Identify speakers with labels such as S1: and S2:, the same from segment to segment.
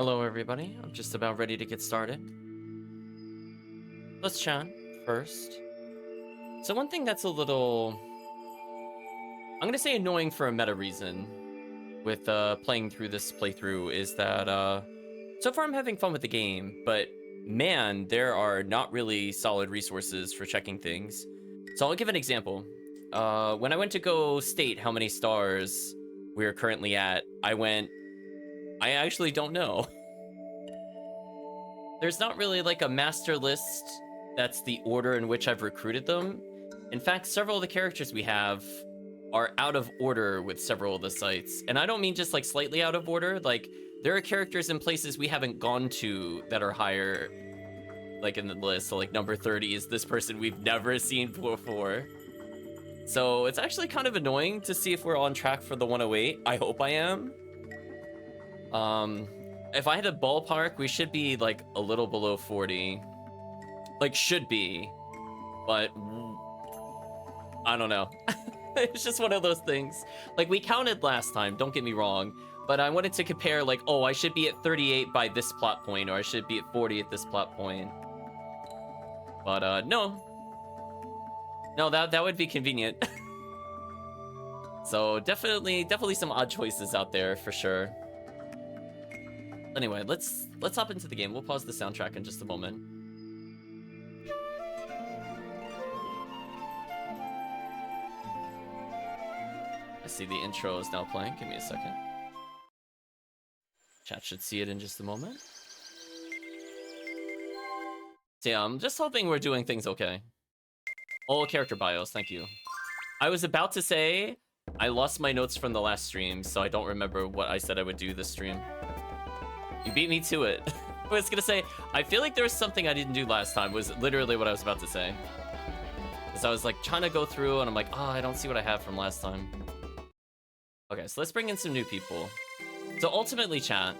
S1: Hello, everybody. I'm just about ready to get started. Let's chat first. So one thing that's a little, I'm gonna say annoying for a meta reason with playing through this playthrough is that so far I'm having fun with the game, but man, there are not really solid resources for checking things. So I'll give an example. When I went to go state how many stars we're currently at, I actually don't know. There's not really like a master list that's the order in which I've recruited them. In fact, several of the characters we have are out of order with several of the sites. And I don't mean just like slightly out of order. Like there are characters in places we haven't gone to that are higher like in the list. So like number 30 is this person we've never seen before. So it's actually kind of annoying to see if we're on track for the 108. I hope I am. If I had a ballpark, we should be like a little below 40. Like should be, but I don't know. It's just one of those things. Like we counted last time, don't get me wrong, but I wanted to compare like, oh, I should be at 38 by this plot point, or I should be at 40 at this plot point. But no, that would be convenient. So definitely some odd choices out there for sure. Anyway, let's hop into the game. We'll pause the soundtrack in just a moment. I see the intro is now playing. Give me a second. Chat should see it in just a moment. So yeah, I'm just hoping we're doing things okay. All character bios, thank you. I was about to say, I lost my notes from the last stream, so I don't remember what I said I would do this stream. You beat me to it. I was gonna say, I feel like there was something I didn't do last time, was literally what I was about to say. Because I was like trying to go through and I'm like, oh, I don't see what I have from last time. Okay, so let's bring in some new people. So ultimately, chat,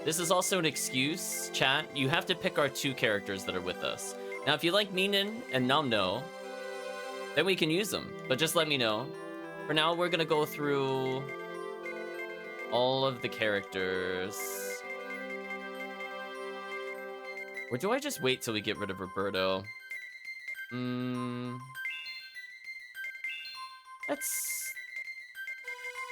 S1: this is also an excuse, chat. You have to pick our two characters that are with us. Now, if you like Minin and Namno, then we can use them, but just let me know. For now, we're gonna go through all of the characters. Or do I just wait till we get rid of Roberto? Let's...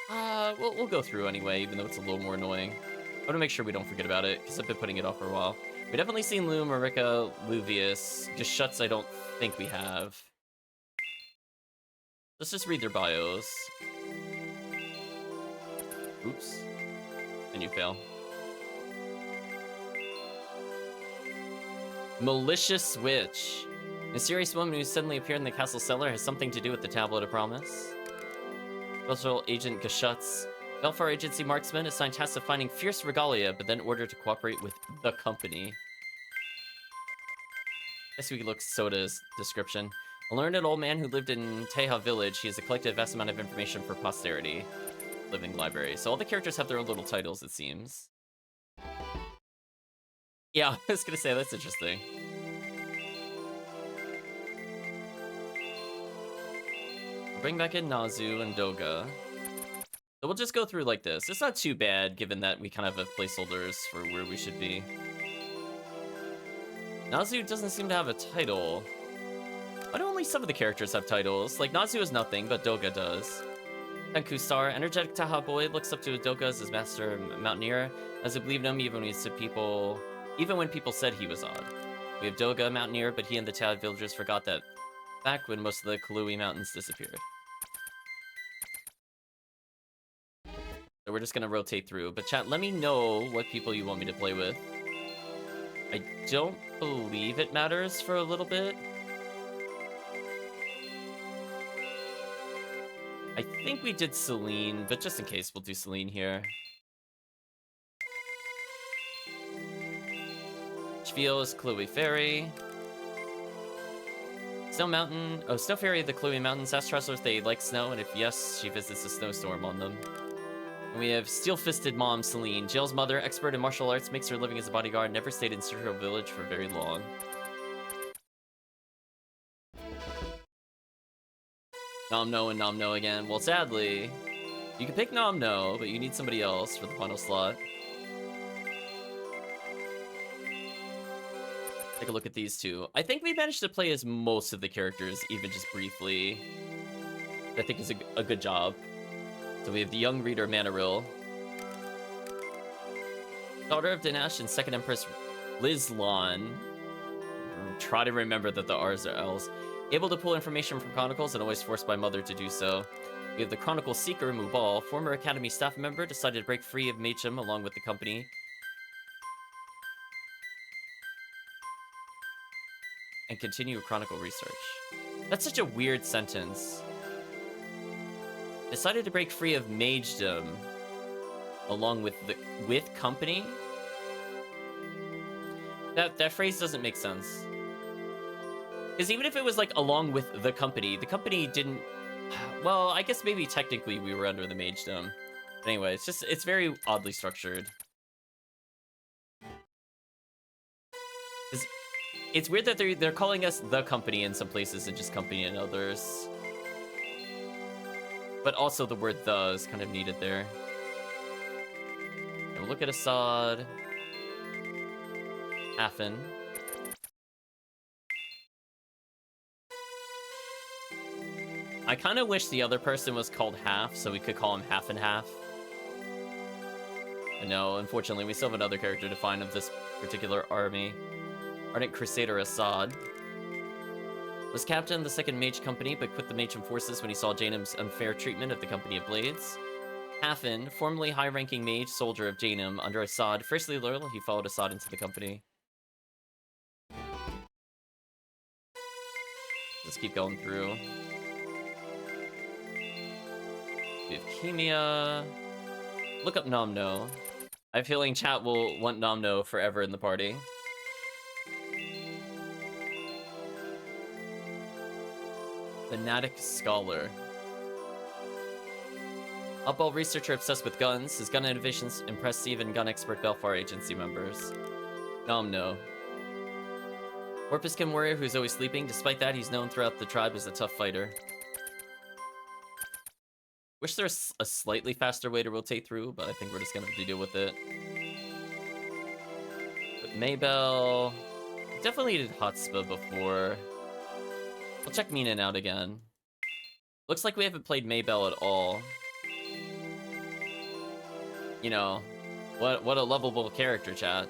S1: we'll go through anyway, even though it's a little more annoying. I want to make sure we don't forget about it, because I've been putting it off for a while. We've definitely seen Lu, Marika, Luvius. Geschuts I don't think we have. Let's just read their bios. Oops. And you fail. Malicious Witch. A mysterious woman who suddenly appeared in the castle cellar has something to do with the Tablet of Promise. Special Agent Geschuts. Belfar Agency marksman assigned tasks of finding fierce regalia, but then ordered to cooperate with the company. Guess we could look Soda's description. A learned old man who lived in Teha village. He has collected a vast amount of information for posterity. Living library. So all the characters have their own little titles, it seems. Yeah, I was gonna say, that's interesting. Bring back in Nazu and Doga. So we'll just go through like this. It's not too bad, given that we kind of have placeholders for where we should be. Nazu doesn't seem to have a title. Why do only some of the characters have titles? Like, Nazu is nothing, but Doga does. Tenku Star, energetic Taha boy, looks up to Doga as his master mountaineer, as he believed him even when people said he was odd. We have Doga, mountaineer, but he and the Taha villagers forgot that back when most of the Kalui mountains disappeared. So we're just gonna rotate through, but chat, let me know what people you want me to play with. I don't believe it matters for a little bit. I think we did Celine, but just in case, we'll do Celine here. Shvio is Chloe Fairy. Snow Mountain. Oh, Snow Fairy of the Chloe Mountains. Ask travelers if they like snow, and if yes, she visits a snowstorm on them. And we have Steel-Fisted Mom, Celine. Jail's mother, expert in martial arts, makes her living as a bodyguard, never stayed in Circle Village for very long. Nomno and Nomno again. Well, sadly, you can pick Nomno, but you need somebody else for the final slot. Take a look at these two. I think we managed to play as most of the characters, even just briefly. I think is a good job. So we have the young reader Manaril, daughter of Dinesh and second Empress Lizlan. Try to remember that the R's are L's. Able to pull information from Chronicles and always forced by mother to do so. We have the Chronicle Seeker Mubal, former Academy staff member, decided to break free of Machem along with the company and continue Chronicle research. That's such a weird sentence. Decided to break free of magedom along with company? That phrase doesn't make sense. Because even if it was like along with the company didn't. Well, I guess maybe technically we were under the magedom. But anyway, it's very oddly structured. It's weird that they're calling us the company in some places and just company in others. But also the word the is kind of needed there. And we'll look at Assad. Hafen. I kind of wish the other person was called Half, so we could call him Half and Half. But no, unfortunately, we still have another character to find of this particular army. Ardent Crusader Assad. Was captain of the second Mage Company, but quit the Machem forces when he saw Janum's unfair treatment of the Company of Blades. Hafen, formerly high-ranking mage soldier of Janum under Assad. Fiercely loyal, he followed Assad into the company. Let's keep going through. We have Kimia. Look up Nomno. I have a feeling chat will want Nomno forever in the party. Fanatic Scholar. Upball researcher obsessed with guns. His gun innovations impress even gun expert Belfar agency members. Nomno. Orpiskin warrior who's always sleeping. Despite that, he's known throughout the tribe as a tough fighter. Wish there was a slightly faster way to rotate through, but I think we're just gonna have to deal with it. But Maybell... Definitely did Hotspur before. We'll check Meenan out again. Looks like we haven't played Maybell at all. You know, what a lovable character, chat.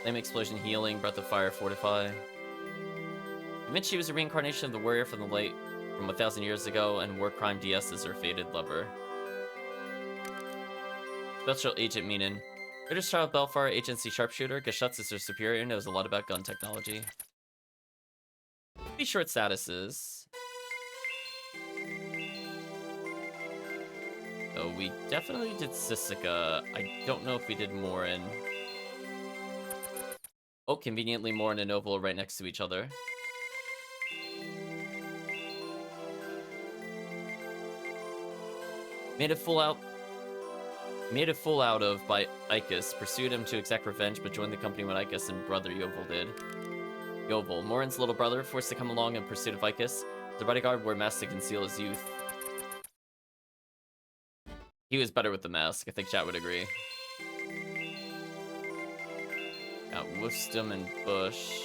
S1: Flame Explosion, Healing, Breath of Fire, Fortify. Convinced she was a reincarnation of the warrior from the light from 1,000 years ago, and War Crime DS is her fated lover. Special Agent Meenan. British Child Belfar, Agency Sharpshooter. Gashutz is her superior, knows a lot about gun technology. Pretty short statuses. So we definitely did Sisika. I don't know if we did Morin. Oh, conveniently Morin and Noble are right next to each other. Made a fool out of by Ikus. Pursued him to exact revenge, but joined the company when Ikus and brother Yovel did. Yovel, Morin's little brother, forced to come along in pursuit of Ikus. The bodyguard wore masks to conceal his youth. He was better with the mask, I think chat would agree. Got Woostum and Bush.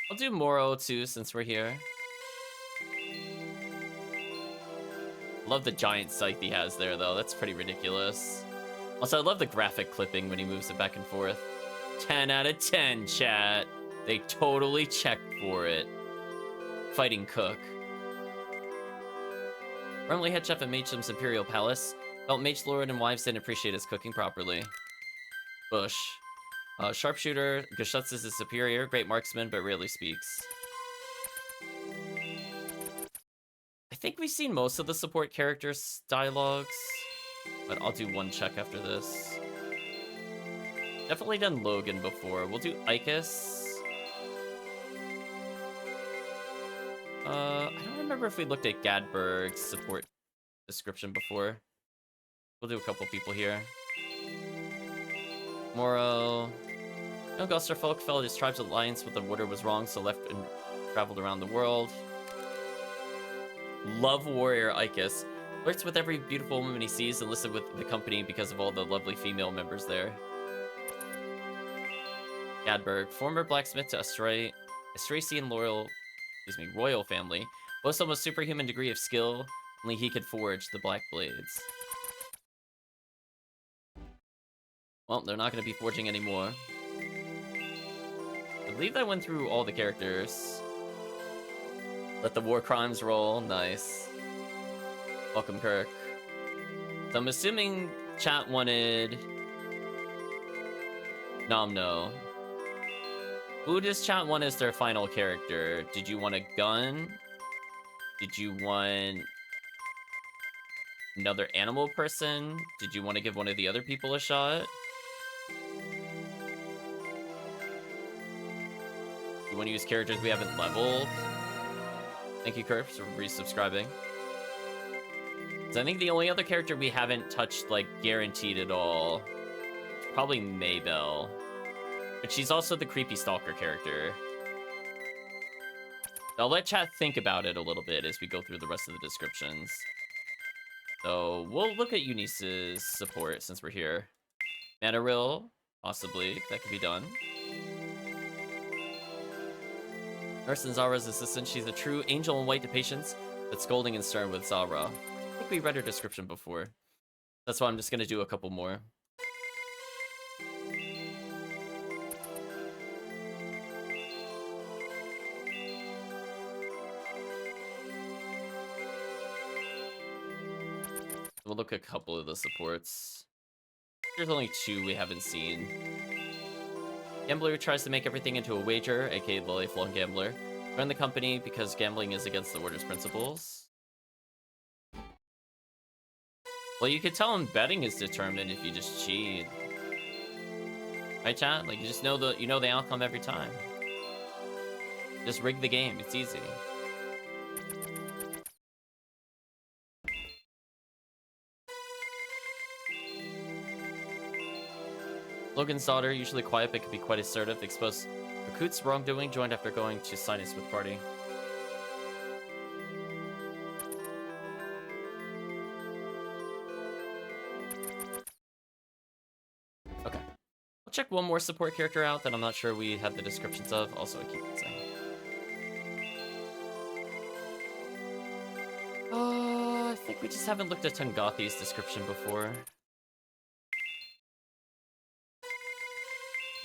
S1: I'll do Moro too, since we're here. Love the giant scythe he has there, though. That's pretty ridiculous. Also, I love the graphic clipping when he moves it back and forth. 10 out of 10, chat. They totally checked for it. Fighting Cook. Formerly head chef at Machem's Imperial Palace. Felt Mage Lord and wives didn't appreciate his cooking properly. Bush. Sharpshooter. Gashutz is his superior. Great marksman, but rarely speaks. I think we've seen most of the support characters' dialogues, but I'll do one check after this. Definitely done Logan before. We'll do Ikus. I don't remember if we looked at Gadberg's support description before. We'll do a couple people here. Moro. No Gosterfolk felt his tribe's alliance with the Water was wrong, so left and traveled around the world. Love warrior Ikus. Flirts with every beautiful woman he sees and listed with the company because of all the lovely female members there. Gadberg, former blacksmith to Astrasian royal family, boasts almost superhuman degree of skill. Only he could forge the black blades. Well, they're not going to be forging anymore. I believe I went through all the characters. Let the war crimes roll. Nice. Welcome, Kirk. So I'm assuming chat wanted Nomno. Who does chat want as their final character? Did you want a gun? Did you want another animal person? Did you want to give one of the other people a shot? You want to use characters we haven't leveled? Thank you, Kirk, for resubscribing. So I think the only other character we haven't touched, like, guaranteed at all, is probably Maybell. But she's also the creepy stalker character. I'll let chat think about it a little bit as we go through the rest of the descriptions. So we'll look at Eunice's support since we're here. Manaril, possibly. That could be done. Nurse and Zara's assistant. She's a true angel in white to patients, but scolding and stern with Zara. I think we read her description before. That's why I'm just going to do a couple more. We'll look at a couple of the supports. There's only 2 we haven't seen. Gambler who tries to make everything into a wager, aka the lifelong gambler. Join the company because gambling is against the order's principles. Well, you could tell him betting is determined if you just cheat. Right, chat? Like, you just know the outcome every time. Just rig the game. It's easy. Logan's daughter, usually quiet but can be quite assertive, exposed Rakut's wrongdoing, joined after going to Sinus with party. Okay. I'll check one more support character out that I'm not sure we have the descriptions of. Also, I keep it saying. I think we just haven't looked at Tungathi's description before.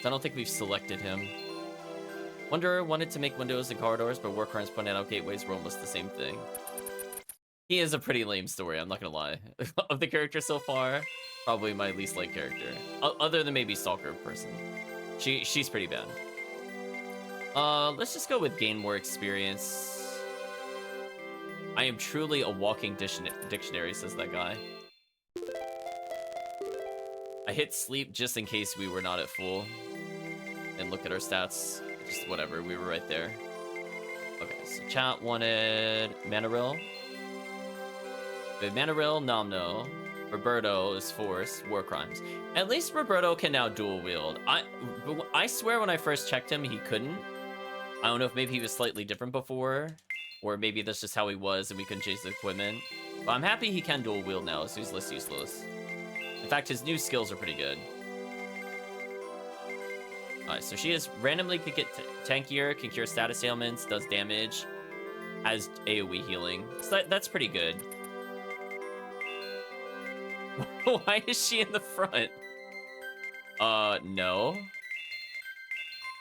S1: I don't think we've selected him. Wanderer wanted to make windows and corridors, but war crimes pointed out gateways were almost the same thing. He is a pretty lame story, I'm not gonna lie. Of the characters so far, probably my least liked character. Other than maybe Stalker person. She's pretty bad. Let's just go with gain more experience. I am truly a walking dictionary, says that guy. I hit sleep just in case we were not at full. And look at our stats. Just whatever, we were right there. Okay, so chat wanted Manaril. We have Manaril, Nomno. Roberto is Force, War Crimes. At least Roberto can now dual wield. I swear when I first checked him, he couldn't. I don't know if maybe he was slightly different before, or maybe that's just how he was and we couldn't change the equipment. But I'm happy he can dual wield now, so he's less useless. In fact, his new skills are pretty good. Alright, so she is randomly could get tankier, can cure status ailments, does damage, has AoE healing. So that's pretty good. Why is she in the front? No.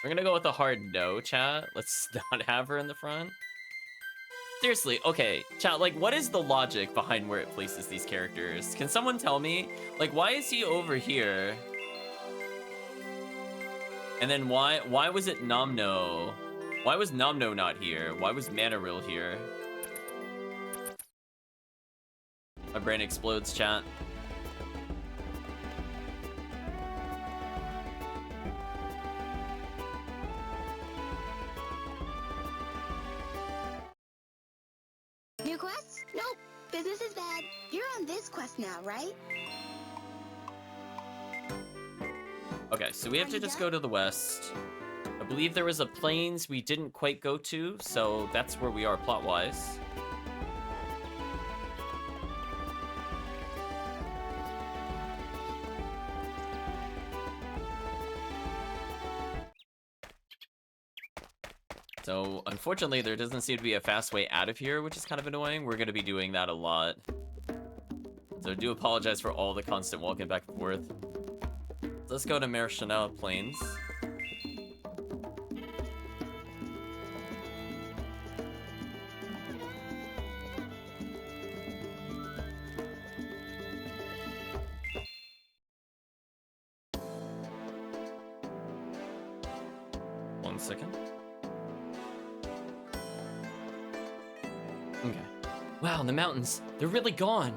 S1: We're gonna go with a hard no, chat. Let's not have her in the front. Seriously, okay, chat, like, what is the logic behind where it places these characters? Can someone tell me? Like, why is he over here? And then why was it Nomno? Why was Nomno not here? Why was Manaril here? My brain explodes, chat.
S2: New quest? Nope. Business is bad. You're on this quest now, right?
S1: Okay, so we have to just go to the west. I believe there was a plains we didn't quite go to, so that's where we are plot-wise. So, unfortunately, there doesn't seem to be a fast way out of here, which is kind of annoying. We're going to be doing that a lot. So, I do apologize for all the constant walking back and forth. Let's go to Mare Chanel Plains. One second. Okay. Wow, the mountains, they're really gone.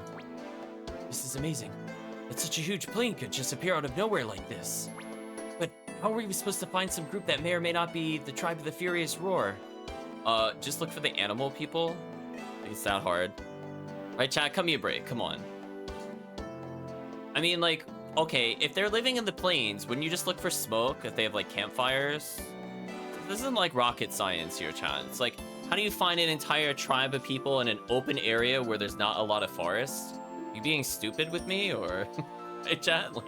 S1: This is amazing. That such a huge plane could just appear out of nowhere like this. But how are we supposed to find some group that may or may not be the tribe of the Furious Roar? Just look for the animal people. I think it's that hard. Right, chat, cut me a break, come on. I mean, like, okay, if they're living in the plains, wouldn't you just look for smoke if they have, like, campfires? This isn't, like, rocket science here, chat. It's like, how do you find an entire tribe of people in an open area where there's not a lot of forest? You being stupid with me, or hey, chat? Like,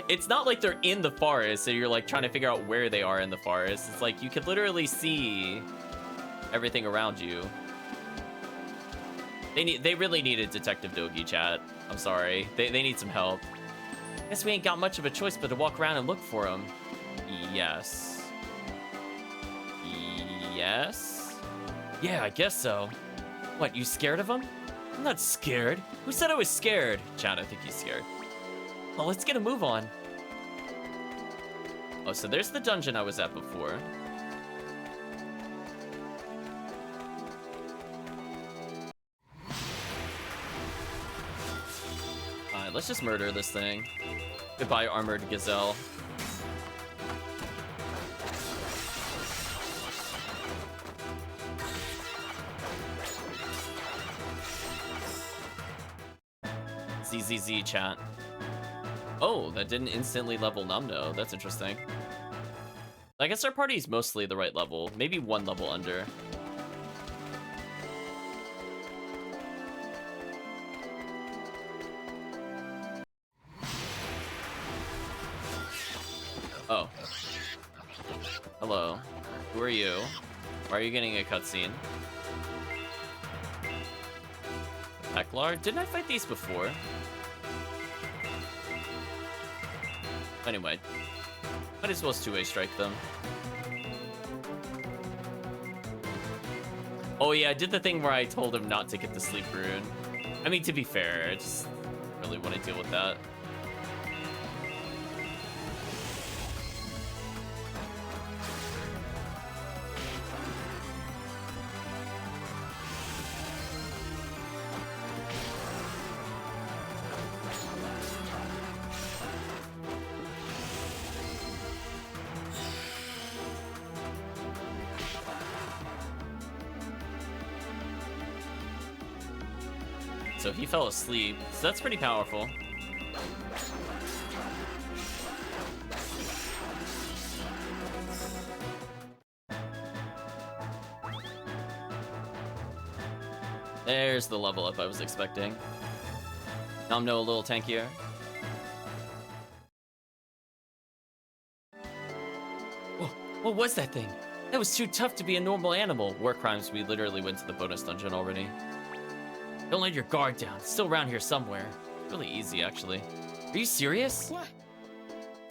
S1: it's not like they're in the forest, so you're like trying to figure out where they are in the forest. It's like you could literally see everything around you. They really needed Detective Dogi, chat. I'm sorry. They need some help. Guess we ain't got much of a choice but to walk around and look for him. Yes. Yes? Yeah, I guess so. What, you scared of him? I'm not scared. Who said I was scared? Chad, I think he's scared. Well, let's get a move on. Oh, so there's the dungeon I was at before. Alright, let's just murder this thing. Goodbye, armored gazelle. ZZZ chat. Oh, that didn't instantly level Numno. That's interesting. I guess our party's mostly the right level. Maybe one level under. Oh. Hello. Who are you? Why are you getting a cutscene? Peklar? Didn't I fight these before? Anyway, might as well two-way strike them. Oh yeah, I did the thing where I told him not to get the sleep rune. I mean, to be fair, I just really want to deal with that. So he fell asleep, so that's pretty powerful. There's the level up I was expecting. Nomno a little tankier. Whoa, what was that thing? That was too tough to be a normal animal. War crimes, we literally went to the bonus dungeon already. Don't let your guard down. It's still around here somewhere. Really easy, actually. Are you serious?
S3: What?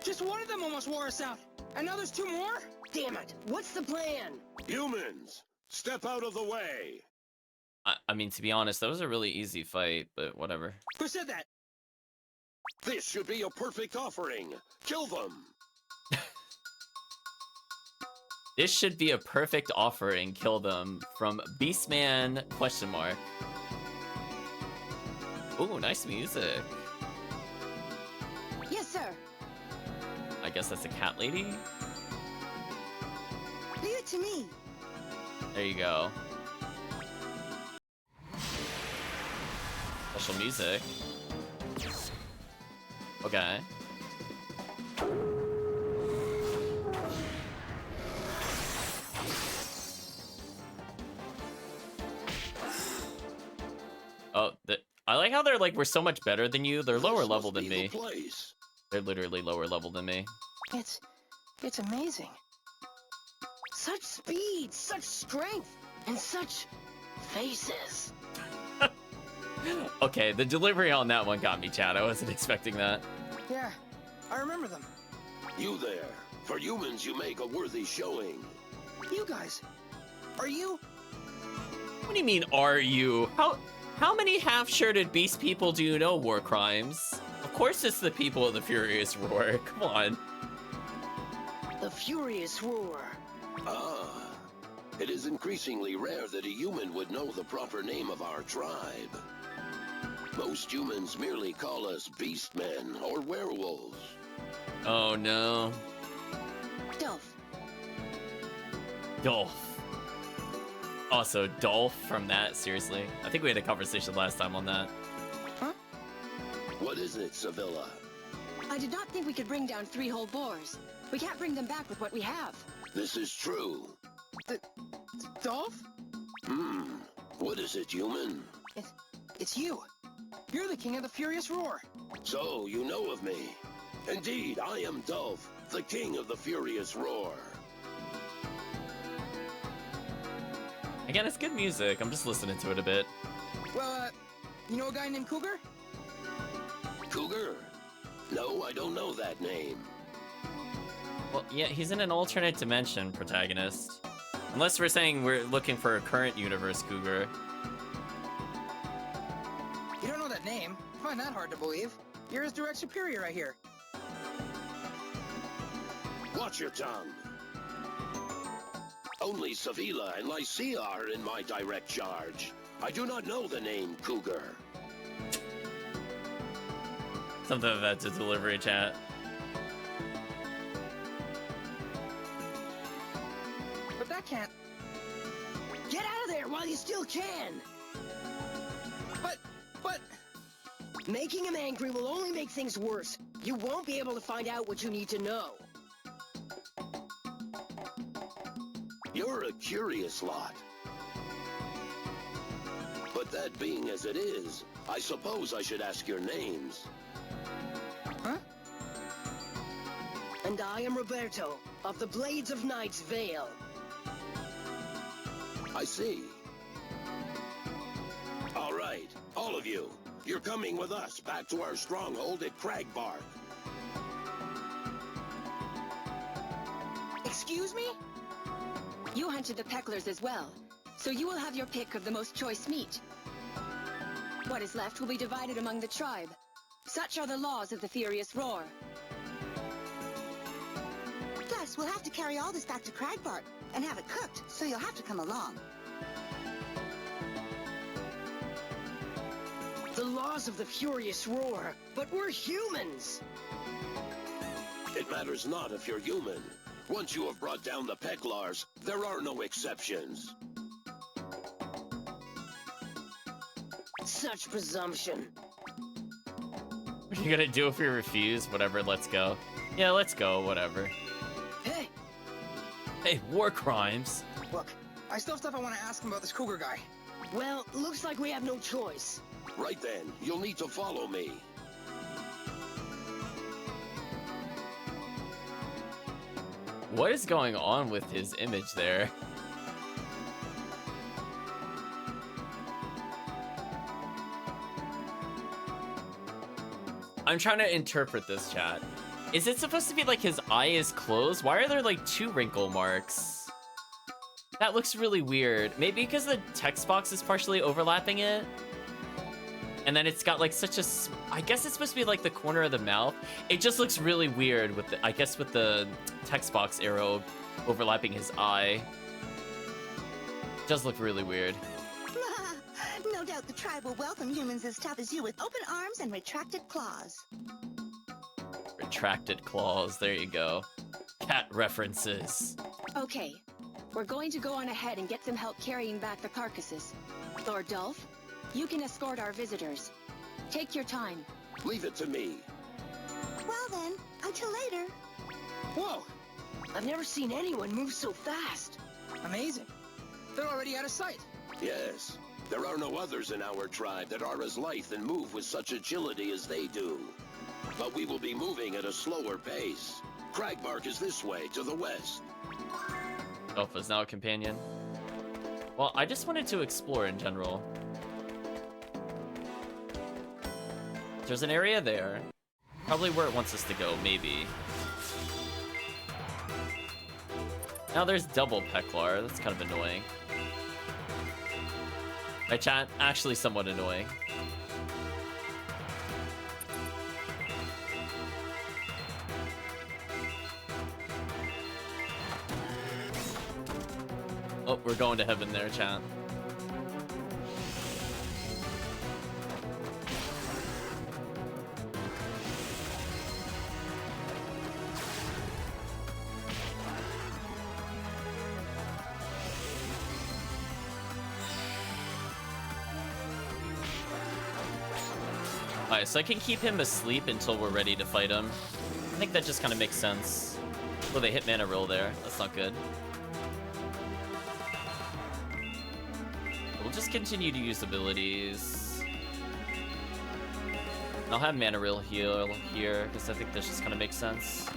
S3: Just one of them almost wore us out. And now there's two more? Damn it. What's the plan?
S4: Humans, step out of the way.
S1: I mean, to be honest, that was a really easy fight, but whatever.
S3: Who said that?
S4: This should be a perfect offering. Kill them.
S1: This should be a perfect offering. Kill them. From Beastman ? Ooh, nice music.
S2: Yes, sir.
S1: I guess that's a cat lady?
S2: Leave it to me.
S1: There you go. Special music. Okay. Oh, I like how they're like, we're so much better than you. They're lower level than me. They're literally lower level than me.
S3: It's amazing. Such speed, such strength, and such faces.
S1: Okay, the delivery on that one got me, Chad. I wasn't expecting that.
S3: Yeah, I remember them.
S4: You there. For humans, you make a worthy showing.
S3: You guys, are you?
S1: What do you mean, are you? How many half-shirted beast people do you know, War Crimes? Of course it's the people of the Furious Roar. Come on.
S3: The Furious Roar.
S4: Ah. It is increasingly rare that a human would know the proper name of our tribe. Most humans merely call us beastmen or werewolves.
S1: Oh no.
S2: Dolph.
S1: Dolph. Also, Dolph from that, seriously. I think we had a conversation last time on that.
S3: Huh?
S4: What is it, Sevilla?
S2: I did not think we could bring down 3 whole boars. We can't bring them back with what we have.
S4: This is true.
S3: Dolph?
S4: What is it, human?
S3: It's you. You're the king of the Furious Roar.
S4: So, you know of me. Indeed, I am Dolph, the king of the Furious Roar.
S1: Again, it's good music. I'm just listening to it a bit.
S3: Well, you know a guy named Cougar?
S4: Cougar? No, I don't know that name.
S1: Well, yeah, he's in an alternate dimension protagonist. Unless we're saying we're looking for a current universe Cougar.
S3: You don't know that name? Find that hard to believe. You're his direct superior right here.
S4: Watch your tongue. Only Sevilla and Lycia are in my direct charge. I do not know the name Cougar.
S1: Something of that to delivery, chat.
S3: But that can't...
S5: Get out of there while you still can!
S3: But...
S5: Making him angry will only make things worse. You won't be able to find out what you need to know.
S4: You're a curious lot. But that being as it is, I suppose I should ask your names.
S3: Huh?
S5: And I am Roberto, of the Blades of Night's Vale.
S4: I see. All right, all of you. You're coming with us back to our stronghold at Cragbark.
S2: Excuse me? You hunted the pecklers as well, so you will have your pick of the most choice meat. What is left will be divided among the tribe. Such are the laws of the Furious Roar.
S6: Plus, we'll have to carry all this back to Cragbark and have it cooked, so you'll have to come along.
S5: The laws of the Furious Roar, but we're humans!
S4: It matters not if you're human. Once you have brought down the Pecklars, there are no exceptions.
S5: Such presumption.
S1: What are you gonna do if we refuse? Whatever, let's go. Yeah, let's go, whatever.
S3: Hey,
S1: Hey, War Crimes.
S3: look. I still have stuff I want to ask him about this Cougar guy.
S5: Well, looks like we have no choice.
S4: Right then, you'll need to follow me.
S1: What is going on with his image there? I'm trying to interpret this, chat. Is it supposed to be like his eye is closed? Why are there like 2 wrinkle marks? That looks really weird. Maybe because the text box is partially overlapping it? And then it's got like such a... I guess it's supposed to be like the corner of the mouth. It just looks really weird with the... I guess with the text box arrow overlapping his eye. It does look really weird.
S6: No doubt the tribe will welcome humans as tough as you with open arms and retracted claws.
S1: Retracted claws, there you go. Cat references.
S2: Okay, we're going to go on ahead and get some help carrying back the carcasses. Lord Dolph, you can escort our visitors. Take your time.
S4: Leave it to me.
S6: Well then, until later.
S3: Whoa,
S5: I've never seen anyone move so fast.
S3: amazing. They're already out of sight.
S4: Yes, there are no others in our tribe that are as lithe and move with such agility as they do. But we will be moving at a slower pace. Cragbark is this way, to the west.
S1: Alpha's now a companion. Well, I just wanted to explore in general. There's an area there. Probably where it wants us to go, maybe. Now there's double Peklar. That's kind of annoying. My chat, actually somewhat annoying. Oh, we're going to heaven there, chat. Alright, so I can keep him asleep until we're ready to fight him. I think that just kind of makes sense. Oh, they hit mana roll there. That's not good. We'll just continue to use abilities. I'll have mana roll heal here, because I think this just kind of makes sense.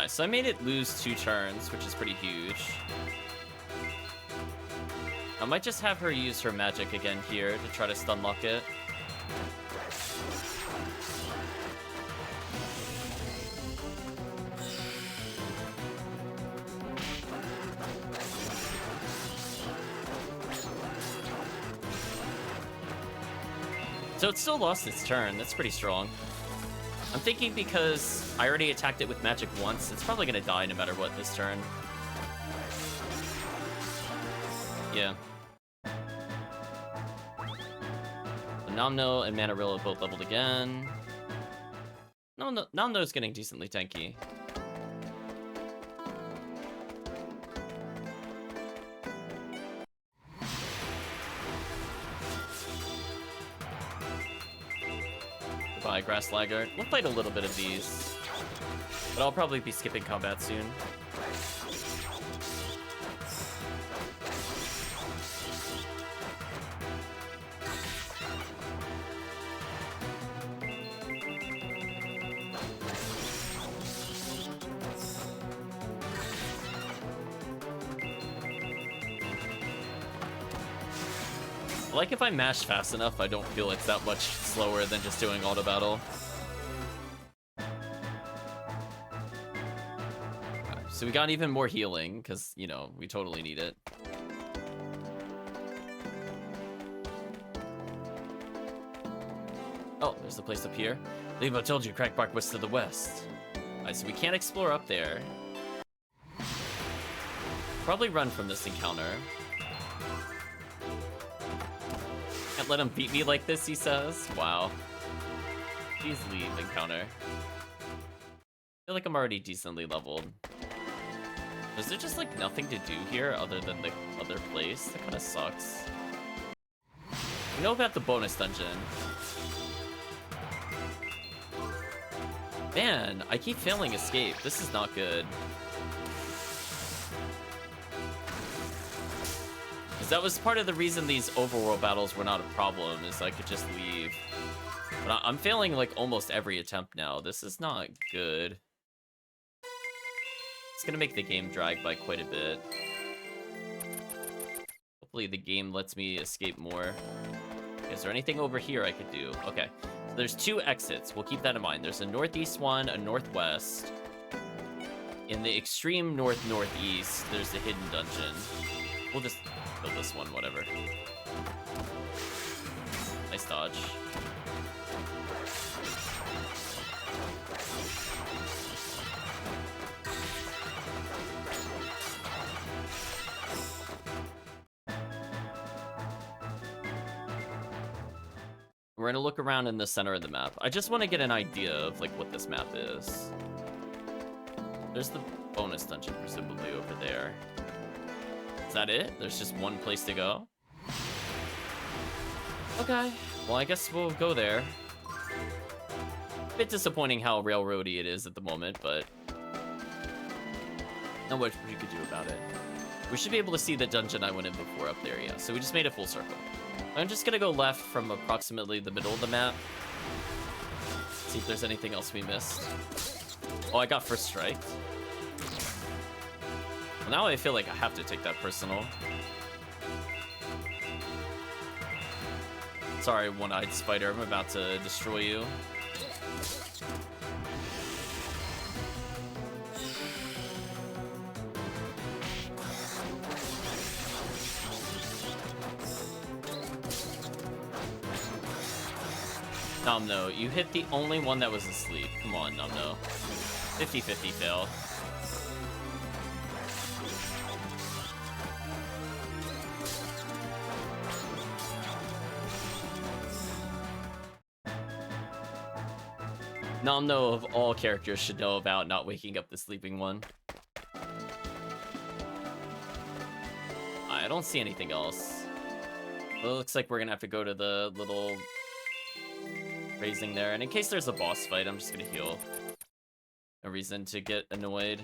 S1: So I made it lose 2 turns, which is pretty huge. I might just have her use her magic again here to try to stun lock it. So it still lost its turn. That's pretty strong. I'm thinking because I already attacked it with magic once, it's probably gonna die no matter what this turn. Yeah. So Namno and Manarilla both leveled again. No, Namno's getting decently tanky. Goodbye, Grass Laggard. We'll fight a little bit of these, but I'll probably be skipping combat soon. Like if I mash fast enough, I don't feel it's that much slower than just doing auto battle. So we got even more healing, because, you know, we totally need it. Oh, there's the place up here. Levo told you Crackbark was to the west. Alright, so we can't explore up there. Probably run from this encounter. Can't let him beat me like this, he says. Wow. Please leave, encounter. I feel like I'm already decently leveled. Is there just like nothing to do here other than the other place? That kind of sucks. We know about the bonus dungeon. Man, I keep failing escape. This is not good. That was part of the reason these overworld battles were not a problem, is I could just leave. But I'm failing like almost every attempt now. This is not good. It's gonna make the game drag by quite a bit. Hopefully the game lets me escape more. Is there anything over here I could do? Okay, so there's 2 exits. We'll keep that in mind. There's a northeast one, a northwest. In the extreme north-northeast, there's the hidden dungeon. We'll just kill this one, whatever. Nice dodge. We're gonna look around in the center of the map. I just want to get an idea of like what this map is. There's the bonus dungeon presumably over there. Is that it? There's just one place to go? Okay, well I guess we'll go there. Bit disappointing how railroady it is at the moment, but not much we could do about it. We should be able to see the dungeon I went in before up there, yeah. So we just made a full circle. I'm just gonna go left from approximately the middle of the map. See if there's anything else we missed. Oh, I got first strike. Well, now I feel like I have to take that personal. Sorry, one-eyed spider, I'm about to destroy you. Nomno, you hit the only one that was asleep. Come on, Nomno. 50-50 fail. Nomno of all characters should know about not waking up the sleeping one. I don't see anything else. Well, it looks like we're gonna have to go to the little raising there, and in case there's a boss fight, I'm just gonna heal. No reason to get annoyed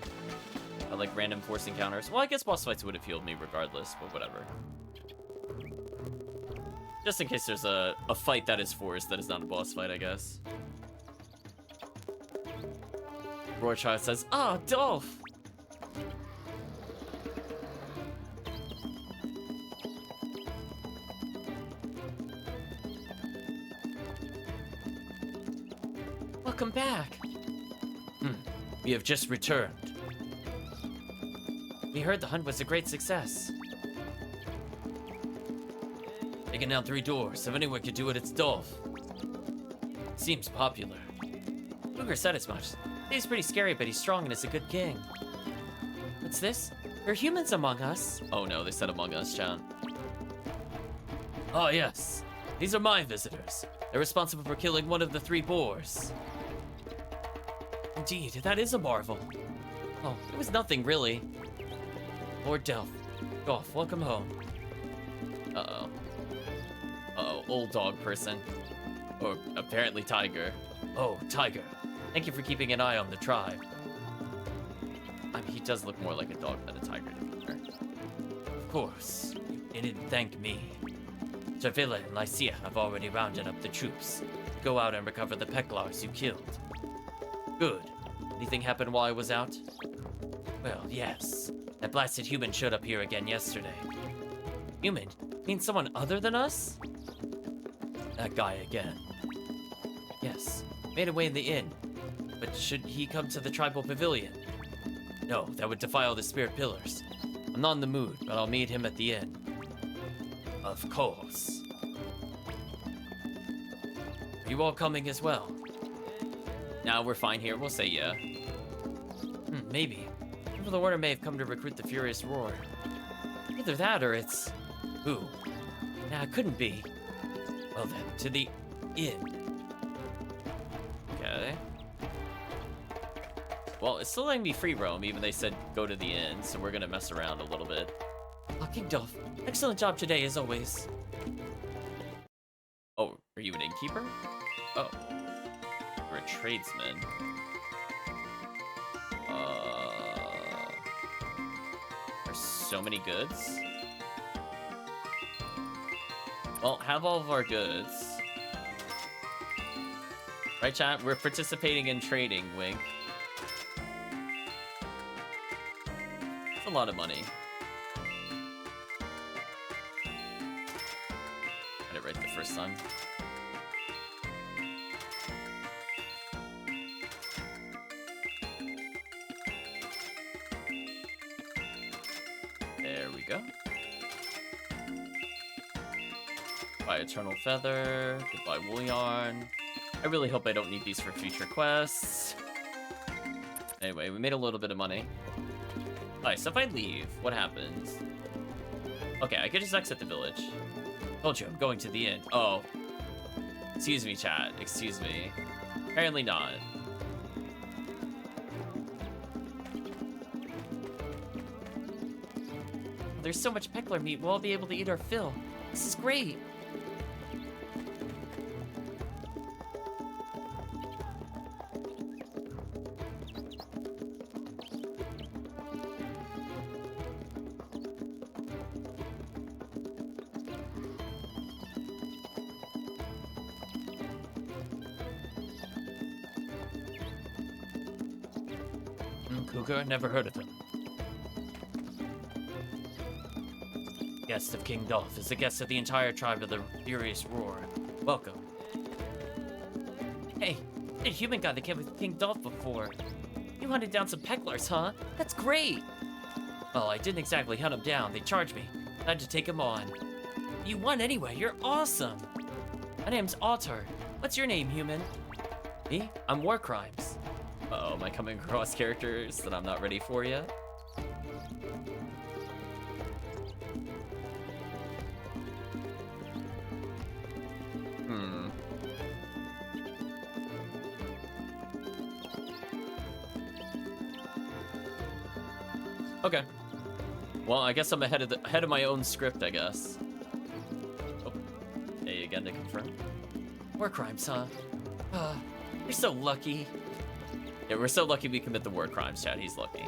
S1: by like random force encounters. Well, I guess boss fights would have healed me regardless, but whatever. Just in case there's a fight that is forced that is not a boss fight, I guess. Roarchild says, "Ah, Dolph!" Welcome back. We have just returned. We heard the hunt was a great success. Taking down 3 doors. If anyone could do it, it's Dolph. Seems popular. Luger said as much. He's pretty scary, but he's strong and is a good king. What's this? There are humans among us. Oh no, they said among us, John. Oh yes. These are my visitors. They're responsible for killing one of the 3 boars. Indeed, that is a marvel. Oh, it was nothing, really. Lord Dolph. Dolph, welcome home. Uh-oh. Uh-oh, old dog person. Or apparently tiger. Oh, tiger. Thank you for keeping an eye on the tribe. I mean, he does look more like a dog than a tiger, to be fair. Of course. You didn't thank me. Javilla and Lycia have already rounded up the troops. Go out and recover the Peklars you killed. Good. Anything happened while I was out? Well, yes. That blasted human showed up here again yesterday. Human? Means someone other than us? That guy again. Yes. Made away in the inn. But should he come to the tribal pavilion? No, that would defile the spirit pillars. I'm not in the mood, but I'll meet him at the inn. Of course. Are you all coming as well? Now we're fine here, we'll say yeah. Maybe. Maybe the order may have come to recruit the Furious Roar. Either that or it's... Who? Nah, it couldn't be. Well then, to the inn. Okay. Well, it's still letting me free roam, even they said go to the inn, so we're gonna mess around a little bit. Oh, King Dolph, excellent job today, as always. Oh, are you an innkeeper? Oh. You're a tradesman. There's so many goods. Well, have all of our goods. Right, chat? We're participating in trading, wink. It's a lot of money. Got it right the first time. There we go. Buy Eternal Feather, goodbye Wool Yarn. I really hope I don't need these for future quests. Anyway, we made a little bit of money. Alright, so if I leave, what happens? Okay, I could just exit the village. Told you, I'm going to the inn. Oh. Excuse me, chat. Excuse me. Apparently not. There's so much Peklar meat, we'll all be able to eat our fill. This is great. Cougar? Never heard of him. Guest of King Dolph is the guest of the entire tribe of the Furious Roar. Welcome. Hey, the human guy that came with King Dolph before. You hunted down some Pecklars, huh? That's great! Well, I didn't exactly hunt him down. They charged me. I had to take him on. You won anyway. You're awesome. My name's Otter. What's your name, human? Me? I'm War Crimes. Uh-oh, am I coming across characters that I'm not ready for yet? Okay. Well, I guess I'm ahead of my own script, I guess. Oh, hey again to confirm. War crimes, huh? You're so lucky. Yeah, we're so lucky we commit the war crimes, Chad. He's lucky.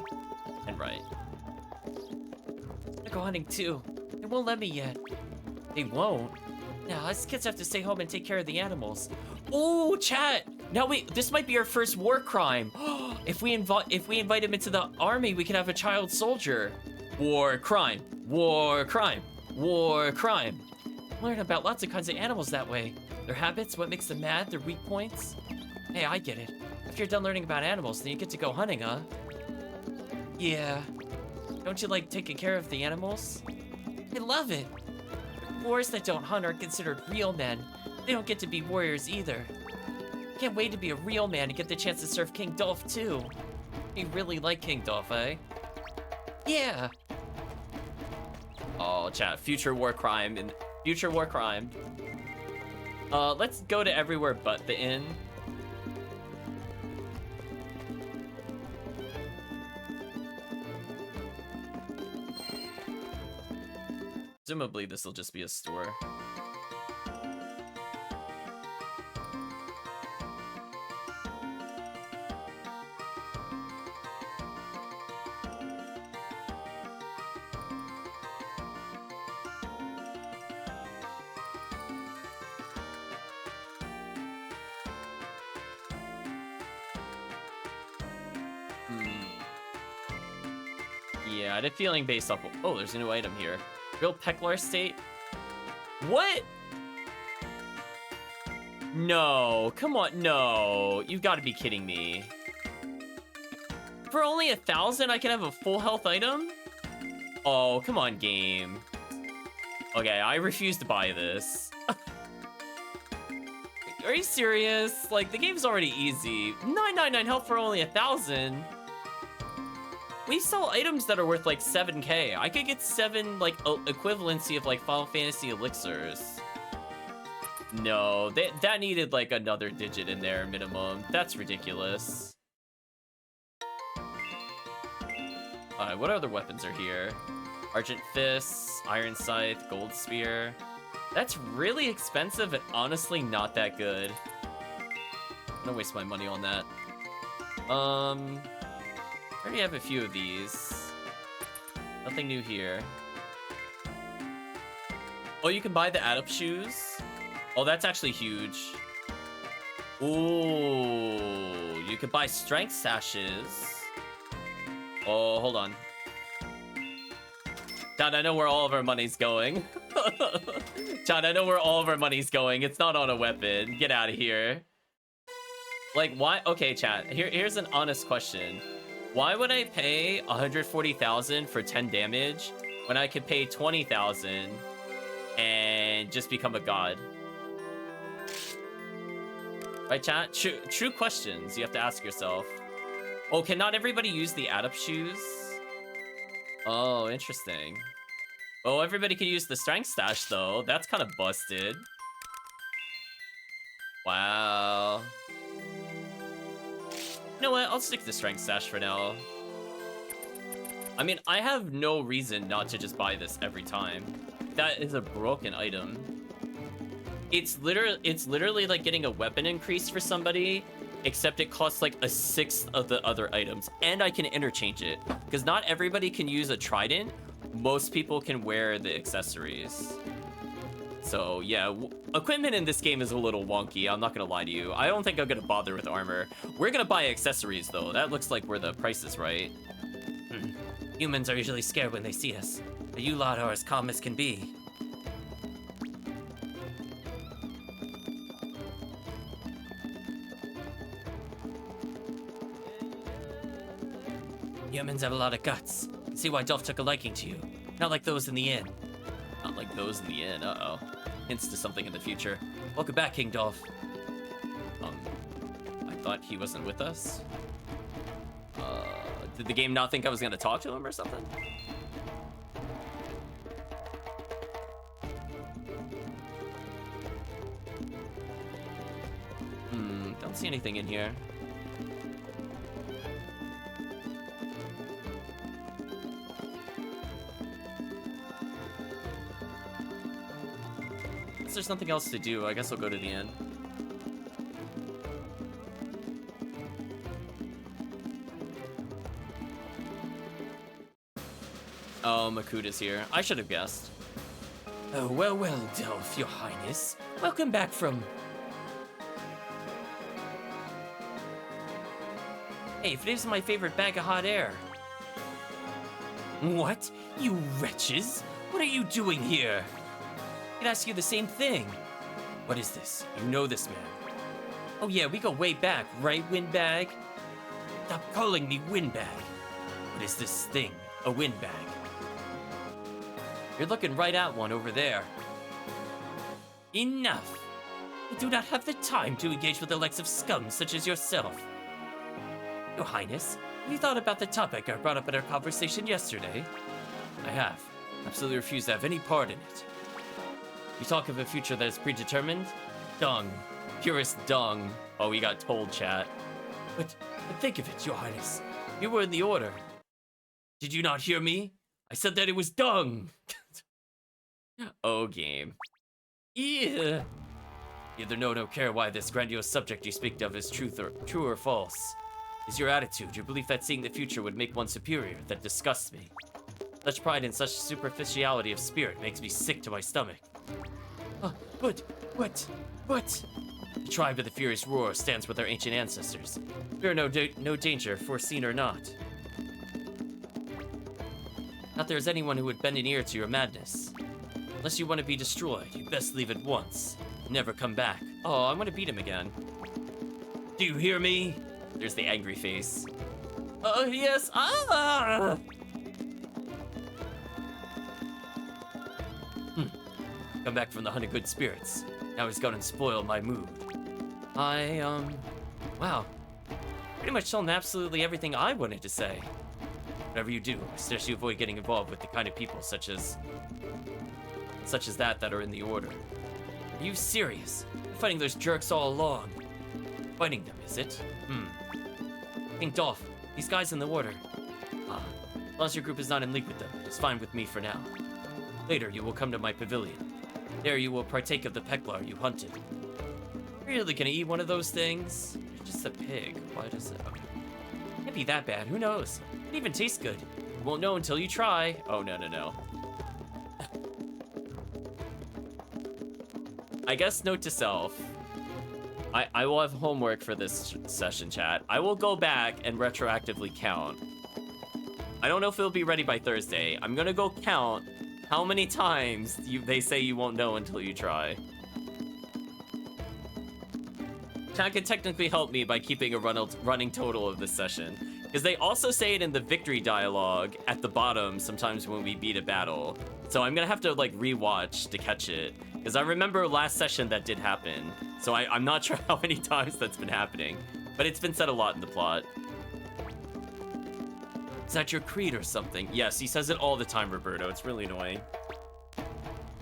S1: And right. I go hunting too. They won't let me yet. They won't? Now, us kids have to stay home and take care of the animals. Oh, chat! Now wait, this might be our first war crime. If we invite him into the army, we can have a child soldier. War crime. War crime. War crime. Learn about lots of kinds of animals that way. Their habits, what makes them mad, their weak points. Hey, I get it. After you're done learning about animals, then you get to go hunting, huh? Yeah. Don't you like taking care of the animals? I love it. Warriors that don't hunt are considered real men. They don't get to be warriors either. Can't wait to be a real man and get the chance to serve King Dolph too. You really like King Dolph, eh? Yeah. Oh, chat. Future war crime and future war crime. Let's go to everywhere but the inn. Presumably, this will just be a store. Yeah, I had a feeling based off of... Oh, there's a new item here. Real Pecklar state? What? No, come on, no. You've got to be kidding me. For only 1,000, I can have a full health item? Oh, come on, game. Okay, I refuse to buy this. Are you serious? Like, the game's already easy. 999 health for only 1,000? We sell items that are worth like 7k. I could get 7 like equivalency of like Final Fantasy elixirs. No, that needed like another digit in there minimum. That's ridiculous. Alright, what other weapons are here? Argent Fists, Iron Scythe, Gold Spear. That's really expensive and honestly not that good. I'm gonna waste my money on that. I already have a few of these. Nothing new here. Oh, you can buy the add-up shoes? Oh, that's actually huge. Ooh, you can buy strength sashes. Oh, hold on. Chad, I know where all of our money's going. Chad, I know where all of our money's going. It's not on a weapon. Get out of here. Like, why? Okay, Chad, here's an honest question. Why would I pay 140,000 for 10 damage when I could pay 20,000 and just become a god? Right, chat? True questions you have to ask yourself. Oh, can not everybody use the add-up shoes? Oh, interesting. Oh, everybody can use the strength stash, though. That's kind of busted. Wow. You know what? I'll stick to strength stash for now. I mean, I have no reason not to just buy this every time. That is a broken item. It's literally like getting a weapon increase for somebody, except it costs like 1/6 of the other items, and I can interchange it because not everybody can use a trident. Most people can wear the accessories. So yeah, equipment in this game is a little wonky. I'm not gonna lie to you. I don't think I'm gonna bother with armor. We're gonna buy accessories though. That looks like where the price is right. Humans are usually scared when they see us, but you lot are as calm as can be. Humans have a lot of guts. I can see why Dolph took a liking to you. Not like those in the inn. Not like those in the inn, uh-oh. Hints to something in the future. Welcome back, King Dolph. I thought he wasn't with us. Did the game not think I was gonna talk to him or something? Don't see anything in here. Guess there's nothing else to do. I guess I'll go to the end. Oh, Makuda's here. I should have guessed. Oh, well, Dolph, your highness. Welcome back from... Hey, if it isn't my favorite bag of hot air. What? You wretches? What are you doing here? I could ask you the same thing. What is this? You know this man. Oh yeah, we go way back, right, Windbag? Stop calling me Windbag. What is this thing? A windbag? You're looking right at one over there. Enough! I do not have the time to engage with the likes of scum such as yourself. Your Highness, have you thought about the topic I brought up in our conversation yesterday? I have. Absolutely refuse to have any part in it. You talk of a future that is predetermined? Dung. Purest dung. Oh, we got told, chat. But think of it, Your Highness. You were in the order. Did you not hear me? I said that it was dung. Oh, game. Yeah. Neither know nor care why this grandiose subject you speak of is true or false. Is your attitude, your belief that seeing the future would make one superior, that disgusts me. Such pride and such superficiality of spirit makes me sick to my stomach. What? The tribe of the Furious Roar stands with our ancient ancestors. Fear no danger, foreseen or not. Not there is anyone who would bend an ear to your madness. Unless you want to be destroyed, you best leave at once. Never come back. Oh, I'm gonna beat him again. Do you hear me? There's the angry face. Yes, Come back from the hunt of good spirits. Now he's gone and spoiled my mood. Wow. Pretty much told him absolutely everything I wanted to say. Whatever you do, I suggest you avoid getting involved with the kind of people such as that are in the order. Are you serious? You're fighting those jerks all along. Fighting them, is it? King Dolph, these guys in the order. As long as your group is not in league with them, it's fine with me for now. Later, you will come to my pavilion. There you will partake of the peklar you hunted. You're really gonna eat one of those things? You're just a pig. Why does it... Okay. Can't be that bad, who knows? It even tastes good. You won't know until you try. Oh, no. I guess note to self. I will have homework for this session, chat. I will go back and retroactively count. I don't know if it'll be ready by Thursday. I'm gonna go count how many times they say you won't know until you try. Chat can technically help me by keeping a running total of this session. Because they also say it in the victory dialogue at the bottom sometimes when we beat a battle. So I'm gonna have to like rewatch to catch it. Because I remember last session that did happen. So I'm not sure how many times that's been happening. But it's been said a lot in the plot. Is that your creed or something? Yes, he says it all the time, Roberto. It's really annoying.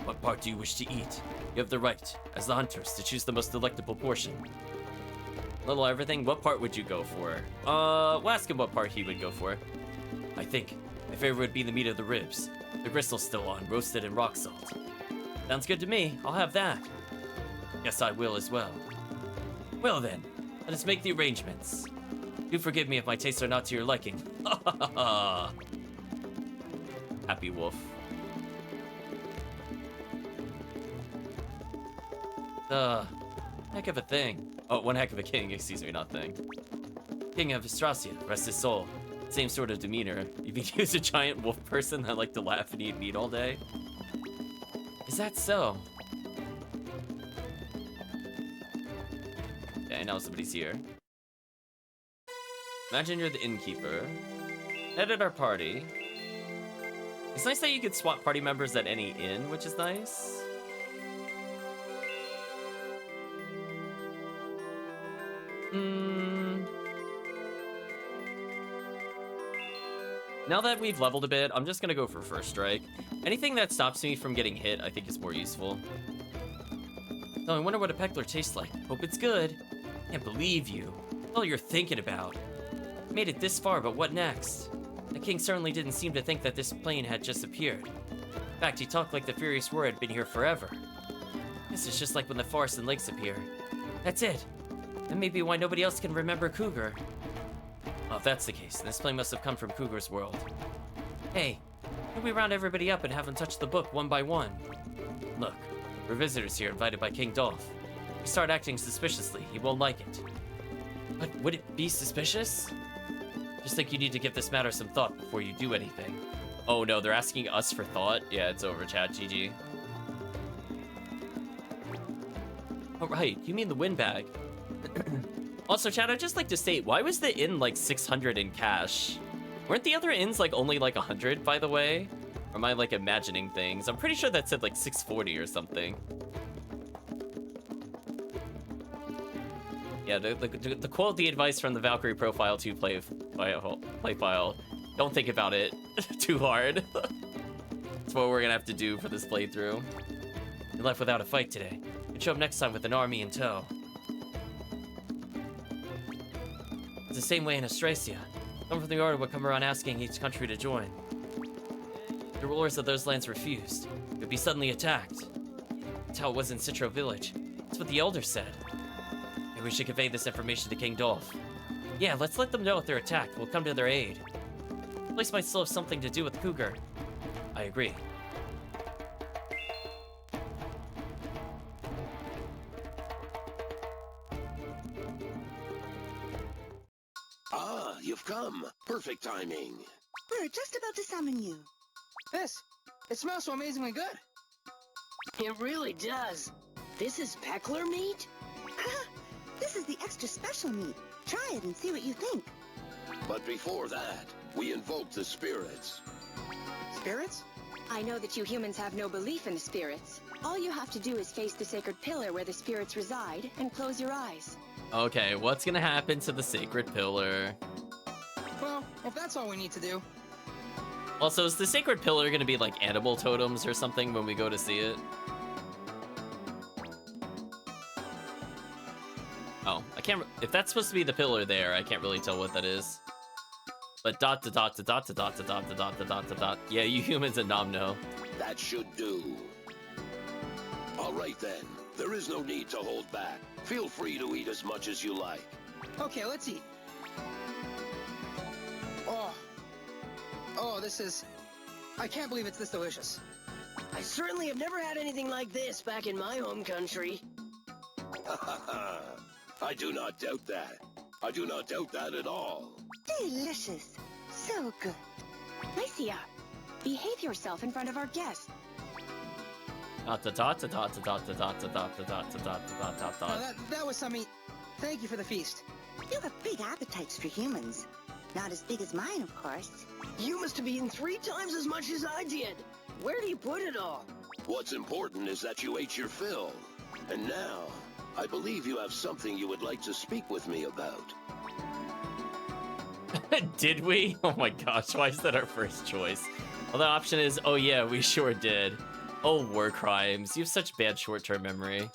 S1: What part do you wish to eat? You have the right, as the hunters, to choose the most delectable portion. Little everything, what part would you go for? We'll ask him what part he would go for. I think my favorite would be the meat of the ribs. The gristle's still on, roasted in rock salt. Sounds good to me. I'll have that. Guess I will as well. Well then, let us make the arrangements. Do forgive me if my tastes are not to your liking. Happy wolf. Heck of a thing. Oh, one heck of a king, excuse me, not thing. King of Estrasia, rest his soul. Same sort of demeanor. Even he was a giant wolf person that liked to laugh and eat meat all day. Is that so? Okay, now somebody's here. Imagine you're the innkeeper. Edit our party. It's nice that you could swap party members at any inn, which is nice. Now that we've leveled a bit, I'm just gonna go for First Strike. Anything that stops me from getting hit, I think is more useful. Oh, I wonder what a peckler tastes like. Hope it's good. Can't believe you. All you're thinking about. Made it this far, but what next? The king certainly didn't seem to think that this plane had just appeared. In fact, he talked like the Furious War had been here forever. This is just like when the forest and lakes appear. That's it. That may be why nobody else can remember Cougar. Oh, if that's the case, then this plane must have come from Cougar's world. Hey, why don't we round everybody up and have them touch the book one by one? Look, we're visitors here invited by King Dolph. If we start acting suspiciously, he won't like it. But would it be suspicious? Just think you need to give this matter some thought before you do anything. Oh no, they're asking us for thought? Yeah, it's over, chat, GG. Oh right, you mean the windbag. Also, chat, I'd just like to state, why was the inn like 600 in cash? Weren't the other inns like only like 100, by the way? Or am I like imagining things? I'm pretty sure that said like 640 or something. Yeah, the quality advice from the Valkyrie Profile 2 play file. Don't think about it too hard. That's what we're gonna have to do for this playthrough. You're left without a fight today. You show up next time with an army in tow. It's the same way in Estrasia. Someone from the Order would come around asking each country to join. The rulers of those lands refused. They would be suddenly attacked. That's how it was in Citro Village. That's what the Elder said. Maybe we should convey this information to King Dolph. Yeah, let's let them know if they're attacked. We'll come to their aid. The place might still have something to do with Cougar. I agree.
S4: Ah, you've come. Perfect timing.
S6: We're just about to summon you.
S3: It smells so amazingly good.
S5: It really does. This is peckler meat?
S6: This is the extra special meat. Try it and see what you think.
S4: But before that, we invoke the spirits.
S3: Spirits?
S2: I know that you humans have no belief in the spirits. All you have to do is face the sacred pillar where the spirits reside and close your eyes.
S1: Okay, what's gonna happen to the Sacred Pillar?
S3: Well, if that's all we need to do.
S1: Also, is the Sacred Pillar gonna be like animal totems or something when we go to see it? Oh, I can't. If that's supposed to be the pillar there, I can't really tell what that is. But dot to dot to dot to dot to dot to dot to dot to dot. Yeah, you humans and Nom know.
S4: That should do. All right then. There is no need to hold back. Feel free to eat as much as you like.
S3: Okay, let's eat. Oh, this is... I can't believe it's this delicious.
S5: I certainly have never had anything like this back in my home country.
S4: I do not doubt that. I do not doubt that at all.
S6: Delicious. So good.
S2: Lycia, behave yourself in front of our guests.
S1: Dot to dot to dot to dot to dot to dot to dot to dot to dot dot
S3: Now
S1: dot.
S3: that was some meat. Thank you for the feast.
S6: You have big appetites for humans. Not as big as mine, of course.
S5: You must have eaten 3 times as much as I did. Where do you put it all?
S4: What's important is that you ate your fill. And now, I believe you have something you would like to speak with me about.
S1: Did we? Oh my gosh, why is that our first choice? Well, the option is, oh yeah, we sure did. Oh, war crimes. You have such bad short-term memory.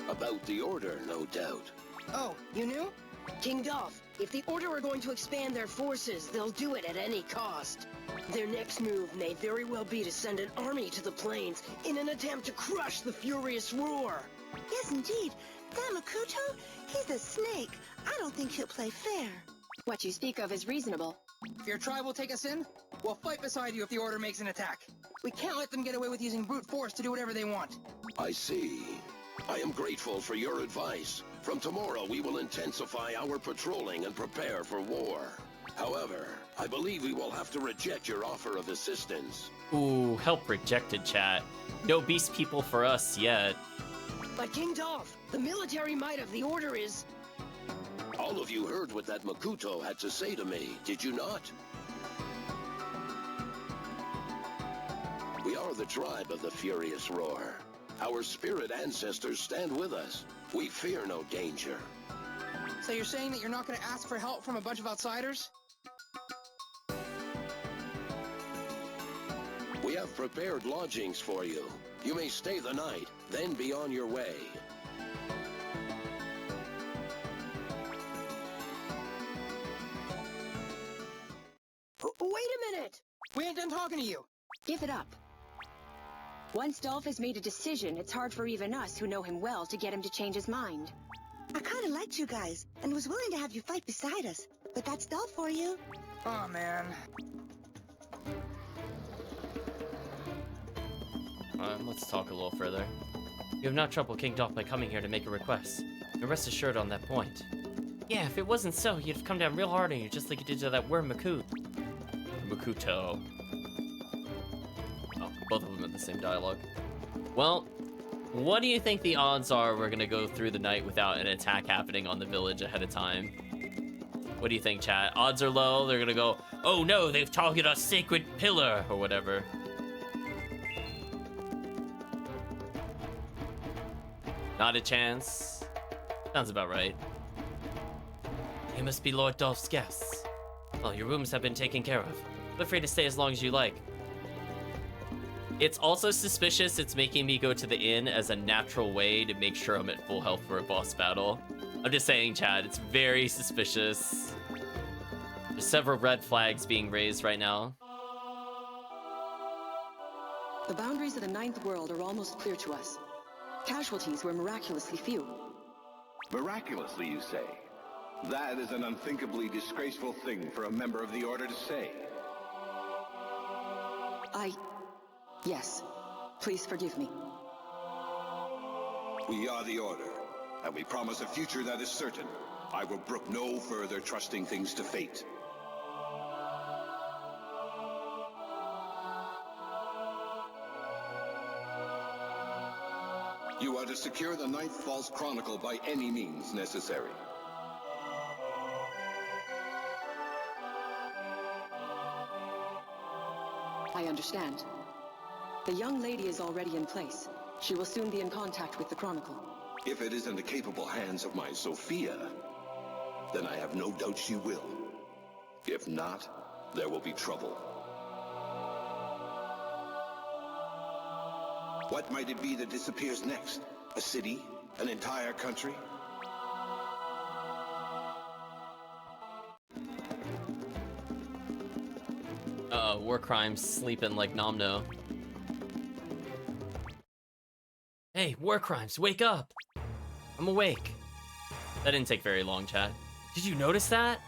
S4: About the Order, no doubt.
S3: Oh, you knew?
S5: King Dolph, if the Order are going to expand their forces, they'll do it at any cost. Their next move may very well be to send an army to the plains in an attempt to crush the Furious Roar.
S6: Yes, indeed. That Makuto, he's a snake. I don't think he'll play fair.
S2: What you speak of is reasonable.
S3: If your tribe will take us in, we'll fight beside you if the Order makes an attack. We can't let them get away with using brute force to do whatever they want.
S4: I see. I am grateful for your advice. From tomorrow, we will intensify our patrolling and prepare for war. However, I believe we will have to reject your offer of assistance.
S1: Ooh, help rejected, chat. No beast people for us yet.
S5: But King Dolph, the military might of the Order is...
S4: All of you heard what that Makuto had to say to me, did you not? We are the tribe of the Furious Roar. Our spirit ancestors stand with us. We fear no danger.
S3: So you're saying that you're not going to ask for help from a bunch of outsiders?
S4: We have prepared lodgings for you. You may stay the night, then be on your way.
S5: Wait a minute!
S3: We ain't done talking to you.
S2: Give it up. Once Dolph has made a decision, it's hard for even us who know him well to get him to change his mind.
S6: I kind of liked you guys and was willing to have you fight beside us. But that's Dolph for you.
S3: Oh, man.
S1: Let's talk a little further. You have not troubled King Dolph by coming here to make a request. And rest assured on that point. Yeah, if it wasn't so, you'd have come down real hard on you, just like you did to that word Makuto. Oh, both of them have the same dialogue. Well, what do you think the odds are we're gonna go through the night without an attack happening on the village ahead of time? What do you think, chat? Odds are low, they're gonna go, oh no, they've targeted our sacred pillar, or whatever. Not a chance. Sounds about right. You must be Lord Dolph's guests. Well, your rooms have been taken care of. Feel free to stay as long as you like. It's also suspicious it's making me go to the inn as a natural way to make sure I'm at full health for a boss battle. I'm just saying, Chad, it's very suspicious. There's several red flags being raised right now.
S2: The boundaries of the Ninth World are almost clear to us. Casualties were miraculously few.
S7: Miraculously, you say? That is an unthinkably disgraceful thing for a member of the Order to say.
S2: Yes. Please forgive me.
S7: We are the Order, and we promise a future that is certain. I will brook no further trusting things to fate. You are to secure the Ninth False Chronicle by any means necessary.
S2: I understand. The young lady is already in place. She will soon be in contact with the Chronicle.
S7: If it is in the capable hands of my Sophia, then I have no doubt she will. If not, there will be trouble. What might it be that disappears next? A city? An entire country?
S1: War crimes sleeping like Nomno. Hey, war crimes, wake up! I'm awake. That didn't take very long, chat. Did you notice that?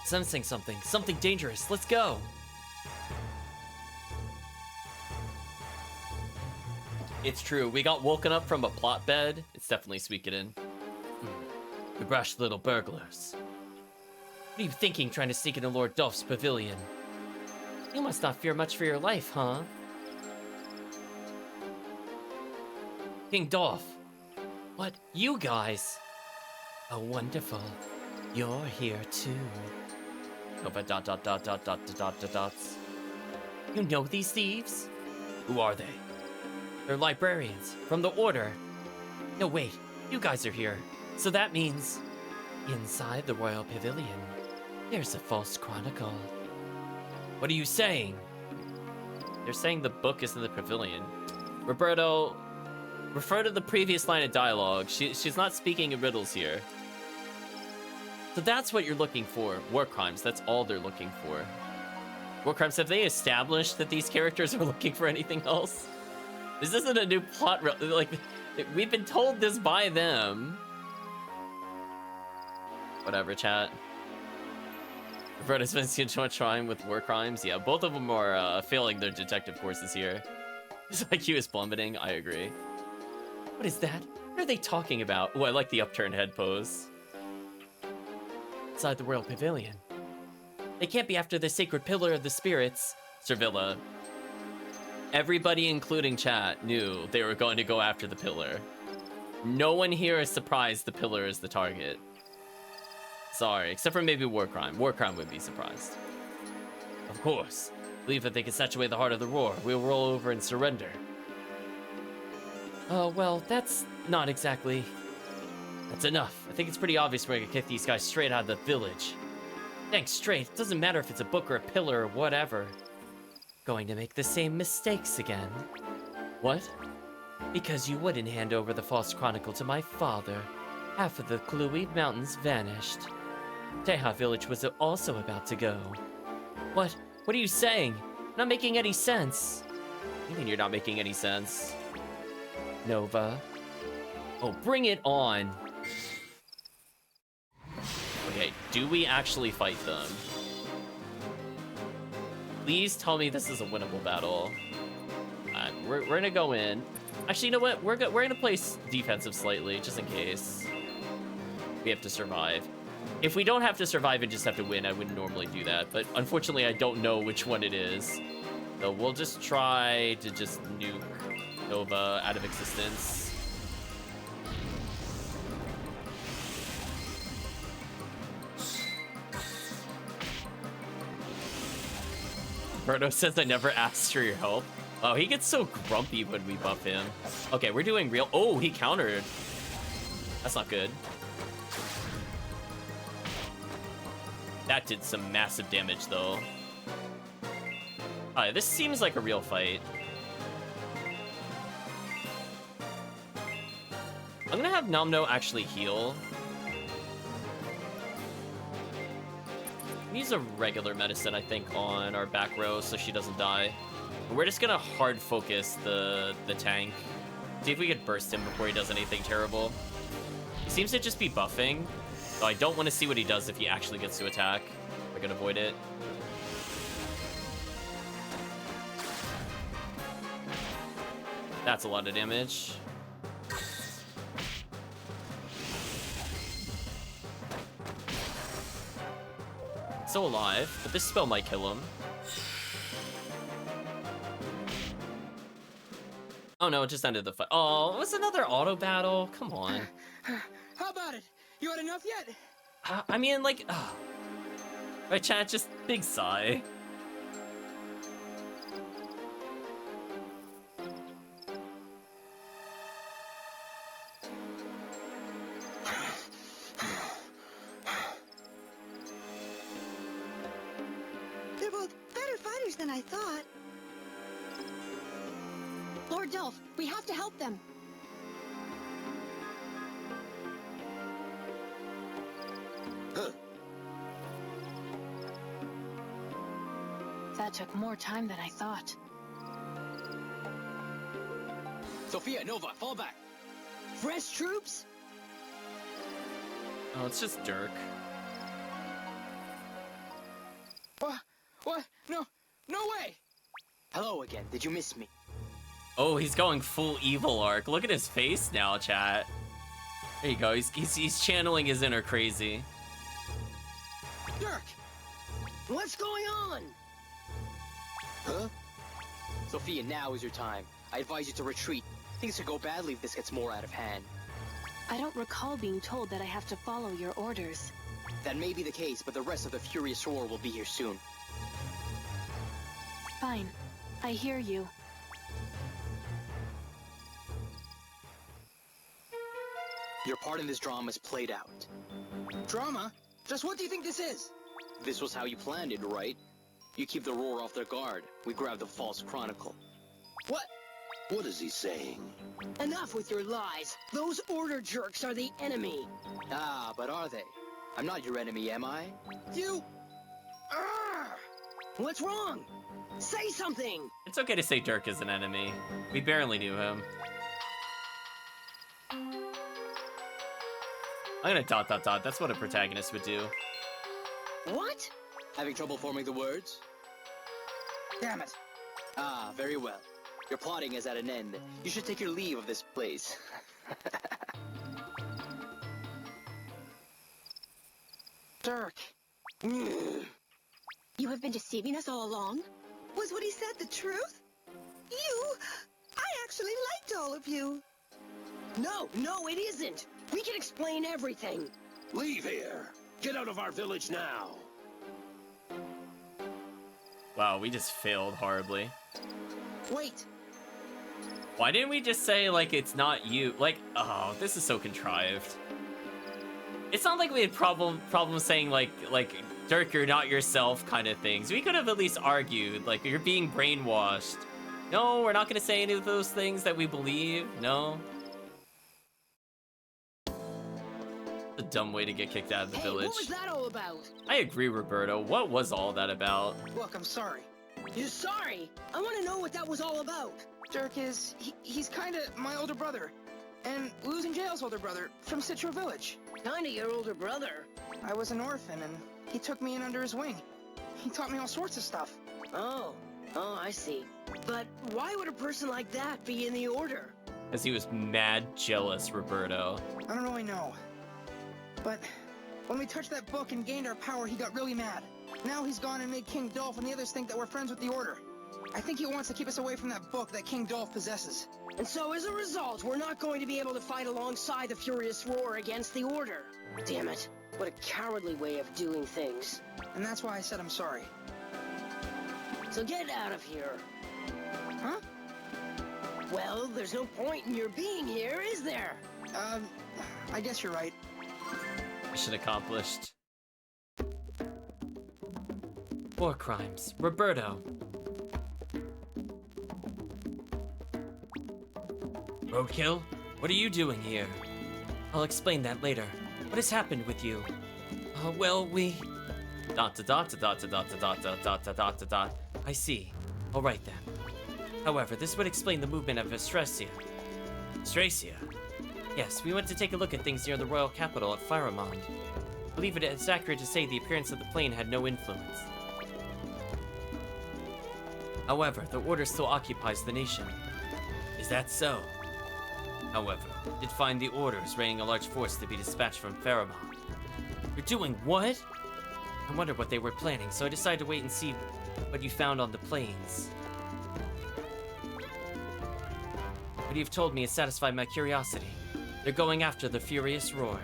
S1: Sensing something dangerous. Let's go. It's true, we got woken up from a plot bed. It's definitely Suikoden. The brash little burglars. What are you thinking trying to sneak into Lord Dolph's pavilion? You must not fear much for your life, huh? King Dolph. What? You guys? Oh, wonderful. You're here too. Dots. You know these thieves? Who are they? They're librarians from the Order. No, wait. You guys are here. So that means inside the Royal Pavilion, there's a false chronicle. What are you saying? They're saying the book is in the pavilion. Roberto, refer to the previous line of dialogue. She's not speaking in riddles here. So that's what you're looking for. War crimes, that's all they're looking for. War crimes, have they established that these characters are looking for anything else? This isn't a new plot, like, we've been told this by them. Whatever, chat. Roberto's been too much trying with war crimes. Yeah, both of them are failing their detective courses here. His IQ is plummeting, I agree. What is that? What are they talking about? Oh, I like the upturned head pose. Inside the Royal Pavilion. They can't be after the sacred pillar of the spirits. Servilla. Everybody, including chat, knew they were going to go after the pillar. No one here is surprised the pillar is the target. Sorry, except for maybe Warcrime. Warcrime would be surprised. Of course. Believe that they can snatch away the heart of the roar. We'll roll over and surrender. Oh, well, that's not exactly... That's enough. I think it's pretty obvious we're gonna kick these guys straight out of the village. Thanks, straight. It doesn't matter if it's a book or a pillar or whatever. Going to make the same mistakes again. What? Because you wouldn't hand over the false chronicle to my father. Half of the Kluid Mountains vanished. Teha village was also about to go. What? What are you saying? Not making any sense. What do you mean you're not making any sense? Nova. Oh, bring it on. Okay, do we actually fight them? Please tell me this is a winnable battle. We're gonna go in. Actually, you know what? We're gonna play defensive slightly, just in case. We have to survive. If we don't have to survive and just have to win, I wouldn't normally do that. But unfortunately, I don't know which one it is. So we'll just try to just nuke Nova out of existence. Berto says I never asked for your help. Oh, he gets so grumpy when we buff him. Okay, we're doing real... Oh, he countered. That's not good. That did some massive damage, though. Alright, this seems like a real fight. I'm gonna have Namno actually heal. Use a regular medicine, I think, on our back row so she doesn't die. We're just gonna hard focus the tank. See if we could burst him before he does anything terrible. He seems to just be buffing, so I don't want to see what he does if he actually gets to attack. I can avoid it. That's a lot of damage. Still alive, but this spell might kill him. Oh no, it just ended the fight. Oh, it was another auto battle. Come on.
S3: How about it? You had enough yet?
S1: I mean, like, right, chat, just big sigh.
S6: They're both better fighters than I thought.
S2: Lord Delph, we have to help them.
S4: Huh.
S2: That took more time than I thought.
S3: Sophia, Nova, fall back.
S5: Fresh troops?
S1: Oh, it's just Dirk.
S3: What? No way!
S8: Hello again. Did you miss me?
S1: Oh, he's going full evil arc. Look at his face now, chat. There you go. He's channeling his inner crazy.
S3: Dirk!
S5: What's going on?
S4: Huh?
S8: Sophia, now is your time. I advise you to retreat. Things could go badly if this gets more out of hand.
S2: I don't recall being told that I have to follow your orders.
S8: That may be the case, but the rest of the Furious Roar will be here soon.
S2: Fine. I hear you.
S8: Your part in this drama is played out.
S3: Drama? Just what do you think this is?
S8: This was how you planned it, right? You keep the Roar off their guard. We grab the false chronicle.
S3: What?
S4: What is he saying?
S5: Enough with your lies. Those order jerks are the enemy.
S8: Ah, but are they? I'm not your enemy, am I?
S3: You...
S5: What's wrong? Say something!
S1: It's okay to say Dirk is an enemy. We barely knew him. I'm gonna ... That's what a protagonist would do.
S5: What?
S8: Having trouble forming the words?
S3: Damn it.
S8: Ah, very well. Your plotting is at an end. You should take your leave of this place.
S3: Dirk.
S2: You have been deceiving us all along?
S6: Was what he said the truth? I actually liked all of you.
S5: No, it isn't. We can explain everything.
S4: Leave here. Get out of our village now.
S1: Wow, we just failed horribly.
S3: Wait.
S1: Why didn't we just say, like, it's not you? Like, oh, this is so contrived. It's not like we had problem saying, like, Dirk, you're not yourself kind of things. We could have at least argued, like, you're being brainwashed. No, we're not going to say any of those things that we believe. No. A dumb way to get kicked out of the village.
S5: What was that all about?
S1: I agree, Roberto. What was all that about?
S3: Look, I'm sorry.
S5: You're sorry? I want to know what that was all about.
S3: Dirk is... he's kinda my older brother. And losing jail's older brother from Citro Village.
S5: Kinda your older brother.
S3: I was an orphan, and he took me in under his wing. He taught me all sorts of stuff.
S5: Oh, I see. But why would a person like that be in the Order?
S1: Because he was mad jealous, Roberto.
S3: I don't really know. But when we touched that book and gained our power, he got really mad. Now he's gone and made King Dolph and the others think that we're friends with the Order. I think he wants to keep us away from that book that King Dolph possesses.
S5: And so as a result, we're not going to be able to fight alongside the Furious Roar against the Order. Damn it. What a cowardly way of doing things.
S3: And that's why I said I'm sorry.
S5: So get out of here.
S3: Huh?
S5: Well, there's no point in your being here, is there?
S3: I guess you're right.
S1: Mission accomplished. War crimes. Roberto. Roadkill? What are you doing here? I'll explain that later. What has happened with you? Well, we... ... I see. Alright then. However, this would explain the movement of Estracia. Estracia? Yes, we went to take a look at things near the royal capital at Pharamond. I believe it is accurate to say the appearance of the plane had no influence. However, the Order still occupies the nation. Is that so? However, I did find the Order is raiding a large force to be dispatched from Pharamond. You're doing what? I wondered what they were planning, so I decided to wait and see what you found on the plains. What you've told me has satisfied my curiosity. They're going after the Furious Roar.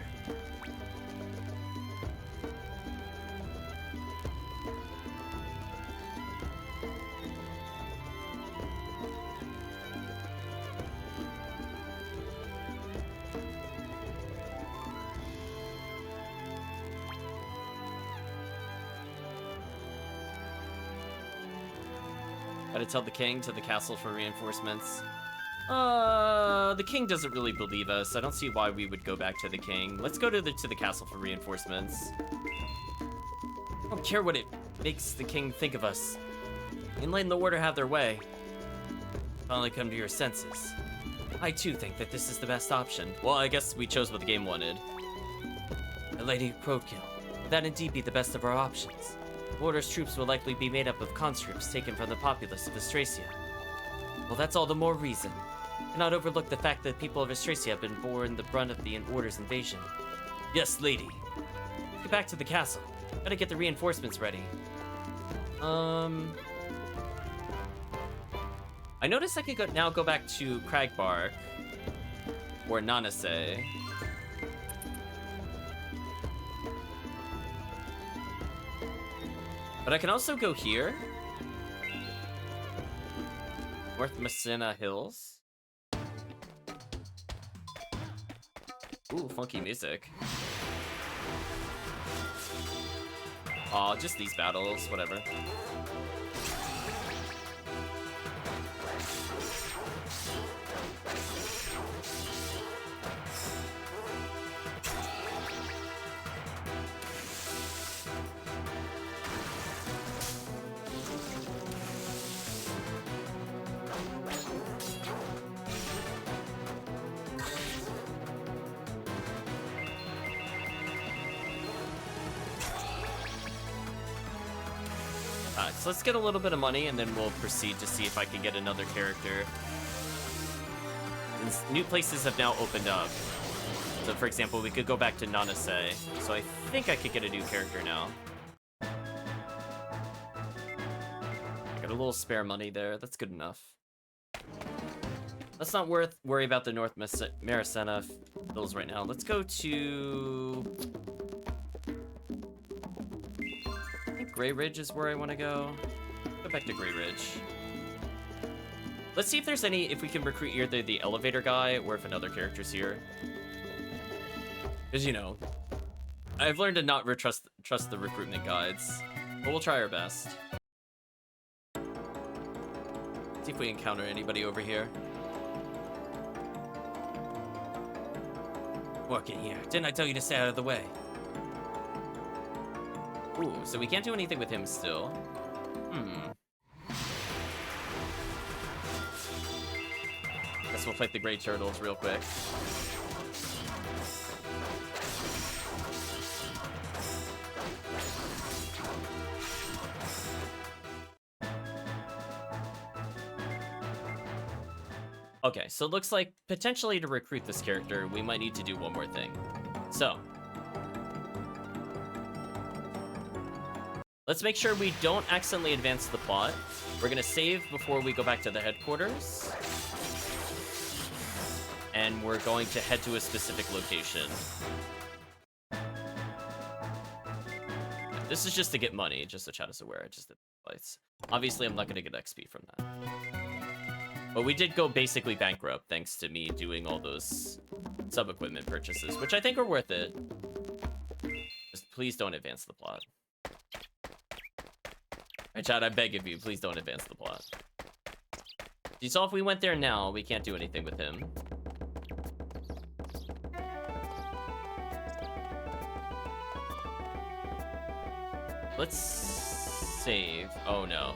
S1: Gotta tell the king to the castle for reinforcements. The king doesn't really believe us. I don't see why we would go back to the king. Let's go to the castle for reinforcements. I don't care what it makes the king think of us. And letting the Order have their way. Finally come to your senses. I too think that this is the best option. Well, I guess we chose what the game wanted. A Lady Roadkill. Would that indeed be the best of our options? The Order's troops will likely be made up of conscripts taken from the populace of Estracia. Well, that's all the more reason. Cannot overlook the fact that people of Estracia have been borne the brunt of the Order's invasion. Yes, lady. Let's get back to the castle. Gotta get the reinforcements ready. I noticed I could now go back to Cragbark. Or Nanase. But I can also go here. North Messina Hills. Ooh, funky music. Aw, just these battles, whatever. Alright, so let's get a little bit of money, and then we'll proceed to see if I can get another character. And new places have now opened up. So, for example, we could go back to Nanase. So I think I could get a new character now. Got a little spare money there. That's good enough. Let's not worry about the North Maracena bills right now. Let's go to... I think Grey Ridge is where I want to go. Go back to Grey Ridge. Let's see if there's any... If we can recruit either the elevator guy or if another character's here. Because, you know, I've learned to not trust the recruitment guides. But we'll try our best. See if we encounter anybody over here. Walk in here. Didn't I tell you to stay out of the way? Ooh, so we can't do anything with him still. Guess we'll fight the Grey Turtles real quick. Okay, so it looks like potentially to recruit this character, we might need to do one more thing. So, let's make sure we don't accidentally advance the plot. We're gonna save before we go back to the headquarters. And we're going to head to a specific location. This is just to get money, just so chat is aware. I just did the lights. Obviously, I'm not gonna get XP from that. But we did go basically bankrupt thanks to me doing all those sub-equipment purchases, which I think are worth it. Just please don't advance the plot. Alright, chat, I beg of you, please don't advance the plot. You saw if we went there now, we can't do anything with him. Let's save. Oh no.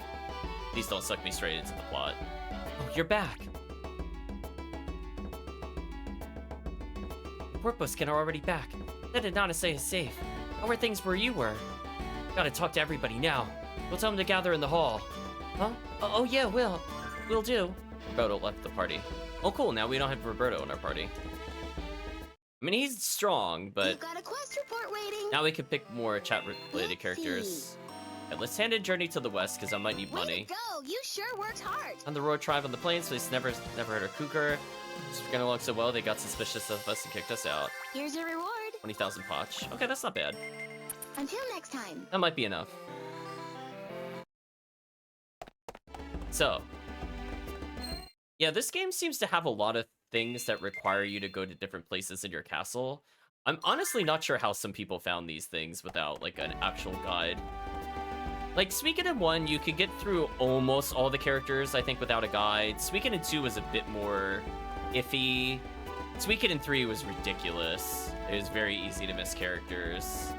S1: Please don't suck me straight into the plot. Oh, you're back. The work bus are already back. That did not say is safe. How are things where you were? Gotta talk to everybody now. We'll tell them to gather in the hall. Huh? Oh yeah, we'll do. Roberto left the party. Oh cool, now we don't have Roberto in our party. I mean, he's strong, but
S6: You've got a quest report waiting.
S1: now we can pick more chat-related characters. Okay, let's hand in Journey to the West, because I might need money.
S6: Way to go! You sure worked hard.
S1: On the Roar tribe on the plains, we never heard of Cougar. Just getting along so well, they got suspicious of us and kicked us out.
S6: Here's your reward.
S1: 20,000 potch. Okay, that's not bad.
S6: Until next time.
S1: That might be enough. So, yeah, this game seems to have a lot of things that require you to go to different places in your castle. I'm honestly not sure how some people found these things without, like, an actual guide. Like, Suikoden 1, you could get through almost all the characters, I think, without a guide. Suikoden 2 was a bit more iffy. Suikoden 3 was ridiculous. It was very easy to miss characters.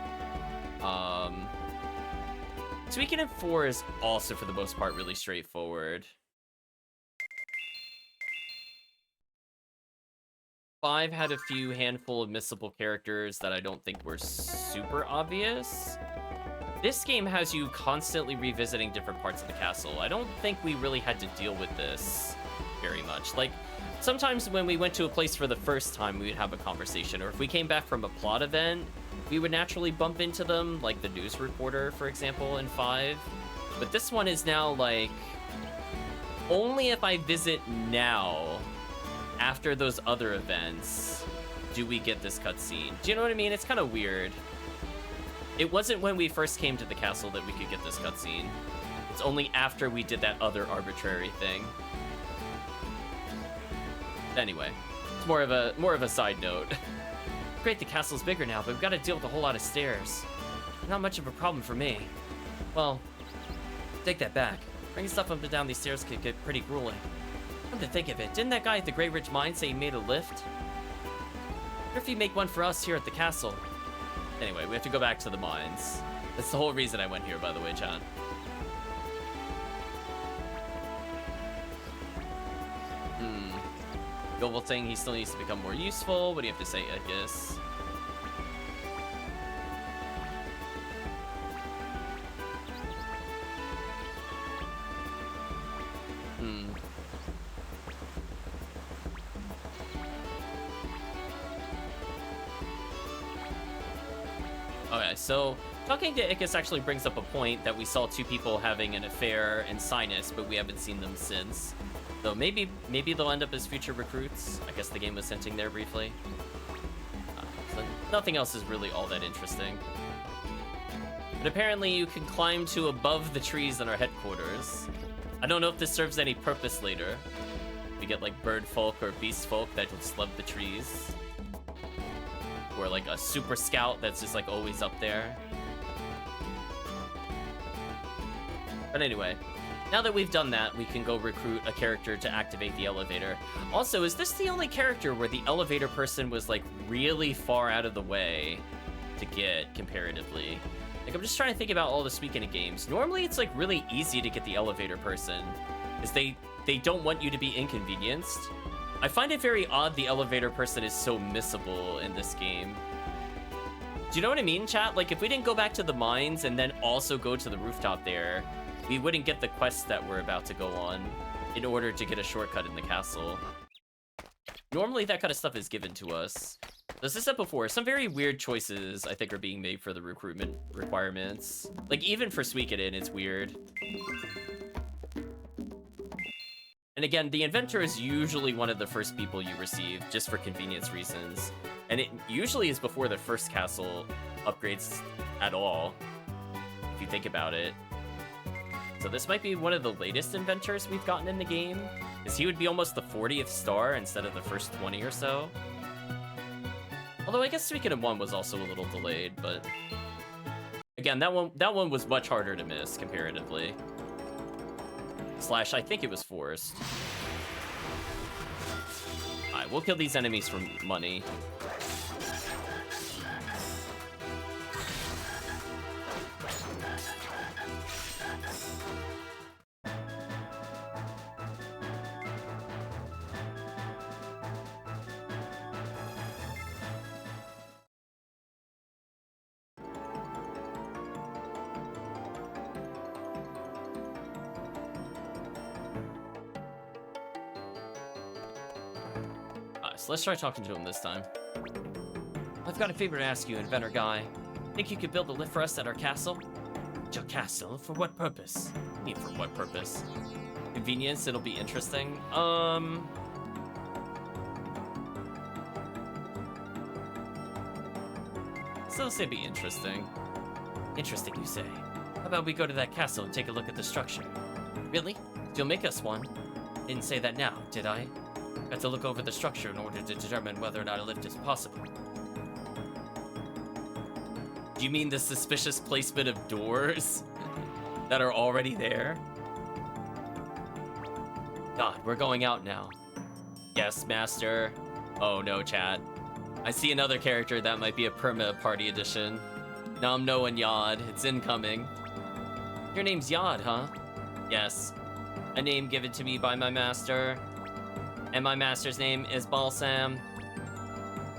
S1: Suikoden 4 is also, for the most part, really straightforward. 5 had a few handful of missable characters that I don't think were super obvious. This game has you constantly revisiting different parts of the castle. I don't think we really had to deal with this very much. Like, sometimes when we went to a place for the first time, we would have a conversation, or if we came back from a plot event, we would naturally bump into them, like the news reporter, for example, in 5. But this one is now, like, only if I visit now, after those other events, do we get this cutscene. Do you know what I mean? It's kind of weird. It wasn't when we first came to the castle that we could get this cutscene. It's only after we did that other arbitrary thing. Anyway, it's more of a side note. Great, the castle's bigger now, but we've got to deal with a whole lot of stairs. Not much of a problem for me. Well, take that back. Bringing stuff up and down these stairs could get pretty grueling. Come to think of it, didn't that guy at the Grey Ridge Mine say he made a lift? What if you make one for us here at the castle? Anyway, we have to go back to the mines. That's the whole reason I went here, by the way, John. Goble saying he still needs to become more useful. What do you have to say, Edgus? Okay, so talking to Ickis actually brings up a point that we saw two people having an affair in Sinus, but we haven't seen them since. So maybe they'll end up as future recruits. I guess the game was hinting there briefly. So nothing else is really all that interesting. But apparently you can climb to above the trees in our headquarters. I don't know if this serves any purpose later. We get like bird folk or beast folk that just love the trees. Or like a super scout that's just like always up there. But anyway, now that we've done that, we can go recruit a character to activate the elevator. Also, is this the only character where the elevator person was like really far out of the way to get comparatively? Like, I'm just trying to think about all the Suikoden games. Normally it's like really easy to get the elevator person, because they don't want you to be inconvenienced. I find it very odd the elevator person is so missable in this game. Do you know what I mean, chat? Like, if we didn't go back to the mines and then also go to the rooftop there, we wouldn't get the quest that we're about to go on in order to get a shortcut in the castle. Normally that kind of stuff is given to us. As I said before, some very weird choices I think are being made for the recruitment requirements. Like, even for Suikoden, it's weird. And again, the inventor is usually one of the first people you receive, just for convenience reasons. And it usually is before the first castle upgrades at all, if you think about it. So this might be one of the latest inventors we've gotten in the game, because he would be almost the 40th star instead of the first 20 or so. Although I guess Suikoden 1 was also a little delayed, but... Again, that one was much harder to miss, comparatively. Slash, I think it was forced. Alright, we'll kill these enemies for money. So let's try talking to him this time. I've got a favor to ask you, inventor guy. Think you could build a lift for us at our castle? At your castle? For what purpose? I mean, for what purpose? Convenience, it'll be interesting. So let's say be interesting. Interesting, you say. How about we go to that castle and take a look at the structure? Really? You'll make us one? Didn't say that now, did I? Got to look over the structure in order to determine whether or not a lift is possible. Do you mean the suspicious placement of doors that are already there? God, we're going out now. Yes, master. Oh no, chat. I see another character that might be a perma party edition. Nam No and Yod, it's incoming. Your name's Yod, huh? Yes. A name given to me by my master. And my master's name is Balsam.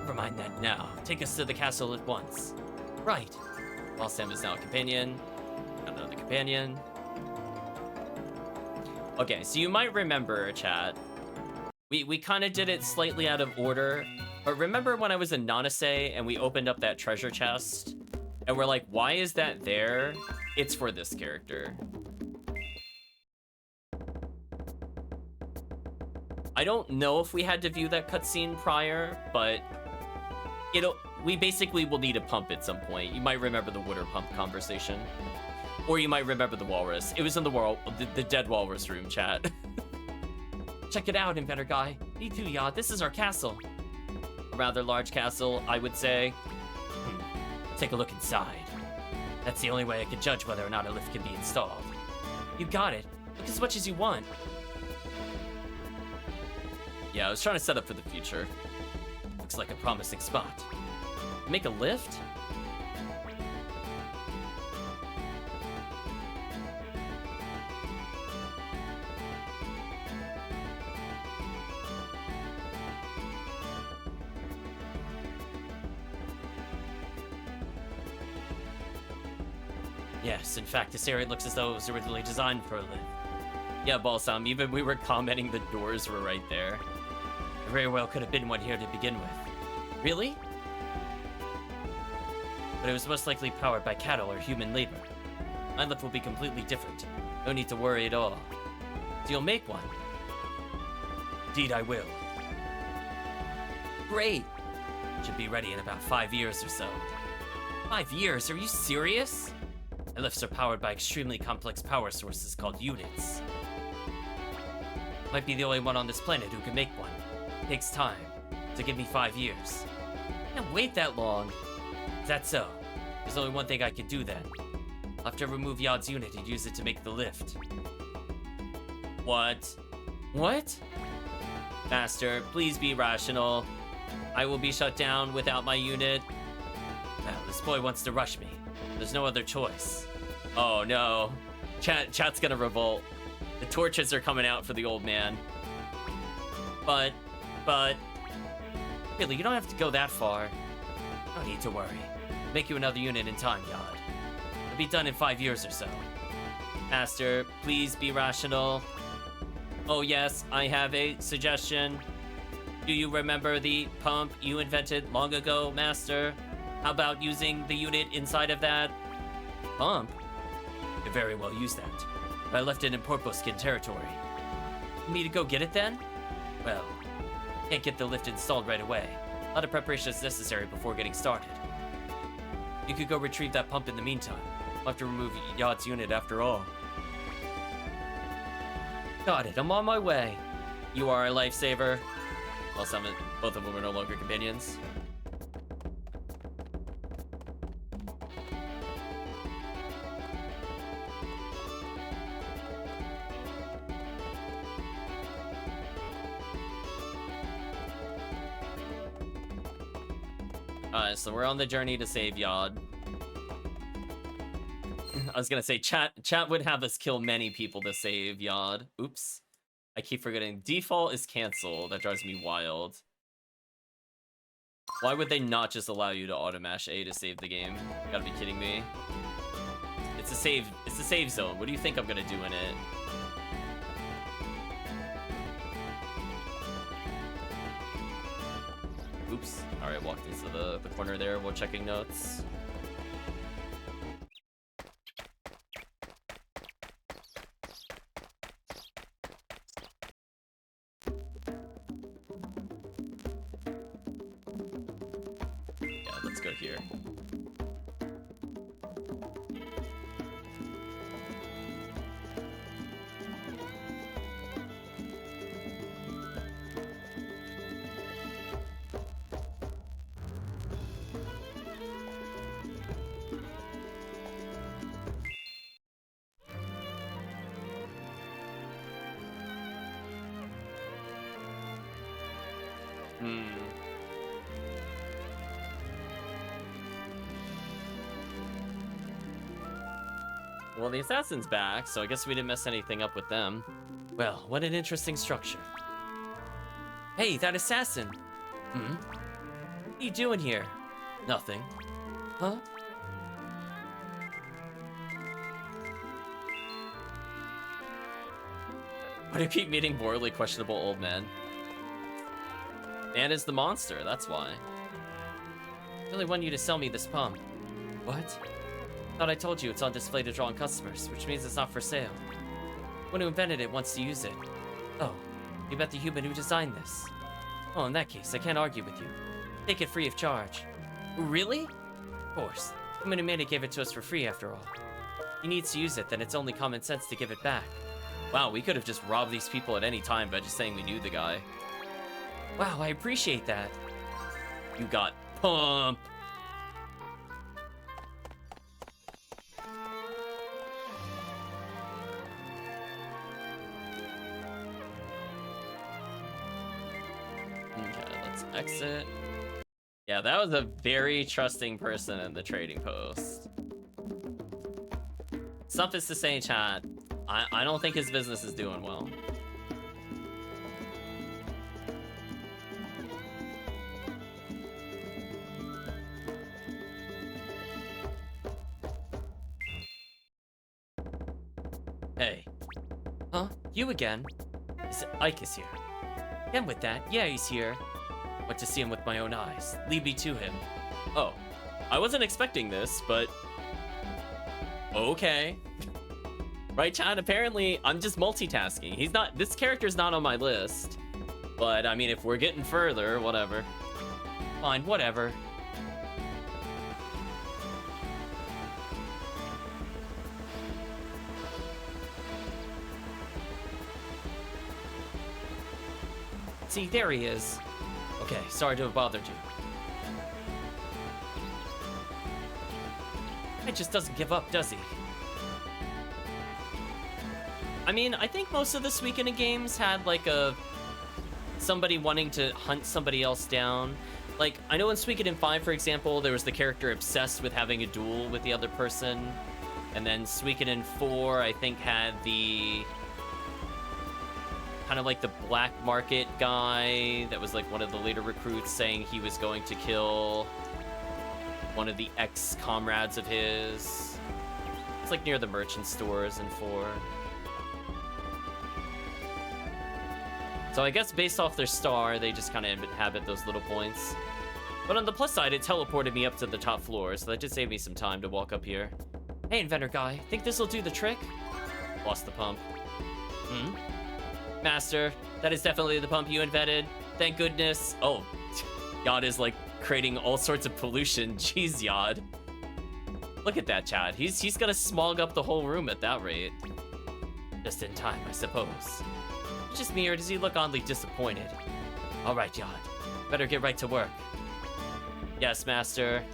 S1: Never mind that now. Take us to the castle at once. Right. Balsam is now a companion. Another companion. Okay, so you might remember, chat. We kind of did it slightly out of order. But remember when I was in Nanase and we opened up that treasure chest? And we're like, why is that there? It's for this character. I don't know if we had to view that cutscene prior, but we basically will need a pump at some point. You might remember the water pump conversation. Or you might remember the walrus. It was in the dead walrus room, chat. Check it out, inventor guy. Me too, Yod. This is our castle. A rather large castle, I would say. Take a look inside. That's the only way I can judge whether or not a lift can be installed. You got it. Look as much as you want. Yeah, I was trying to set up for the future. Looks like a promising spot. Make a lift? Yes, in fact, this area looks as though it was originally designed for a lift. Yeah, Balsam, even we were commenting the doors were right there. There very well could have been one here to begin with. Really? but it was most likely powered by cattle or human labor. My lift will be completely different. No need to worry at all. So you'll make one? Indeed, I will. Great! Should be ready in about 5 years or so. 5 years? Are you serious? My lifts are powered by extremely complex power sources called units. Might be the only one on this planet who can make one. Takes time. So give me 5 years. Can't wait that long. Is that so? There's only one thing I can do then. I'll have to remove Yod's unit and use it to make the lift. What? What? Master, please be rational. I will be shut down without my unit. Well, this boy wants to rush me. There's no other choice. Oh no. Chat's gonna revolt. The torches are coming out for the old man. But... Really, you don't have to go that far. No need to worry. I'll make you another unit in time, Yod. It'll be done in 5 years or so. Master, please be rational. Oh yes, I have a suggestion. Do you remember the pump you invented long ago, Master? How about using the unit inside of that pump? I could very well use that, but I left it in Porposkin territory. You need to go get it then? Well, can't get the lift installed right away. A lot of preparation is necessary before getting started. You could go retrieve that pump in the meantime. I'll have to remove Yod's unit after all. Got it, I'm on my way. You are a lifesaver. Well, both of them are no longer companions. Alright, so we're on the journey to save Yod. I was gonna say, chat would have us kill many people to save Yod. Oops. I keep forgetting. Default is canceled. That drives me wild. Why would they not just allow you to auto-mash A to save the game? You gotta be kidding me. It's a save zone. What do you think I'm gonna do in it? Oops. Alright, walked into the corner there while checking notes. Yeah, let's go here. Well, the assassin's back, so I guess we didn't mess anything up with them. Well, what an interesting structure. Hey, that assassin! Hmm? What are you doing here? Nothing. Huh? Why do you keep meeting morally questionable old men? Man is the monster, that's why. I really want you to sell me this pump. What? Thought I told you it's on display to draw on customers, which means it's not for sale. One who invented it wants to use it. Oh, you met the human who designed this. Oh, in that case, I can't argue with you. Take it free of charge. Really? Of course. The human who made it gave it to us for free after all. He needs to use it, then it's only common sense to give it back. Wow, we could have just robbed these people at any time by just saying we knew the guy. Wow, I appreciate that. You got pumped. Okay, let's exit. Yeah, that was a very trusting person in the trading post. Suffice to say, chat, I don't think his business is doing well. Hey. Huh? You again? Ike is here. Again with that? Yeah, he's here. Went to see him with my own eyes. Lead me to him. Oh. I wasn't expecting this, but okay. Right, Chad? Apparently, I'm just multitasking. This character's not on my list. But, I mean, if we're getting further, whatever. Fine, whatever. See, there he is. Okay, sorry to have bothered you. He just doesn't give up, does he? I mean, I think most of the Suikoden games had, like, somebody wanting to hunt somebody else down. Like, I know in Suikoden 5, for example, there was the character obsessed with having a duel with the other person. And then Suikoden 4, I think, had the... kind of like the black market guy that was, like, one of the later recruits saying he was going to kill one of the ex-comrades of his. It's, like, near the merchant stores in 4. So I guess based off their star, they just kind of inhabit those little points. But on the plus side, it teleported me up to the top floor, so that did save me some time to walk up here. Hey, inventor guy, think this'll do the trick? Lost the pump. Master, that is definitely the pump you invented. Thank goodness. Oh, Yod is like creating all sorts of pollution. Jeez, Yod. Look at that, Chad. He's gonna smog up the whole room at that rate. Just in time, I suppose. Just me, or does he look oddly disappointed? All right, Yod. Better get right to work. Yes, Master.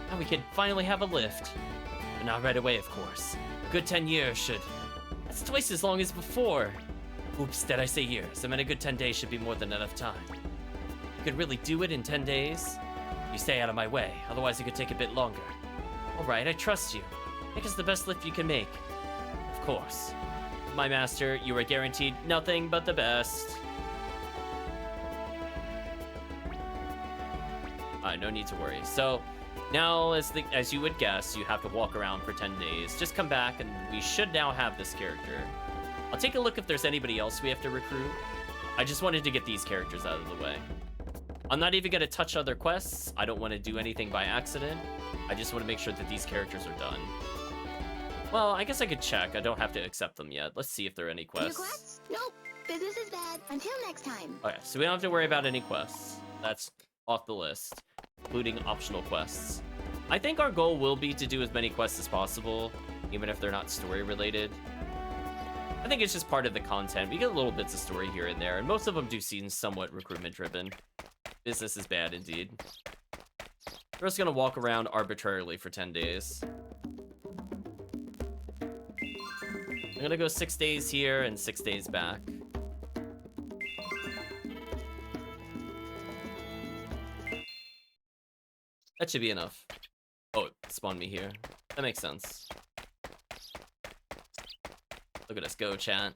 S1: Now we can finally have a lift. But not right away, of course. A good 10 years should... That's twice as long as before. Oops, did I say years? I meant a good 10 days should be more than enough time. You could really do it in 10 days? You stay out of my way, otherwise it could take a bit longer. Alright, I trust you. Make us the best lift you can make. Of course. My master, you are guaranteed nothing but the best. Alright, no need to worry. So, now, as you would guess, you have to walk around for 10 days. Just come back, and we should now have this character. I'll take a look if there's anybody else we have to recruit. I just wanted to get these characters out of the way. I'm not even going to touch other quests. I don't want to do anything by accident. I just want to make sure that these characters are done. Well, I guess I could check. I don't have to accept them yet. Let's see if there are any quests.
S6: New quests? Nope. Business is bad. Until next time.
S1: Okay, so we don't have to worry about any quests. That's off the list, including optional quests. I think our goal will be to do as many quests as possible, even if they're not story related. I think it's just part of the content. We get little bits of story here and there, and most of them do seem somewhat recruitment-driven. Business is bad, indeed. We're just gonna walk around arbitrarily for 10 days. I'm gonna go 6 days here and 6 days back. That should be enough. Oh, it spawned me here. That makes sense. Look at us go, chat.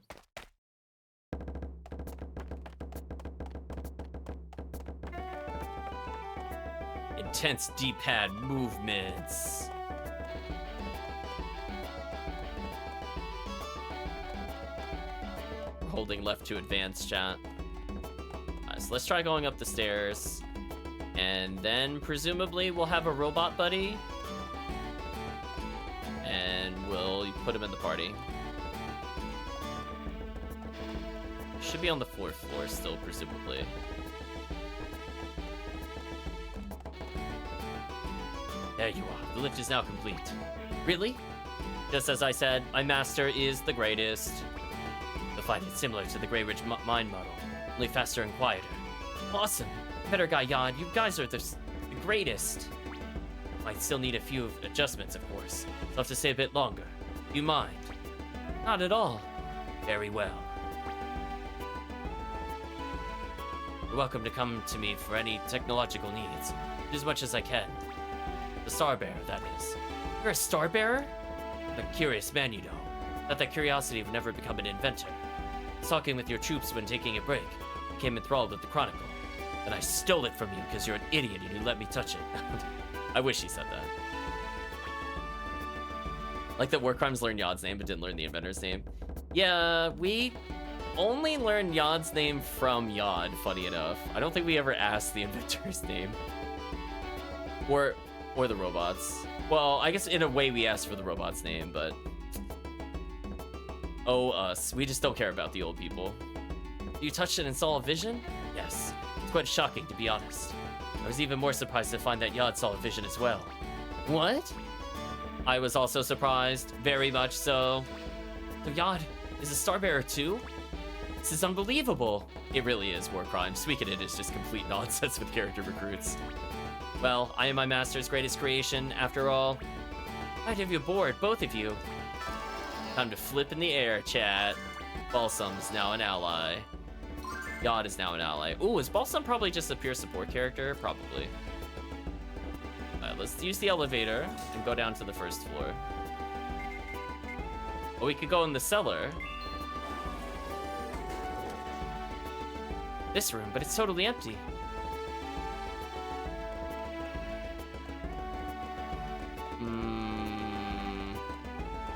S1: Intense D-pad movements. We're holding left to advance, chat. So let's try going up the stairs. And then presumably we'll have a robot buddy. And we'll put him in the party. Should be on the 4th floor still, presumably. There you are. The lift is now complete. Really? Just as I said, my master is the greatest. The fight is similar to the Grey Ridge mine model, only faster and quieter. Awesome. Better guy Yod, you guys are the greatest. Might still need a few adjustments, of course. So I'll have to stay a bit longer. Do you mind? Not at all. Very well. You're welcome to come to me for any technological needs. Do as much as I can. The Star Bearer, that is. You're a Star Bearer? I'm a curious man, you know. Thought that curiosity would never become an inventor. I was talking with your troops when taking a break. Became enthralled with the Chronicle. Then I stole it from you because you're an idiot and you let me touch it. I wish he said that. Like that war crimes learned Yod's name but didn't learn the inventor's name. Yeah, we only learned Yod's name from Yod, funny enough. I don't think we ever asked the inventor's name. Or the robots. Well, I guess in a way we asked for the robot's name, but... Oh, us. We just don't care about the old people. You touched it and saw a vision? Yes. It's quite shocking, to be honest. I was even more surprised to find that Yod saw a vision as well. What? I was also surprised, very much so. So Yod is a Starbearer too? This is unbelievable. It really is war crime. Suikoden is just complete nonsense with character recruits. Well, I am my master's greatest creation, after all. I'd have you aboard, both of you. Time to flip in the air, chat. Balsam's now an ally. Yod is now an ally. Ooh, is Balsam probably just a pure support character? Probably. Alright, let's use the elevator and go down to the first floor. Or we could go in the cellar. This room, but it's totally empty.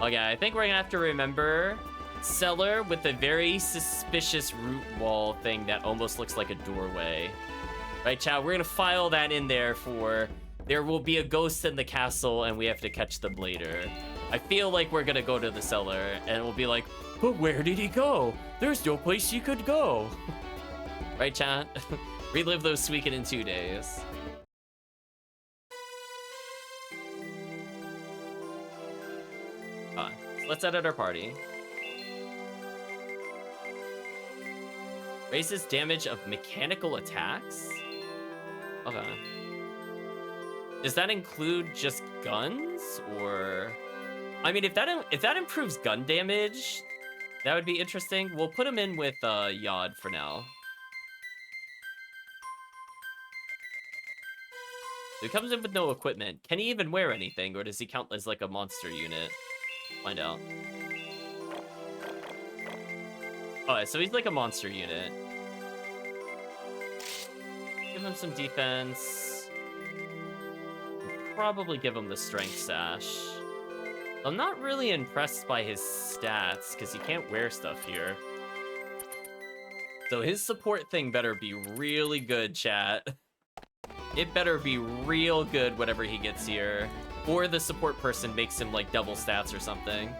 S1: Okay, I think we're gonna have to remember cellar with a very suspicious root wall thing that almost looks like a doorway. Right, chat? We're gonna file that in there for there will be a ghost in the castle and we have to catch them later. I feel like we're gonna go to the cellar and we'll be like, but where did he go? There's no place he could go. Right, chat? Relive those Suikoden 2 days. So let's edit our party. Raises damage of mechanical attacks? Okay. Does that include just guns, or... I mean, if that improves gun damage, that would be interesting. We'll put him in with Yod for now. So he comes in with no equipment. Can he even wear anything, or does he count as like a monster unit? Find out. Alright, so he's like a monster unit. Give him some defense. Probably give him the strength sash. I'm not really impressed by his stats, because he can't wear stuff here. So his support thing better be really good, chat. It better be real good whatever he gets here. Or the support person makes him like double stats or something.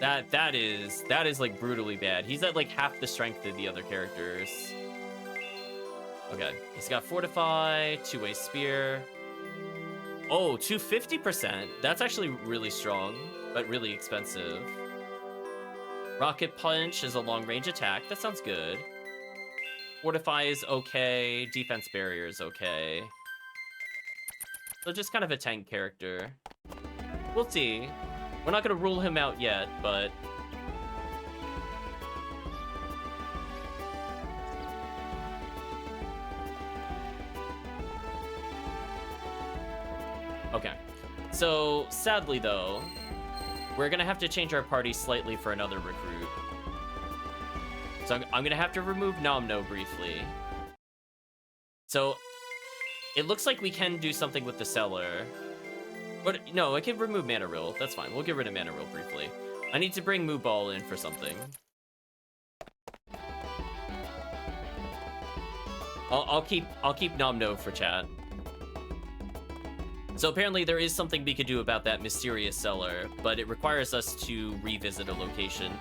S1: That is like brutally bad. He's at like half the strength of the other characters. Okay, he's got Fortify, two-way spear. Oh, 250%. That's actually really strong, but really expensive. Rocket Punch is a long-range attack. That sounds good. Fortify is okay. Defense Barrier is okay. So just kind of a tank character. We'll see. We're not going to rule him out yet, but... Okay. So, sadly though, we're going to have to change our party slightly for another recruit. So I'm going to have to remove Nomno briefly. So... it looks like we can do something with the cellar. But no, I can remove Manaril. That's fine. We'll get rid of Manaril briefly. I need to bring Mooball in for something. I'll keep Nomno for chat. So apparently there is something we could do about that mysterious cellar, but it requires us to revisit a location.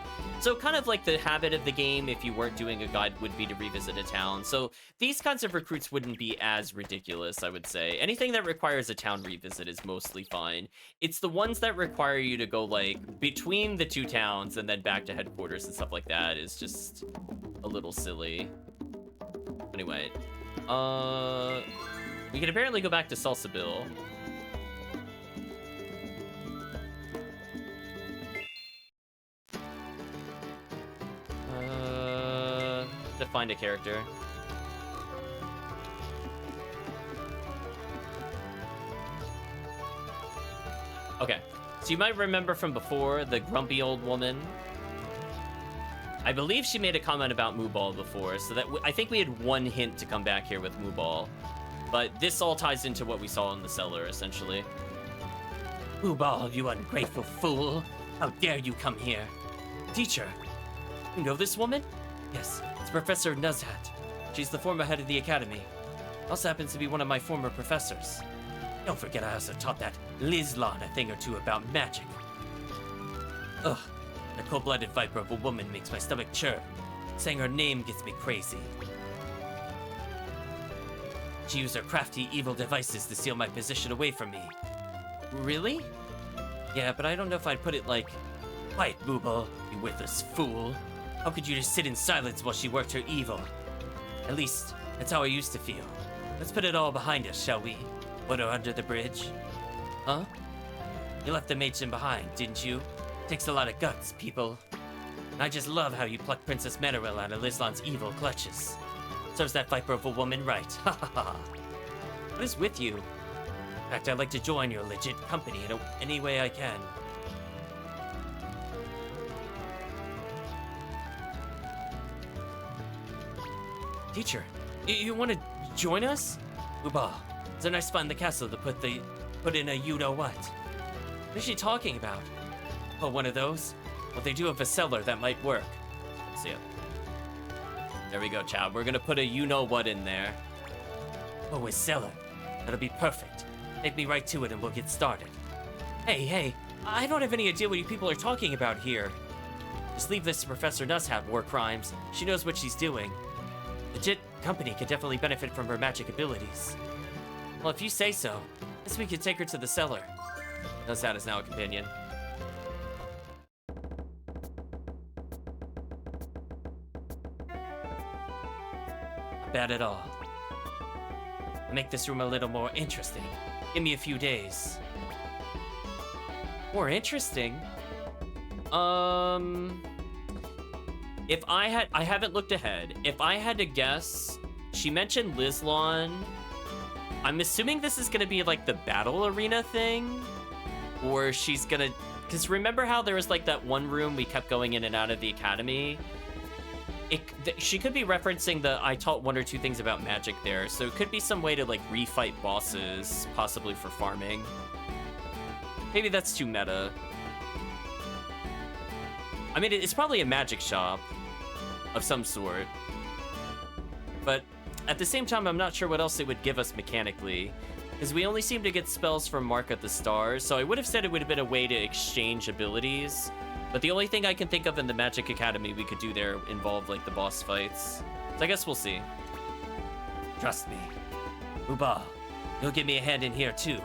S1: So kind of like the habit of the game, if you weren't doing a guide, would be to revisit a town. So these kinds of recruits wouldn't be as ridiculous, I would say. Anything that requires a town revisit is mostly fine. It's the ones that require you to go, like, between the two towns and then back to headquarters and stuff like that is just a little silly. Anyway, we can apparently go back to Salsabil. To find a character. Okay, so you might remember from before the grumpy old woman. I believe she made a comment about Mooball before, so that I think we had one hint to come back here with Mooball. But this all ties into what we saw in the cellar, essentially. Ball, you ungrateful fool. How dare you come here? Teacher, you know this woman? Yes, it's Professor Nuzhat. She's the former head of the academy. Also happens to be one of my former professors. Don't forget I also taught that Lizlon a thing or two about magic. Ugh, that cold-blooded viper of a woman makes my stomach churn. Saying her name gets me crazy. She used her crafty, evil devices to steal my position away from me. Really? Yeah, but I don't know if I'd put it like, "Quiet, Booble, you witless fool. How could you just sit in silence while she worked her evil?" At least, that's how I used to feel. Let's put it all behind us, shall we? Put her under the bridge. Huh? You left the matron behind, didn't you? Takes a lot of guts, people. And I just love how you plucked Princess Manuel out of Lizlon's evil clutches. Serves that viper of a woman right. Ha ha ha. What is with you? In fact, I'd like to join your legit company in any way I can. Teacher, you want to join us? Uba, it's a nice spot in the castle to put in a you-know-what. What is she talking about? Oh, one of those? Well, they do have a cellar that might work. See ya. There we go, Chad. We're gonna put a you-know-what in there. Oh, a cellar. That'll be perfect. Take me right to it and we'll get started. Hey, I don't have any idea what you people are talking about here. Just leave this to Professor Nuzhat, war crimes. She knows what she's doing. Legit company could definitely benefit from her magic abilities. Well, if you say so, guess we could take her to the cellar. Nuzhat is now a companion. Not bad at all. I'll make this room a little more interesting. Give me a few days. More interesting? If I haven't looked ahead. If I had to guess, she mentioned Lizlon. I'm assuming this is gonna be like the battle arena thing, or she's gonna, because remember how there was like that one room we kept going in and out of the academy? She could be referencing I taught one or two things about magic there, so it could be some way to like refight bosses, possibly for farming. Maybe that's too meta. I mean, it's probably a magic shop of some sort. But at the same time, I'm not sure what else it would give us mechanically, because we only seem to get spells from Mark of the Stars, so I would have said it would have been a way to exchange abilities. But the only thing I can think of in the Magic Academy we could do there involved like the boss fights. So I guess we'll see. Trust me. Uba, you'll give me a hand in here too.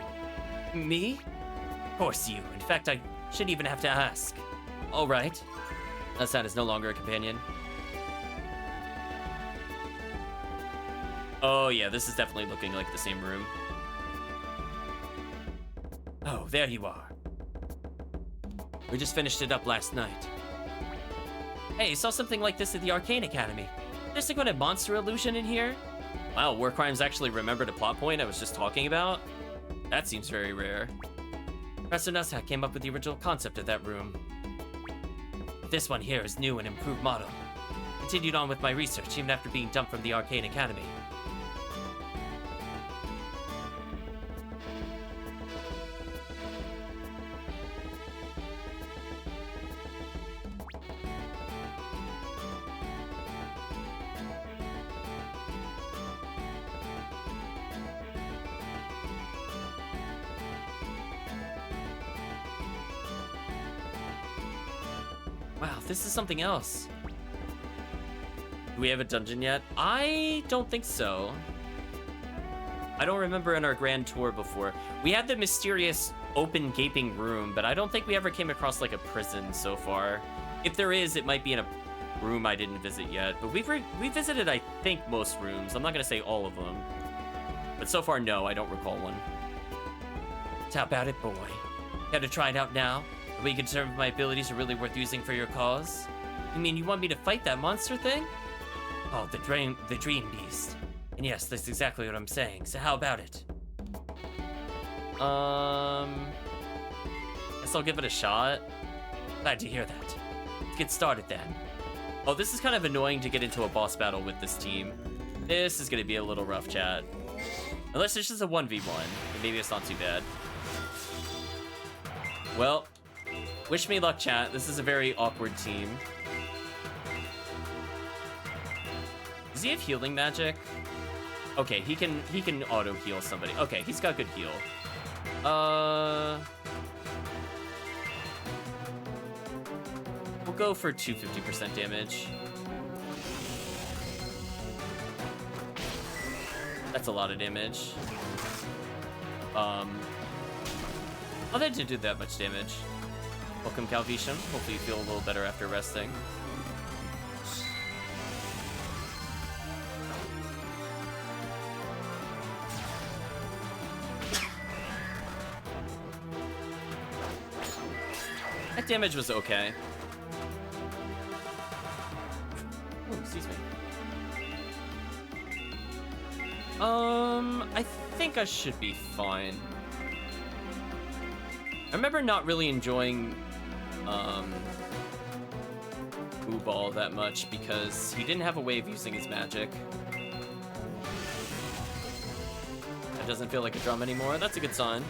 S1: Me? Of course you. In fact, I shouldn't even have to ask. All right. Nuzhat is no longer a companion. Oh yeah, this is definitely looking like the same room. Oh, there you are. We just finished it up last night. Hey, saw something like this at the Arcane Academy. There's a kind of monster illusion in here. Wow, War Crimes actually remembered a plot point I was just talking about? That seems very rare. Professor Nuzhat came up with the original concept of that room. This one here is new and improved model. Continued on with my research even after being dumped from the Arcane Academy. Wow, this is something else. Do we have a dungeon yet? I don't think so. I don't remember in our grand tour before. We had the mysterious open gaping room, but I don't think we ever came across like a prison so far. If there is, it might be in a room I didn't visit yet. But we visited, I think, most rooms. I'm not gonna say all of them. But so far, no, I don't recall one. How about it, boy? Got to try it out now? Are we concerned if my abilities are really worth using for your cause? You mean you want me to fight that monster thing? Oh, the dream beast. And yes, that's exactly what I'm saying. So how about it? Guess I'll give it a shot. Glad to hear that. Let's get started then. Oh, this is kind of annoying to get into a boss battle with this team. This is gonna be a little rough, chat. Unless it's just a 1v1, then maybe it's not too bad. Well, wish me luck, chat. This is a very awkward team. Does he have healing magic? Okay, he can auto heal somebody. Okay, he's got good heal. We'll go for 250% damage. That's a lot of damage. Oh, that didn't do that much damage. Welcome, Calvisham. Hopefully you feel a little better after resting. That damage was okay. Oh, excuse me. I think I should be fine. I remember not really enjoying Blue Ball that much because he didn't have a way of using his magic. That doesn't feel like a drum anymore. That's a good sign.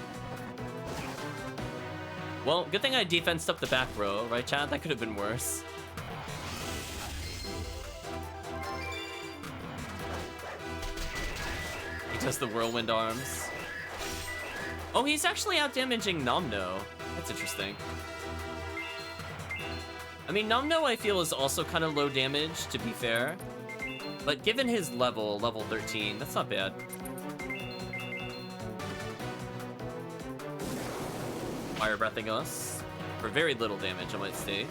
S1: Well, good thing I defensed up the back row, right, Chad? That could have been worse. He does the whirlwind arms. Oh, he's actually out-damaging Nomno. That's interesting. I mean, Nomno, I feel, is also kind of low damage, to be fair. But given his level 13, that's not bad. Fire breathing us for very little damage, I might state.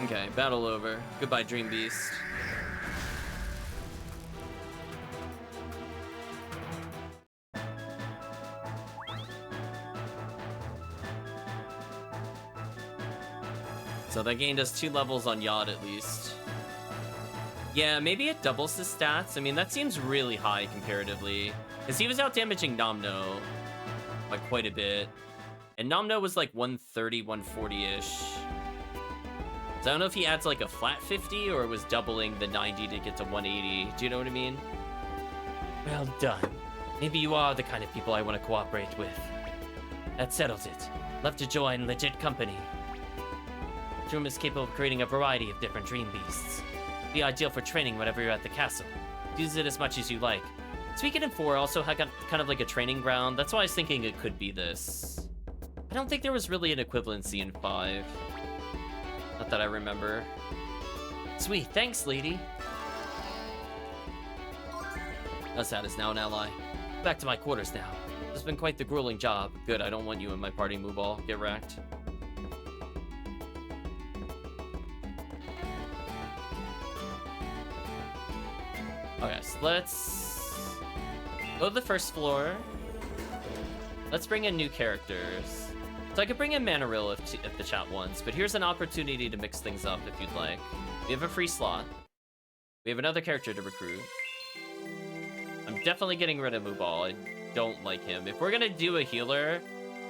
S1: Okay, battle over. Goodbye, Dream Beast. So that gained us 2 levels on Yod at least. Yeah, maybe it doubles his stats. I mean, that seems really high comparatively. Because he was out damaging Nomno like quite a bit. And Nomno was like 130, 140-ish. So I don't know if he adds like a flat 50 or was doubling the 90 to get to 180. Do you know what I mean? Well done. Maybe you are the kind of people I want to cooperate with. That settles it. Love to join legit company. Dream is capable of creating a variety of different dream beasts. Be ideal for training whenever you're at the castle. Use it as much as you like. Suikoden 4 also had kind of like a training ground. That's why I was thinking it could be this. I don't think there was really an equivalency in 5. Not that I remember. Sweet, thanks, lady. Assad is now an ally. Back to my quarters now. It's been quite the grueling job. Good, I don't want you in my party, Mooball. Get wrecked. Okay, so let's go to the first floor. Let's bring in new characters. So I could bring in Manaril if the chat wants, but here's an opportunity to mix things up if you'd like. We have a free slot. We have another character to recruit. I'm definitely getting rid of Mooball. I don't like him. If we're gonna do a healer,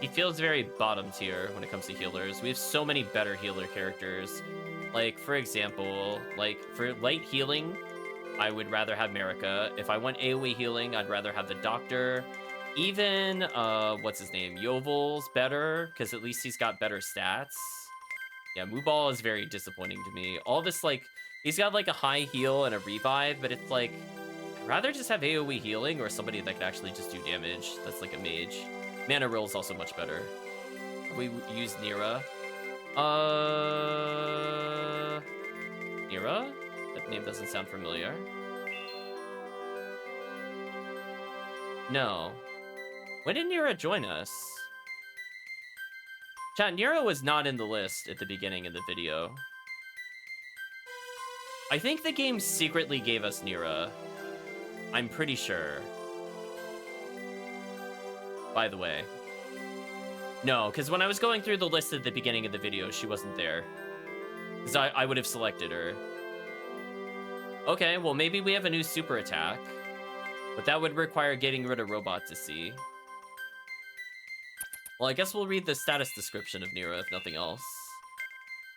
S1: he feels very bottom tier when it comes to healers. We have so many better healer characters. Like, for example, like for light healing, I would rather have Marika. If I want AoE healing, I'd rather have the Doctor. Even, what's his name? Yovel's better, because at least he's got better stats. Yeah, Mooball is very disappointing to me. All this, like, he's got, like, a high heal and a revive, but it's, like, I'd rather just have AoE healing or somebody that could actually just do damage. That's, like, a mage. Manaril is also much better. We use Nira. Nira? That name doesn't sound familiar. No. When did Nira join us? Chat, Nira was not in the list at the beginning of the video. I think the game secretly gave us Nira. I'm pretty sure. By the way. No, because when I was going through the list at the beginning of the video, she wasn't there. Because I would have selected her. Okay, well maybe we have a new super attack. But that would require getting rid of Robot to see. Well, I guess we'll read the status description of Nira, if nothing else.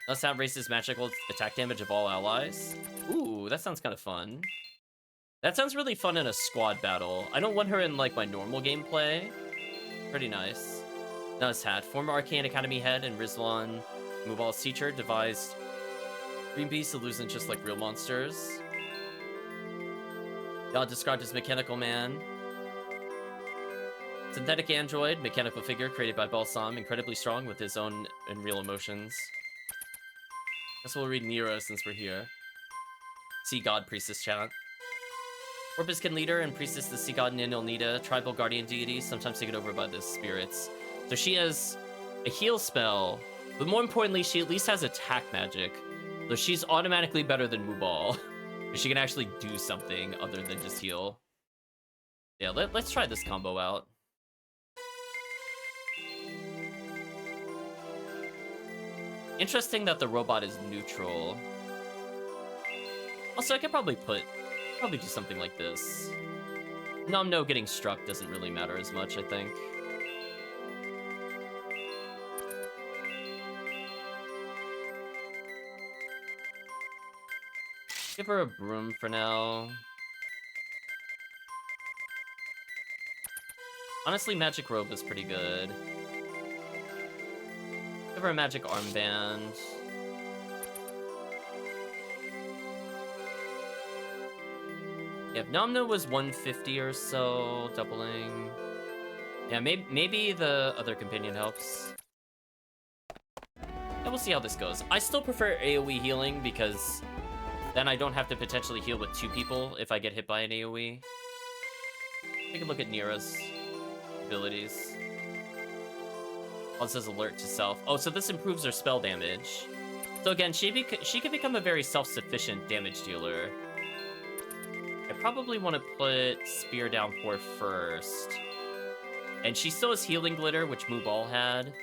S1: Assad raises magical attack damage of all allies. Ooh, that sounds kind of fun. That sounds really fun in a squad battle. I don't want her in, like, my normal gameplay. Pretty nice. Nice hat. Former Arcane Academy head and Rizwan, Mubal's teacher, devised green beasts to lose just like real monsters. God described as Mechanical Man. Synthetic android, mechanical figure created by Balsam, incredibly strong with his own and real emotions. Guess we'll read Nero since we're here. Sea God Priestess chat. Orbiscan leader and priestess the Sea God Ninilnita, tribal guardian deity, sometimes taken over by the spirits. So she has a heal spell, but more importantly, she at least has attack magic. So she's automatically better than Mubal. She can actually do something other than just heal. Yeah, let's try this combo out. Interesting that the robot is neutral. Also, I could probably do something like this. Nomno getting struck doesn't really matter as much, I think. Give her a broom for now. Honestly, magic robe is pretty good. Give her a magic armband. Yeah, if Nomno was 150 or so, doubling. Yeah, maybe the other companion helps. Yeah, we'll see how this goes. I still prefer AoE healing because then I don't have to potentially heal with 2 people if I get hit by an AoE. Take a look at Nira's abilities. Oh, it says alert to self. Oh, so this improves her spell damage. So again, she can become a very self-sufficient damage dealer. I probably want to put Spear Downpour first. And she still has Healing Glitter, which Mubal had,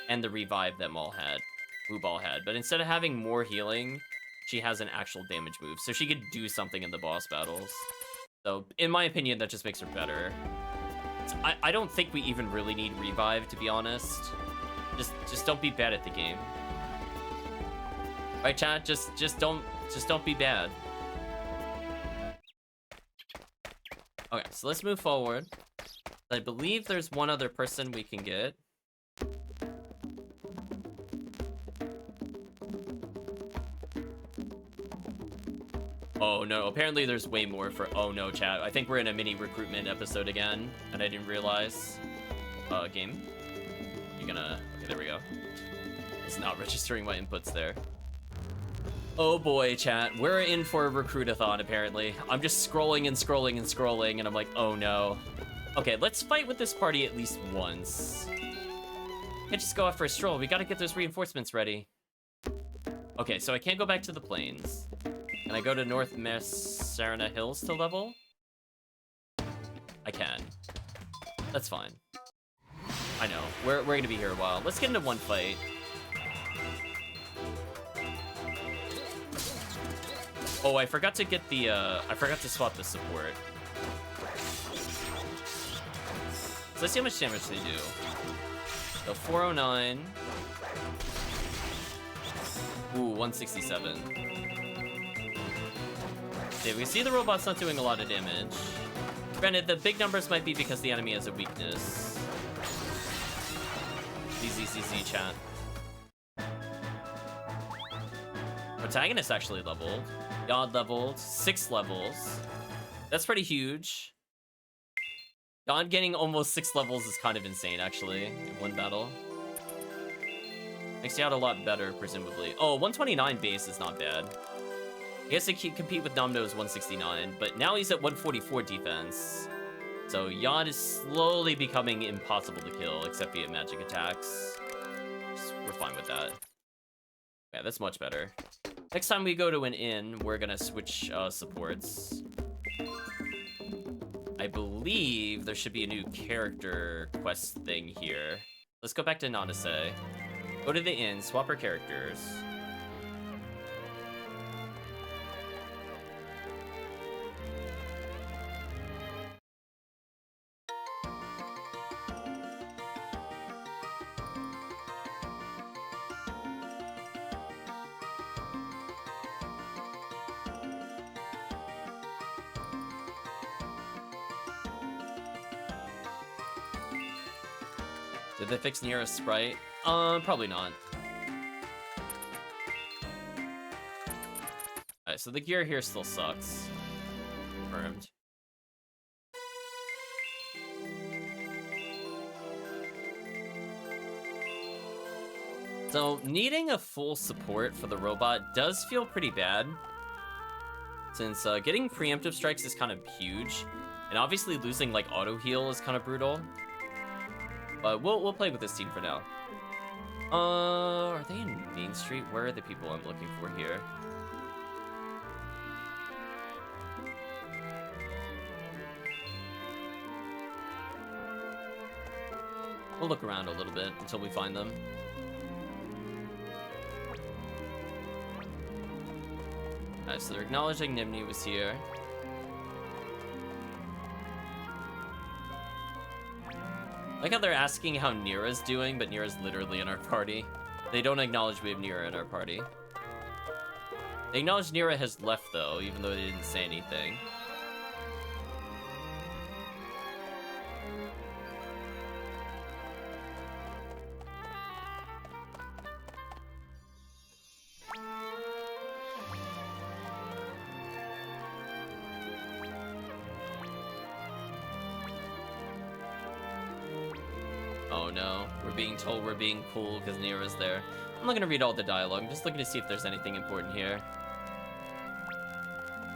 S1: and the Revive that Mubal had. But instead of having more healing, she has an actual damage move. So she could do something in the boss battles. So, in my opinion, that just makes her better. I don't think we even really need Revive, to be honest. Just don't be bad at the game. Right, chat? Just don't be bad. Okay, so let's move forward. I believe there's one other person we can get. Oh no, apparently there's way more for... Oh no, chat. I think we're in a mini recruitment episode again, and I didn't realize. Game. You're gonna... Okay, there we go. It's not registering my inputs there. Oh boy, chat. We're in for a recruitathon, apparently. I'm just scrolling and scrolling and scrolling, and I'm like, oh no. Okay, let's fight with this party at least once. Can't just go out for a stroll. We gotta get those reinforcements ready. Okay, so I can't go back to the plains. Can I go to North Sarana Hills to level? I can. That's fine. I know. We're gonna be here a while. Let's get into one fight. Oh, I forgot to get the, I forgot to swap the support. So let's see how much damage they do. So 409. Ooh, 167. Okay, we see the robot's not doing a lot of damage. Granted, the big numbers might be because the enemy has a weakness. ZZZZ chat. Protagonist actually leveled. God leveled. 6 levels. That's pretty huge. God getting almost 6 levels is kind of insane, actually, in one battle. Makes you out a lot better, presumably. Oh, 129 base is not bad. I guess he can compete with Nomno's 169, but now he's at 144 defense. So Yod is slowly becoming impossible to kill, except via magic attacks. We're fine with that. Yeah, that's much better. Next time we go to an inn, we're gonna switch supports. I believe there should be a new character quest thing here. Let's go back to Nanase. Go to the inn, swap our characters. Did they fix Nira's sprite? Probably not. Alright, so the gear here still sucks. Confirmed. So, needing a full support for the robot does feel pretty bad. Since getting preemptive strikes is kind of huge. And obviously losing like auto heal is kind of brutal. But we'll play with this team for now. Are they in Main Street? Where are the people I'm looking for here? We'll look around a little bit until we find them. Alright, so they're acknowledging Nimni was here. Like how they're asking how Nira's doing, but Nira's literally in our party. They don't acknowledge we have Nira in our party. They acknowledge Nira has left though, even though they didn't say anything. Oh no, we're being told we're being cool because Nira's there. I'm not gonna read all the dialogue, I'm just looking to see if there's anything important here.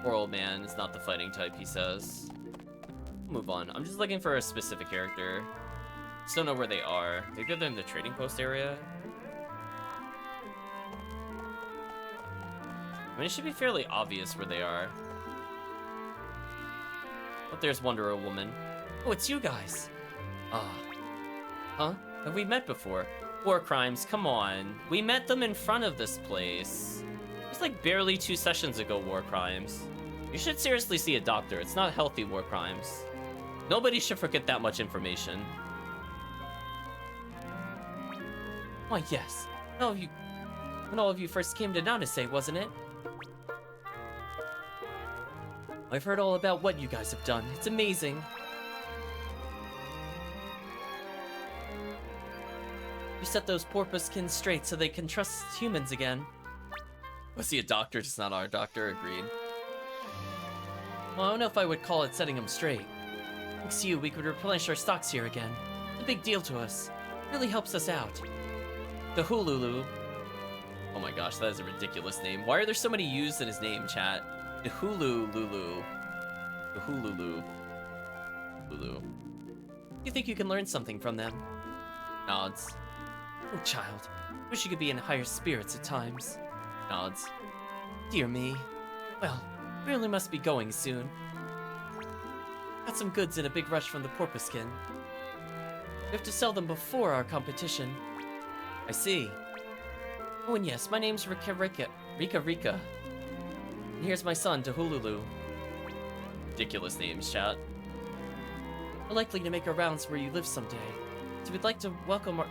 S1: Poor old man is not the fighting type, he says. Move on. I'm just looking for a specific character. Just don't know where they are. Maybe they're in the trading post area? I mean, it should be fairly obvious where they are. But there's Wonder Woman. Oh, it's you guys! Ah. Huh? Have we met before? War crimes, come on. We met them in front of this place. It was like barely 2 sessions ago, war crimes. You should seriously see a doctor. It's not healthy, war crimes. Nobody should forget that much information. Why, yes. When all of you first came to Nanase, wasn't it? I've heard all about what you guys have done. It's amazing. You set those porpoisekins straight so they can trust humans again. Was he a doctor? Just not our doctor. Agreed. Well, I don't know if I would call it setting them straight. Thanks to you, we could replenish our stocks here again. It's a big deal to us. It really helps us out. The Hululu. Oh my gosh, that is a ridiculous name. Why are there so many U's in his name, chat? The Hululu. The Hululu. Lulu. You think you can learn something from them? Nods. Oh, child. Wish you could be in higher spirits at times. Nods. Dear me. Well, we really must be going soon. Got some goods in a big rush from the porpoiseskin. We have to sell them before our competition. I see. Oh, and yes, my name's Rika. And here's my son, Tahululu. Ridiculous names, chat. We're likely to make our rounds where you live someday. So we'd like to welcome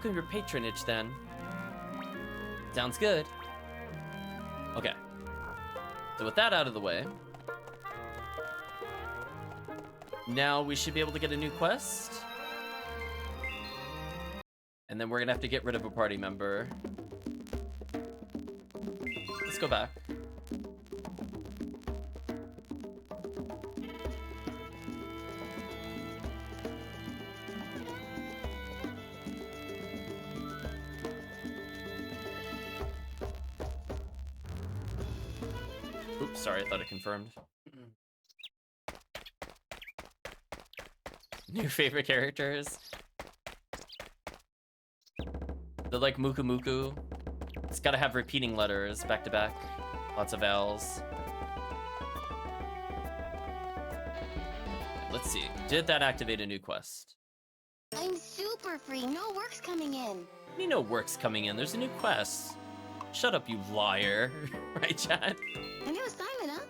S1: your patronage then. Sounds good. Okay. So with that out of the way, now we should be able to get a new quest. And then we're gonna have to get rid of a party member. Let's go back. Oops, sorry, I thought it confirmed. New favorite characters? They're like Muku Muku. It's gotta have repeating letters back to back. Lots of L's. Let's see. Did that activate a new quest?
S6: I'm super free. No work's coming in.
S1: You know work's coming in. There's a new quest. Shut up, you liar. Right, chat?
S6: A new assignment,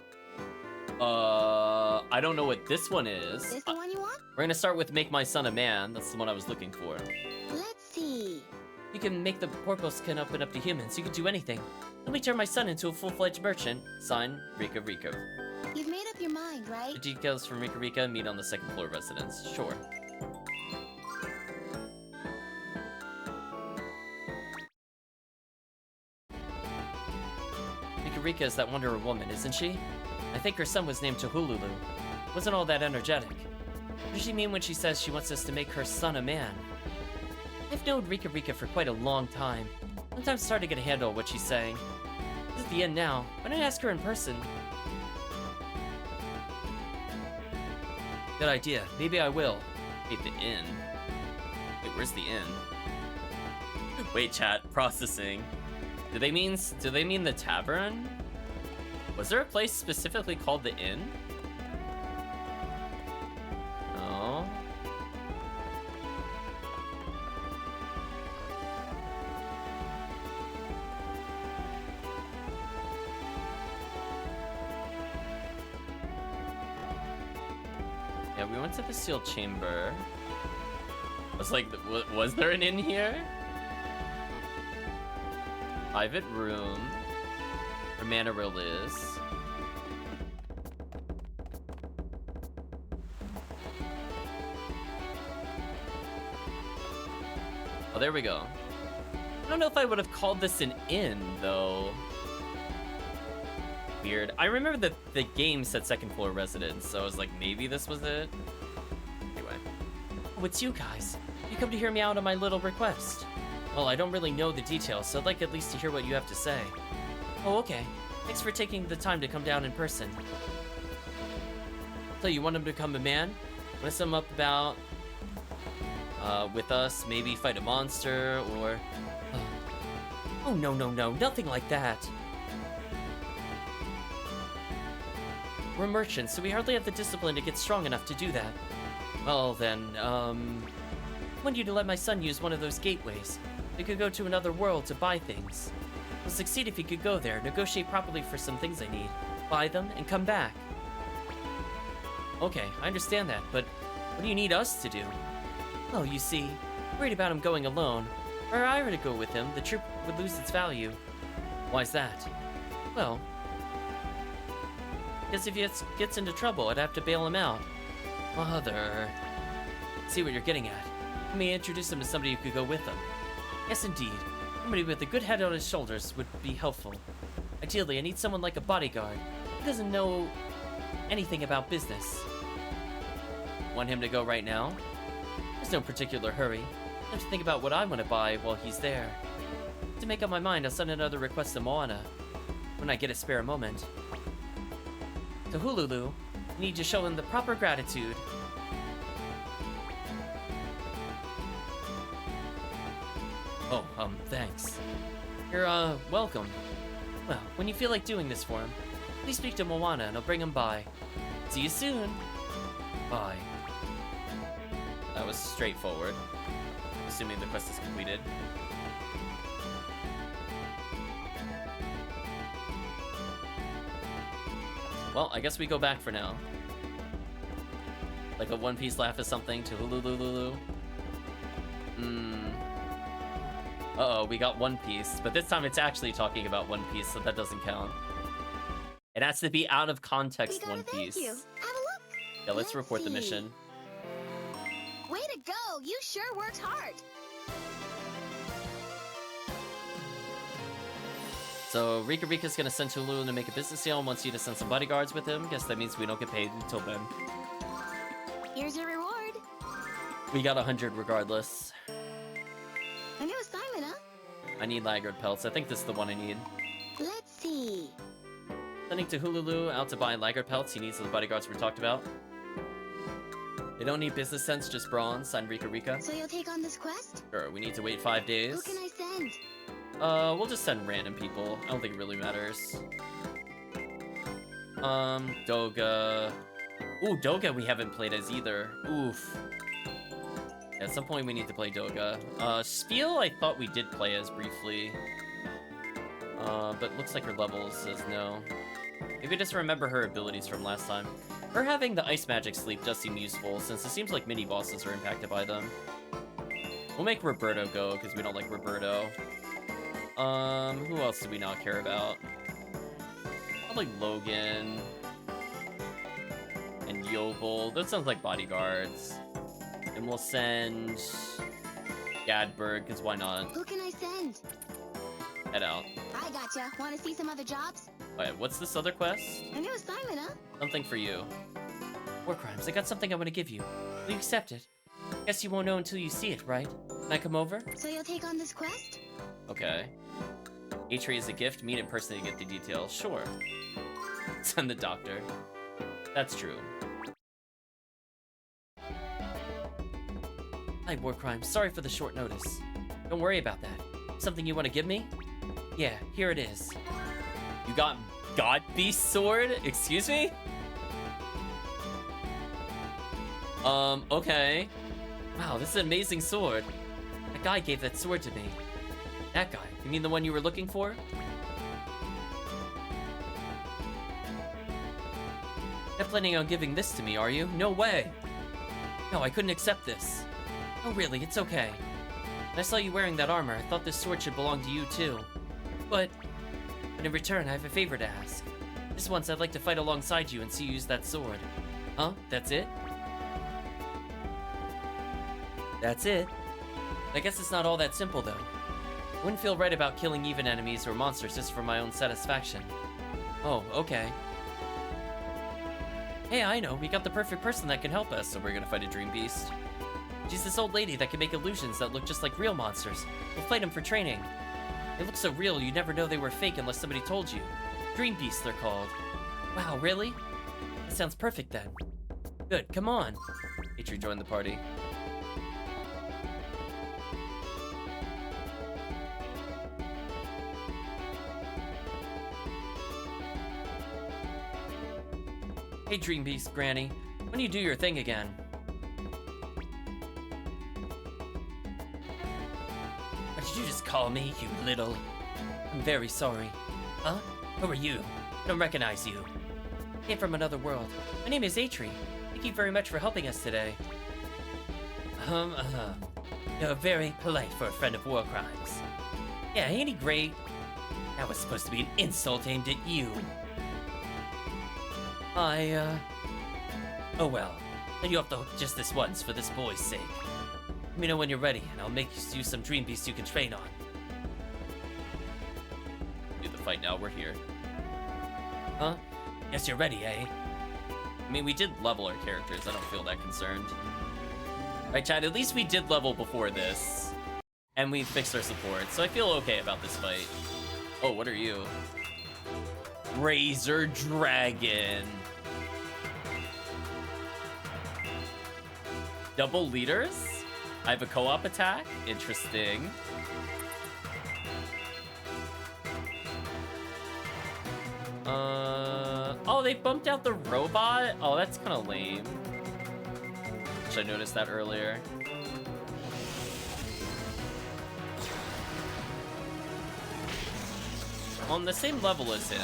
S6: huh?
S1: I don't know what this one is.
S6: This the one you want?
S1: We're gonna start with Make My Son a Man. That's the one I was looking for.
S6: Let's see.
S1: You can make the porpoiseskin open up to humans. You can do anything. Let me turn my son into a full-fledged merchant. Signed, Rika.
S6: You've made up your mind, right?
S1: The details from Rika meet on the second floor residence. Sure. Rika is that Wonder Woman, isn't she? I think her son was named Tuhululu. Wasn't all that energetic. What does she mean when she says she wants us to make her son a man? I've known Rika for quite a long time. Sometimes it's hard to get a handle on what she's saying. This is the end now. Why don't I ask her in person? Good idea. Maybe I will. Wait, the inn? Wait, where's the inn? Wait, chat. Processing. Do they mean the tavern? Was there a place specifically called the inn? Oh. Yeah, we went to the sealed chamber. I was like, was there an inn here? Private room. Where Manaril is. Oh, there we go. I don't know if I would have called this an inn, though. Weird. I remember that the game said second floor residence, so I was like, maybe this was it? Anyway. Oh, it's you guys. You come to hear me out on my little request. Well, I don't really know the details, so I'd like at least to hear what you have to say. Oh, okay. Thanks for taking the time to come down in person. So you want him to become a man? Want to sum up about with us, maybe fight a monster, or... Oh, no, nothing like that. We're merchants, so we hardly have the discipline to get strong enough to do that. Well, then, I want you to let my son use one of those gateways. He could go to another world to buy things. He'll succeed if he could go there, negotiate properly for some things I need, buy them, and come back. Okay, I understand that, but what do you need us to do? Oh, you see, worried about him going alone. If I were to go with him, the trip would lose its value. Why's that? Well, because if he gets into trouble, I'd have to bail him out. Mother. See what you're getting at. Let me introduce him to somebody who could go with him. Yes, indeed. Somebody with a good head on his shoulders would be helpful. Ideally, I need someone like a bodyguard who doesn't know anything about business. Want him to go right now? There's no particular hurry. I have to think about what I want to buy while he's there. To make up my mind, I'll send another request to Moana when I get a spare moment. To Hululu, I need to show him the proper gratitude. Oh, thanks. You're, welcome. Well, when you feel like doing this for him, please speak to Moana and I'll bring him by. See you soon. Bye. That was straightforward. Assuming the quest is completed. Well, I guess we go back for now. Like a One Piece laugh is something to Hulululu. Uh-oh, we got One Piece, but this time it's actually talking about One Piece, so that doesn't count. It has to be out of context One Piece.
S6: Thank you. Have a look.
S1: Yeah, let's report the mission.
S6: Way to go! You sure worked hard.
S1: So Rika's gonna send Tululu to make a business deal and wants you to send some bodyguards with him. Guess that means we don't get paid until then.
S6: Here's your reward.
S1: We got 100 regardless.
S6: A new assignment, huh?
S1: I need laggard pelts. I think this is the one I need.
S6: Let's see.
S1: Sending to Hululu out to buy laggard pelts. He needs the bodyguards we talked about. They don't need business sense, just bronze. Sign Rika.
S6: So you'll take on this quest?
S1: Sure, we need to wait 5 days.
S6: Who can I send?
S1: We'll just send random people. I don't think it really matters. Doga. Ooh, Doga we haven't played as either. Oof. Yeah, at some point we need to play Doga. Spiel I thought we did play as briefly. But looks like her level says no. Maybe just remember her abilities from last time. Her having the ice magic sleep does seem useful, since it seems like mini-bosses are impacted by them. We'll make Roberto go, because we don't like Roberto. Who else do we not care about? Probably Logan. And Yovel. Those sounds like bodyguards. And we'll send Gadberg, because why not?
S6: Who can I send?
S1: Head out.
S6: I gotcha. Want to see some other jobs?
S1: Alright, what's this other quest?
S6: A new assignment, huh?
S1: Something for you. War crimes, I got something I want to give you. Will you accept it? Guess you won't know until you see it, right? Can I come over?
S6: So you'll take on this quest?
S1: Okay. Atri is a gift, meet in person to get the details. Sure. Send the doctor. That's true. Hi, War Crime. Sorry for the short notice. Don't worry about that. Something you want to give me? Yeah, here it is. You got God Beast Sword? Excuse me? Okay. Wow, this is an amazing sword. That guy gave that sword to me. That guy? You mean the one you were looking for? Not planning on giving this to me, are you? No way! No, I couldn't accept this. Oh really, it's okay. When I saw you wearing that armor, I thought this sword should belong to you too. But in return, I have a favor to ask. This once I'd like to fight alongside you and see you use that sword. Huh? That's it? That's it? I guess it's not all that simple though. I wouldn't feel right about killing even enemies or monsters just for my own satisfaction. Oh, okay. Hey, I know, we got the perfect person that can help us, so we're gonna fight a dream beast. She's this old lady that can make illusions that look just like real monsters. We'll fight them for training. They look so real, you'd never know they were fake unless somebody told you. Dream beasts, they're called. Wow, really? That sounds perfect then. Good, come on. Atri joined the party. Hey, Dream Beast, Granny. When do you do your thing again? What did you just call me, you little... I'm very sorry. Huh? Who are you? I don't recognize you. Came from another world. My name is Atri. Thank you very much for helping us today. You're very polite for a friend of war crimes. Yeah, ain't he great? That was supposed to be an insult aimed at you. Oh well. Let you off the hook just this once for this boy's sake. Let me know when you're ready, and I'll make you some dream beasts you can train on. Do the fight now, we're here. Huh? Guess you're ready, eh? I mean, we did level our characters, I don't feel that concerned. Right, Chad, at least we did level before this. And we fixed our support, so I feel okay about this fight. Oh, what are you? Razor Dragon. Double leaders? I have a co-op attack? Interesting. Oh, they bumped out the robot? Oh, that's kind of lame. Should I notice that earlier? On the same level as him.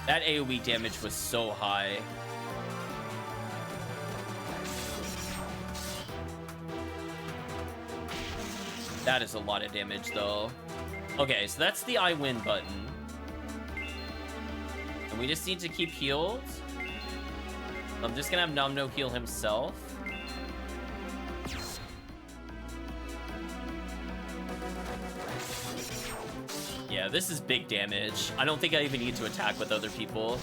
S1: That AoE damage was so high. That is a lot of damage, though. Okay, so that's the I win button. And we just need to keep healed. I'm just gonna have Namno heal himself. Yeah, this is big damage. I don't think I even need to attack with other people.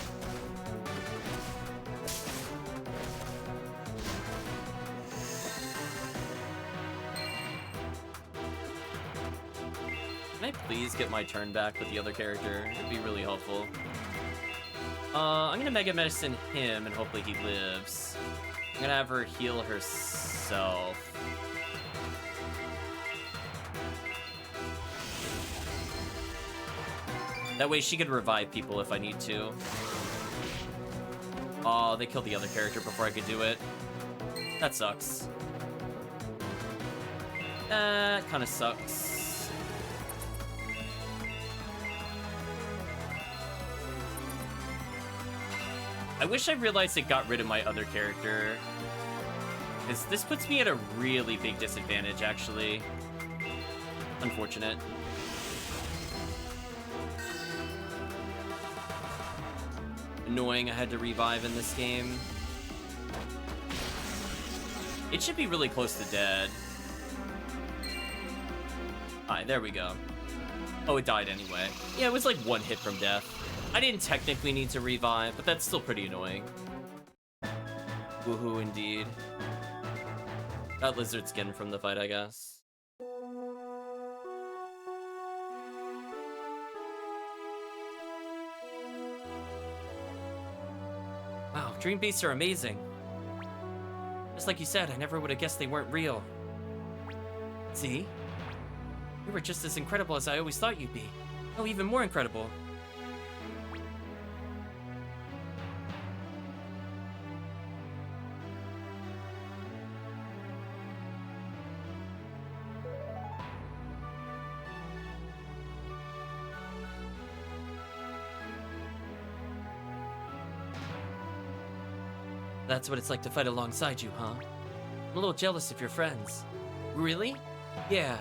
S1: Can I please get my turn back with the other character? It'd be really helpful. I'm gonna Mega Medicine him and hopefully he lives. I'm gonna have her heal herself. That way she could revive people if I need to. Oh, they killed the other character before I could do it. That sucks. That kind of sucks. I wish I realized it got rid of my other character. Because this puts me at a really big disadvantage, actually. Unfortunate. Annoying I had to revive in this game. It should be really close to dead. Alright, there we go. Oh, it died anyway. Yeah, it was like 1 hit from death. I didn't technically need to revive, but that's still pretty annoying. Woohoo, indeed. Got lizard skin from the fight, I guess. Wow, dream beasts are amazing. Just like you said, I never would have guessed they weren't real. See? You were just as incredible as I always thought you'd be. Oh, even more incredible. That's what it's like to fight alongside you, huh? I'm a little jealous of your friends. Really? Yeah.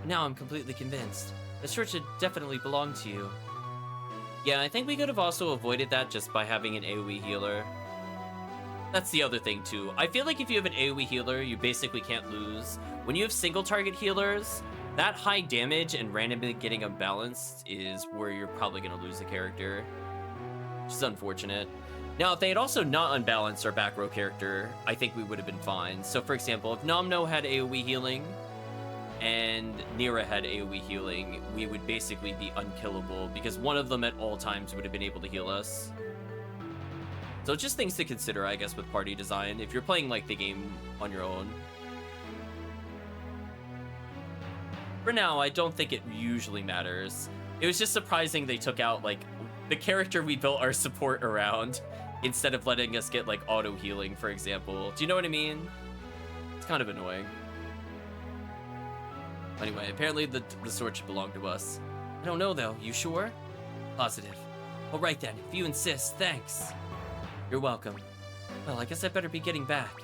S1: Now I'm completely convinced. The sword should definitely belong to you. Yeah, I think we could have also avoided that just by having an AoE healer. That's the other thing, too. I feel like if you have an AoE healer, you basically can't lose. When you have single target healers, that high damage and randomly getting unbalanced is where you're probably going to lose a character. Which is unfortunate. Now, if they had also not unbalanced our back row character, I think we would have been fine. So, for example, if Nomno had AoE healing and Nira had AoE healing, we would basically be unkillable because one of them at all times would have been able to heal us. So just things to consider, I guess, with party design if you're playing like the game on your own. For now, I don't think it usually matters. It was just surprising they took out like the character we built our support around instead of letting us get like auto healing, for example. Do you know what I mean? It's kind of annoying. Anyway, apparently the sword should belong to us. I don't know though, you sure? Positive. All right then, if you insist, thanks. You're welcome. Well, I guess I better be getting back.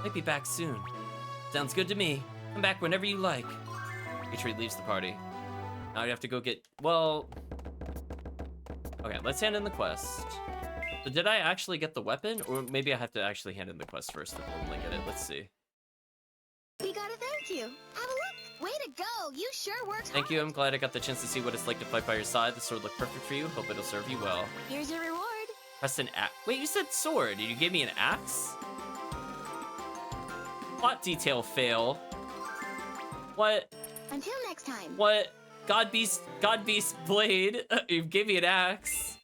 S1: Might be back soon. Sounds good to me. Come back whenever you like. Retreat leaves the party. Now you have to go get, well... Okay, let's hand in the quest. So did I actually get the weapon? Or maybe I have to actually hand in the quest first to formally get it. Let's see.
S6: We gotta thank you. Have a look. Way to go. You sure worked
S1: Thank you. I'm glad I got the chance to see what it's like to fight by your side. The sword looked perfect for you. Hope it'll serve you well.
S6: Here's your reward.
S1: Press an axe. Wait, you said sword. Did you give me an axe? Plot detail fail. What?
S6: Until next time.
S1: What? God Beast blade. You gave me an axe.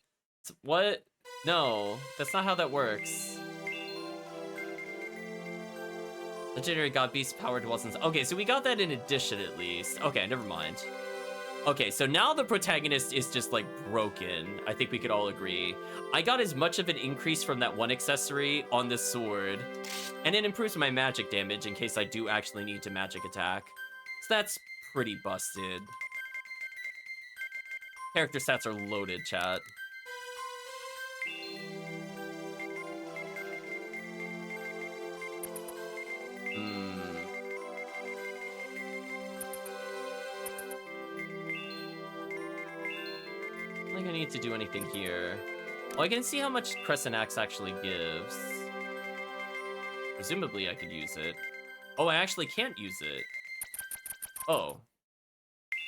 S1: What? No, that's not how that works. Legendary God Beast powered wasn't. Okay, so we got that in addition at least. Okay, never mind. Okay, so now the protagonist is just like broken. I think we could all agree. I got as much of an increase from that one accessory on the sword, and it improves my magic damage in case I do actually need to magic attack. So that's pretty busted. Character stats are loaded, chat. I don't think I need to do anything here. Oh, I can see how much Crescent Axe actually gives. Presumably I could use it. Oh, I actually can't use it. Oh.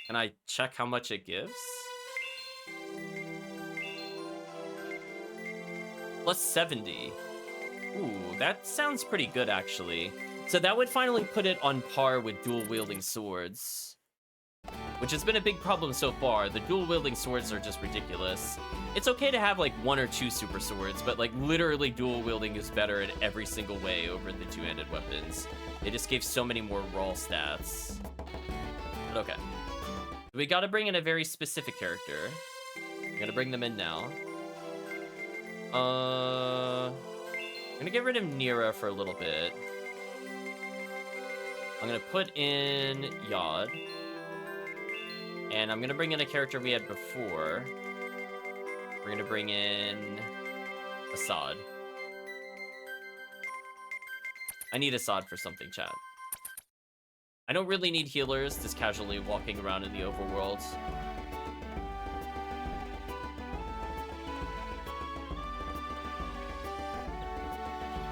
S1: Can I check how much it gives? Plus 70. Ooh, that sounds pretty good, actually. So that would finally put it on par with dual-wielding swords. Which has been a big problem so far. The dual-wielding swords are just ridiculous. It's okay to have, like, 1 or 2 super swords, but, like, literally dual-wielding is better in every single way over the two-handed weapons. They just gave so many more raw stats. But okay. We gotta bring in a very specific character. I'm gonna bring them in now. I'm gonna get rid of Nira for a little bit. I'm gonna put in Yod. And I'm gonna bring in a character we had before. We're gonna bring in Assad. I need Assad for something, chat. I don't really need healers just casually walking around in the overworld.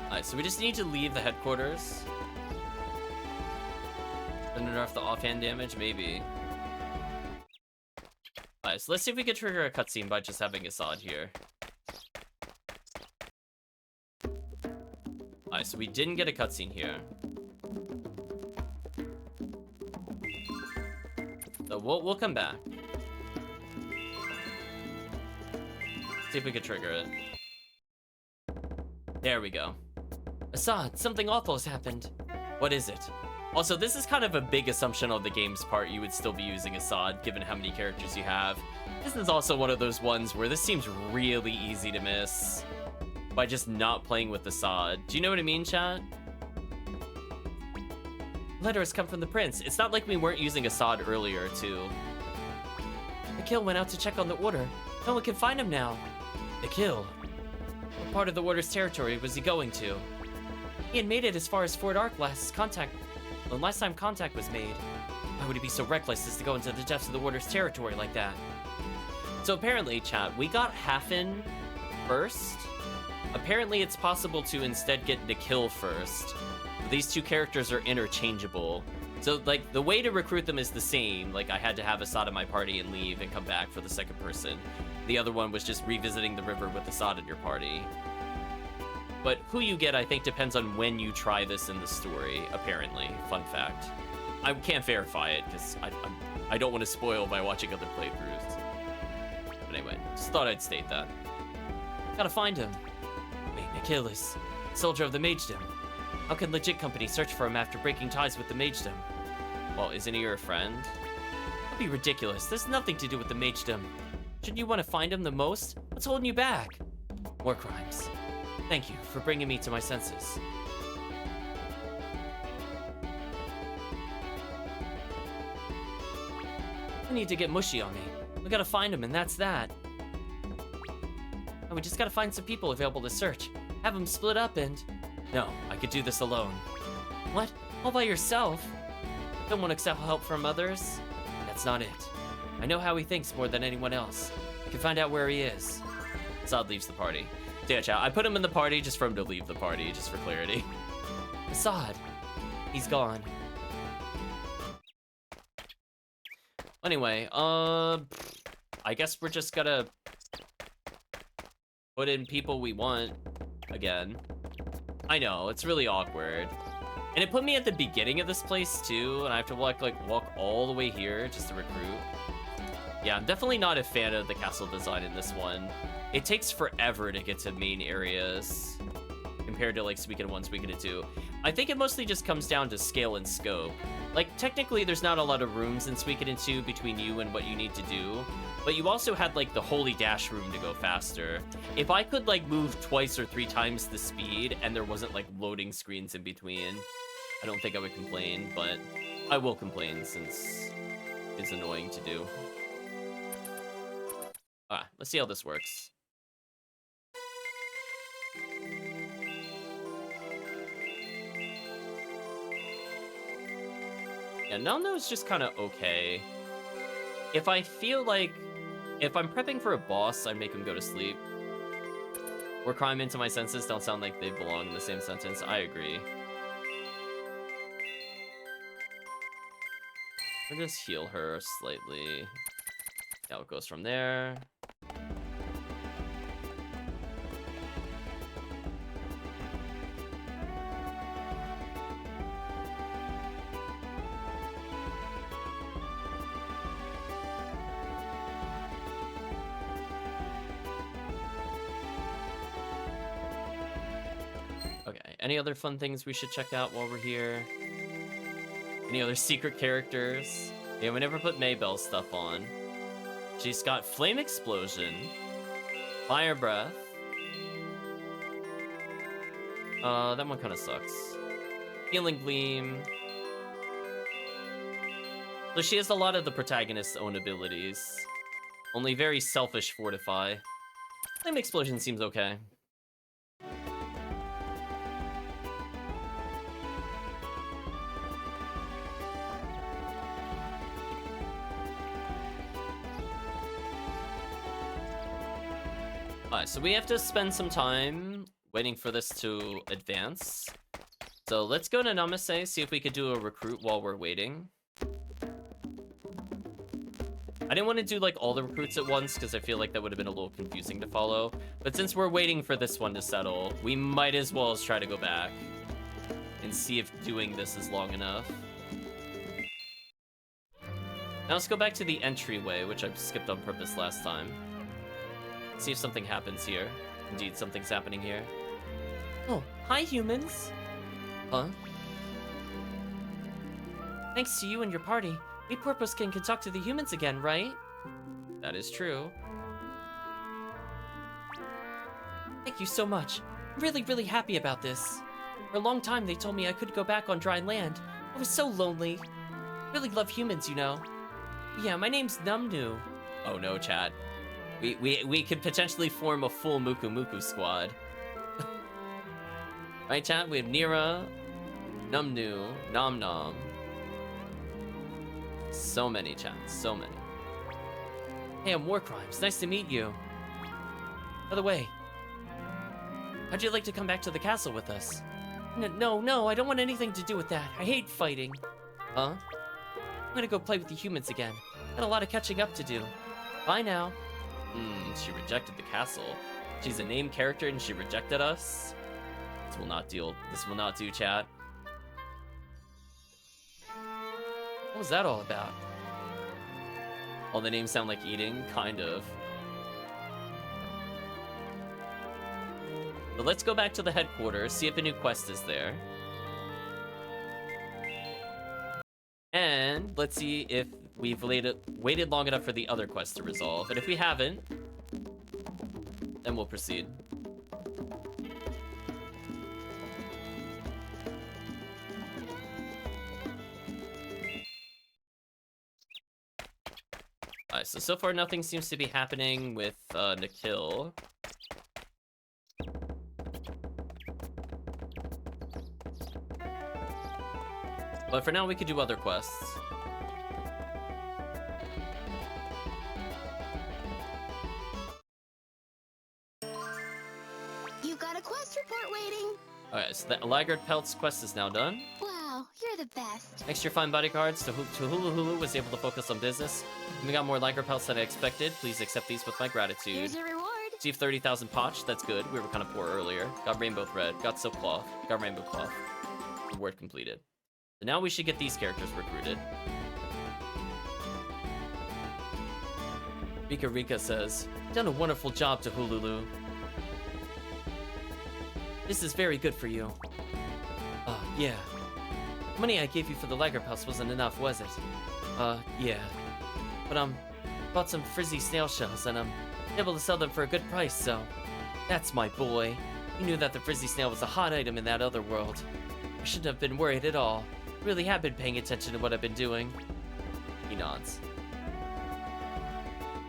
S1: Alright, so we just need to leave the headquarters. Gonna nerf the offhand damage? Maybe. Alright, so let's see if we can trigger a cutscene by just having Assad here. Alright, so we didn't get a cutscene here. So we'll come back. See if we can trigger it. There we go. Assad, something awful has happened. What is it? Also, this is kind of a big assumption on the game's part. You would still be using Assad, given how many characters you have. This is also one of those ones where this seems really easy to miss by just not playing with Assad. Do you know what I mean, chat? Letter has come from the prince. It's not like we weren't using Assad earlier, too. The Kill went out to check on the order. No one can find him now. The Kill. What part of the order's territory was he going to? He had made it as far as Fort Ark last time contact was made. Why would he be so reckless as to go into the depths of the order's territory like that? So apparently, chat, we got Hafen first. Apparently it's possible to instead get the Kill first. These two characters are interchangeable. So, like, the way to recruit them is the same. Like, I had to have Assad in my party and leave and come back for the second person. The other one was just revisiting the river with Assad in your party. But who you get, I think, depends on when you try this in the story, apparently. Fun fact. I can't verify it, because I don't want to spoil by watching other playthroughs. But anyway, just thought I'd state that. Gotta find him. Wait, Nikhil is soldier of the Magedom. How can legit company search for him after breaking ties with the Magedom? Well, isn't he your friend? That'd be ridiculous. There's nothing to do with the Magedom. Shouldn't you want to find him the most? What's holding you back? War crimes. Thank you for bringing me to my senses. I need to get mushy on me. We gotta find him, and that's that. And we just gotta find some people available to search. Have them split up and... No, I could do this alone. What? All by yourself? Don't want to accept help from others? That's not it. I know how he thinks more than anyone else. I can find out where he is. Assad leaves the party. Yeah, chat, I put him in the party just for him to leave the party, just for clarity. Assad. He's gone. Anyway, I guess we're just gonna put in people we want again. I know, it's really awkward. And it put me at the beginning of this place too, and I have to walk all the way here just to recruit. Yeah, I'm definitely not a fan of the castle design in this one. It takes forever to get to main areas compared to like Suikoden 1, Suikoden 2. I think it mostly just comes down to scale and scope. Like, technically there's not a lot of rooms in Suikoden 2 between you and what you need to do, but you also had like the holy dash room to go faster. If I could like move twice or 3 times the speed and there wasn't like loading screens in between, I don't think I would complain, but I will complain since it's annoying to do. Alright, let's see how this works. Yeah, Nelno is just kind of okay. If I feel like... If I'm prepping for a boss, I make him go to sleep. Or crime into my senses don't sound like they belong in the same sentence. I agree. I'll just heal her slightly. Yeah, it goes from there. Okay, any other fun things we should check out while we're here? Any other secret characters? Yeah, we never put Maybell's stuff on. She's got Flame Explosion, Fire Breath. That one kind of sucks. Healing Gleam. So she has a lot of the protagonist's own abilities. Only very selfish Fortify. Flame Explosion seems okay. Alright, so we have to spend some time waiting for this to advance. So let's go to Namaste, see if we could do a recruit while we're waiting. I didn't want to do like all the recruits at once because I feel like that would have been a little confusing to follow. But since we're waiting for this one to settle, we might as well try to go back and see if doing this is long enough. Now let's go back to the entryway, which I skipped on purpose last time. See if something happens here. Indeed, something's happening here. Oh, hi humans. Huh? Thanks to you and your party, we Porpoise can talk to the humans again, right? That is true. Thank you so much. I'm really happy about this. For a long time, they told me I couldn't go back on dry land. I was so lonely. Really love humans, you know. Yeah, my name's Numnu. Oh no, chat. We could potentially form a full Muku Muku squad. Right, chat? We have Nira, Numnu, Nom Nom. So many, chat. So many. Hey, I'm War Crimes. Nice to meet you. By the way, how'd you like to come back to the castle with us? No, I don't want anything to do with that. I hate fighting. Huh? I'm gonna go play with the humans again. Got a lot of catching up to do. Bye now. She rejected the castle. She's a named character and she rejected us. This will not do, chat. What was that all about? All the names sound like eating, kind of. But let's go back to the headquarters, see if a new quest is there. And let's see if we've waited long enough for the other quest to resolve. And if we haven't, then we'll proceed. Alright, so far nothing seems to be happening with Nikhil. But for now, we could do other quests.
S6: You've got a quest report waiting.
S1: Alright, so the Laggard Pelts quest is now done.
S6: Wow, you're the best.
S1: Thanks to your fine bodyguards, Hulu Hulu was able to focus on business. And we got more Laggard Pelts than I expected. Please accept these with my gratitude.
S6: Here's your reward.
S1: Received 30,000 potch. That's good. We were kind of poor earlier. Got rainbow thread. Got silk cloth. Got rainbow cloth. Reward completed. So now we should get these characters recruited. Rika says, done a wonderful job to Hululu. This is very good for you. Yeah. Money I gave you for the Laggard Pelts wasn't enough, was it? Yeah. But, bought some frizzy snail shells, and I'm able to sell them for a good price, so... That's my boy. You knew that the frizzy snail was a hot item in that other world. I shouldn't have been worried at all. Really have been paying attention to what I've been doing. He nods.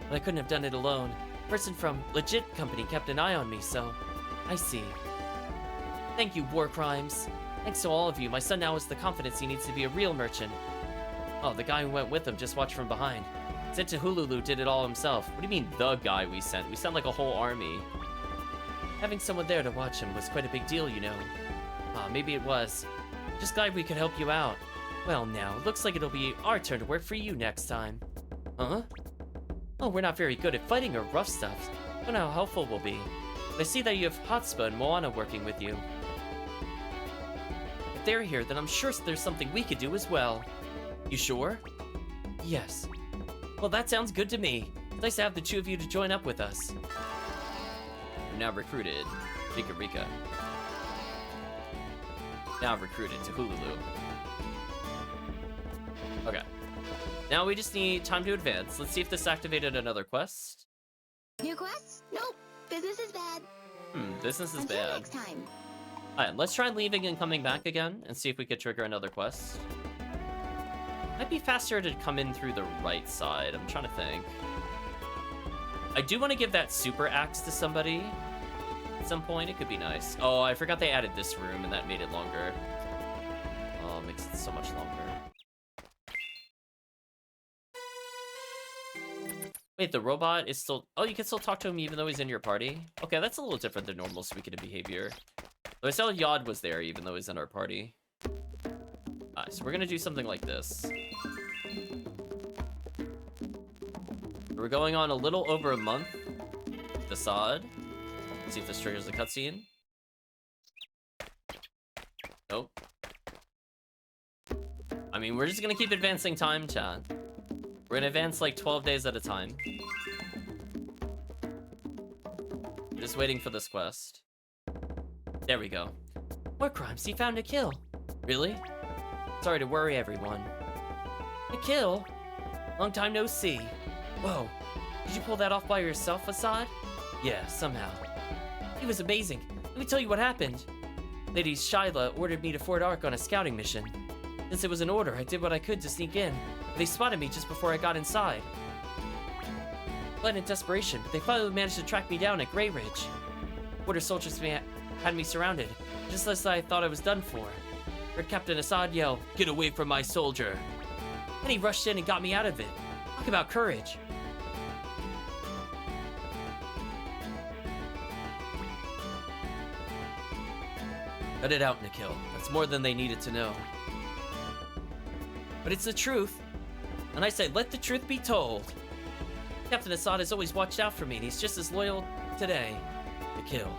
S1: But I couldn't have done it alone. A person from legit company kept an eye on me, so... I see. Thank you, War Crimes. Thanks to all of you, my son now has the confidence he needs to be a real merchant. Oh, the guy who went with him just watched from behind. Said to Hululu did it all himself. What do you mean, the guy we sent? We sent like a whole army. Having someone there to watch him was quite a big deal, you know. Maybe it was. Just glad we could help you out. Well now, looks like it'll be our turn to work for you next time. Huh? Oh, we're not very good at fighting or rough stuff. I don't know how helpful we'll be. But I see that you have Hotspur and Moana working with you. If they're here, then I'm sure there's something we could do as well. You sure? Yes. Well, that sounds good to me. It's nice to have the two of you to join up with us. You're now recruited. Rika. Now recruited to Hululu. Okay. Now we just need time to advance. Let's see if this activated another quest.
S6: New quests? Nope. Business is bad.
S1: Business is
S6: Until
S1: bad.
S6: next time.
S1: Alright, let's try leaving and coming back again and see if we could trigger another quest. Might be faster to come in through the right side. I'm trying to think. I do want to give that super axe to somebody at some point. It could be nice. Oh, I forgot they added this room and that made it longer. Oh, it makes it so much longer. Wait, the robot is still... Oh, you can still talk to him even though he's in your party? Okay, that's a little different than normal Suikoden behavior. But I saw Yod was there even though he's in our party. Alright, so we're gonna do something like this. we're going on a little over a month. Assad. Let's see if this triggers the cutscene. Nope. I mean, we're just gonna keep advancing time, chat. We're gonna advance like 12 days at a time. We're just waiting for this quest. There we go. More crimes. He found a kill. Really? Sorry to worry everyone. A kill? Long time no see. Whoa. Did you pull that off by yourself, Assad? Yeah, somehow. It was amazing. Let me tell you what happened. Lady Shyla ordered me to Fort Ark on a scouting mission. Since it was an order, I did what I could to sneak in. They spotted me just before I got inside. Fled in desperation, but they finally managed to track me down at Grey Ridge. Border soldiers had me surrounded, just as I thought I was done for. Heard Captain Assad yell, "Get away from my soldier!" And he rushed in and got me out of it. Talk about courage. Cut it out, Nikhil. That's more than they needed to know. But it's the truth. And I say, let the truth be told. Captain Assad has always watched out for me, and he's just as loyal today. Nikhil.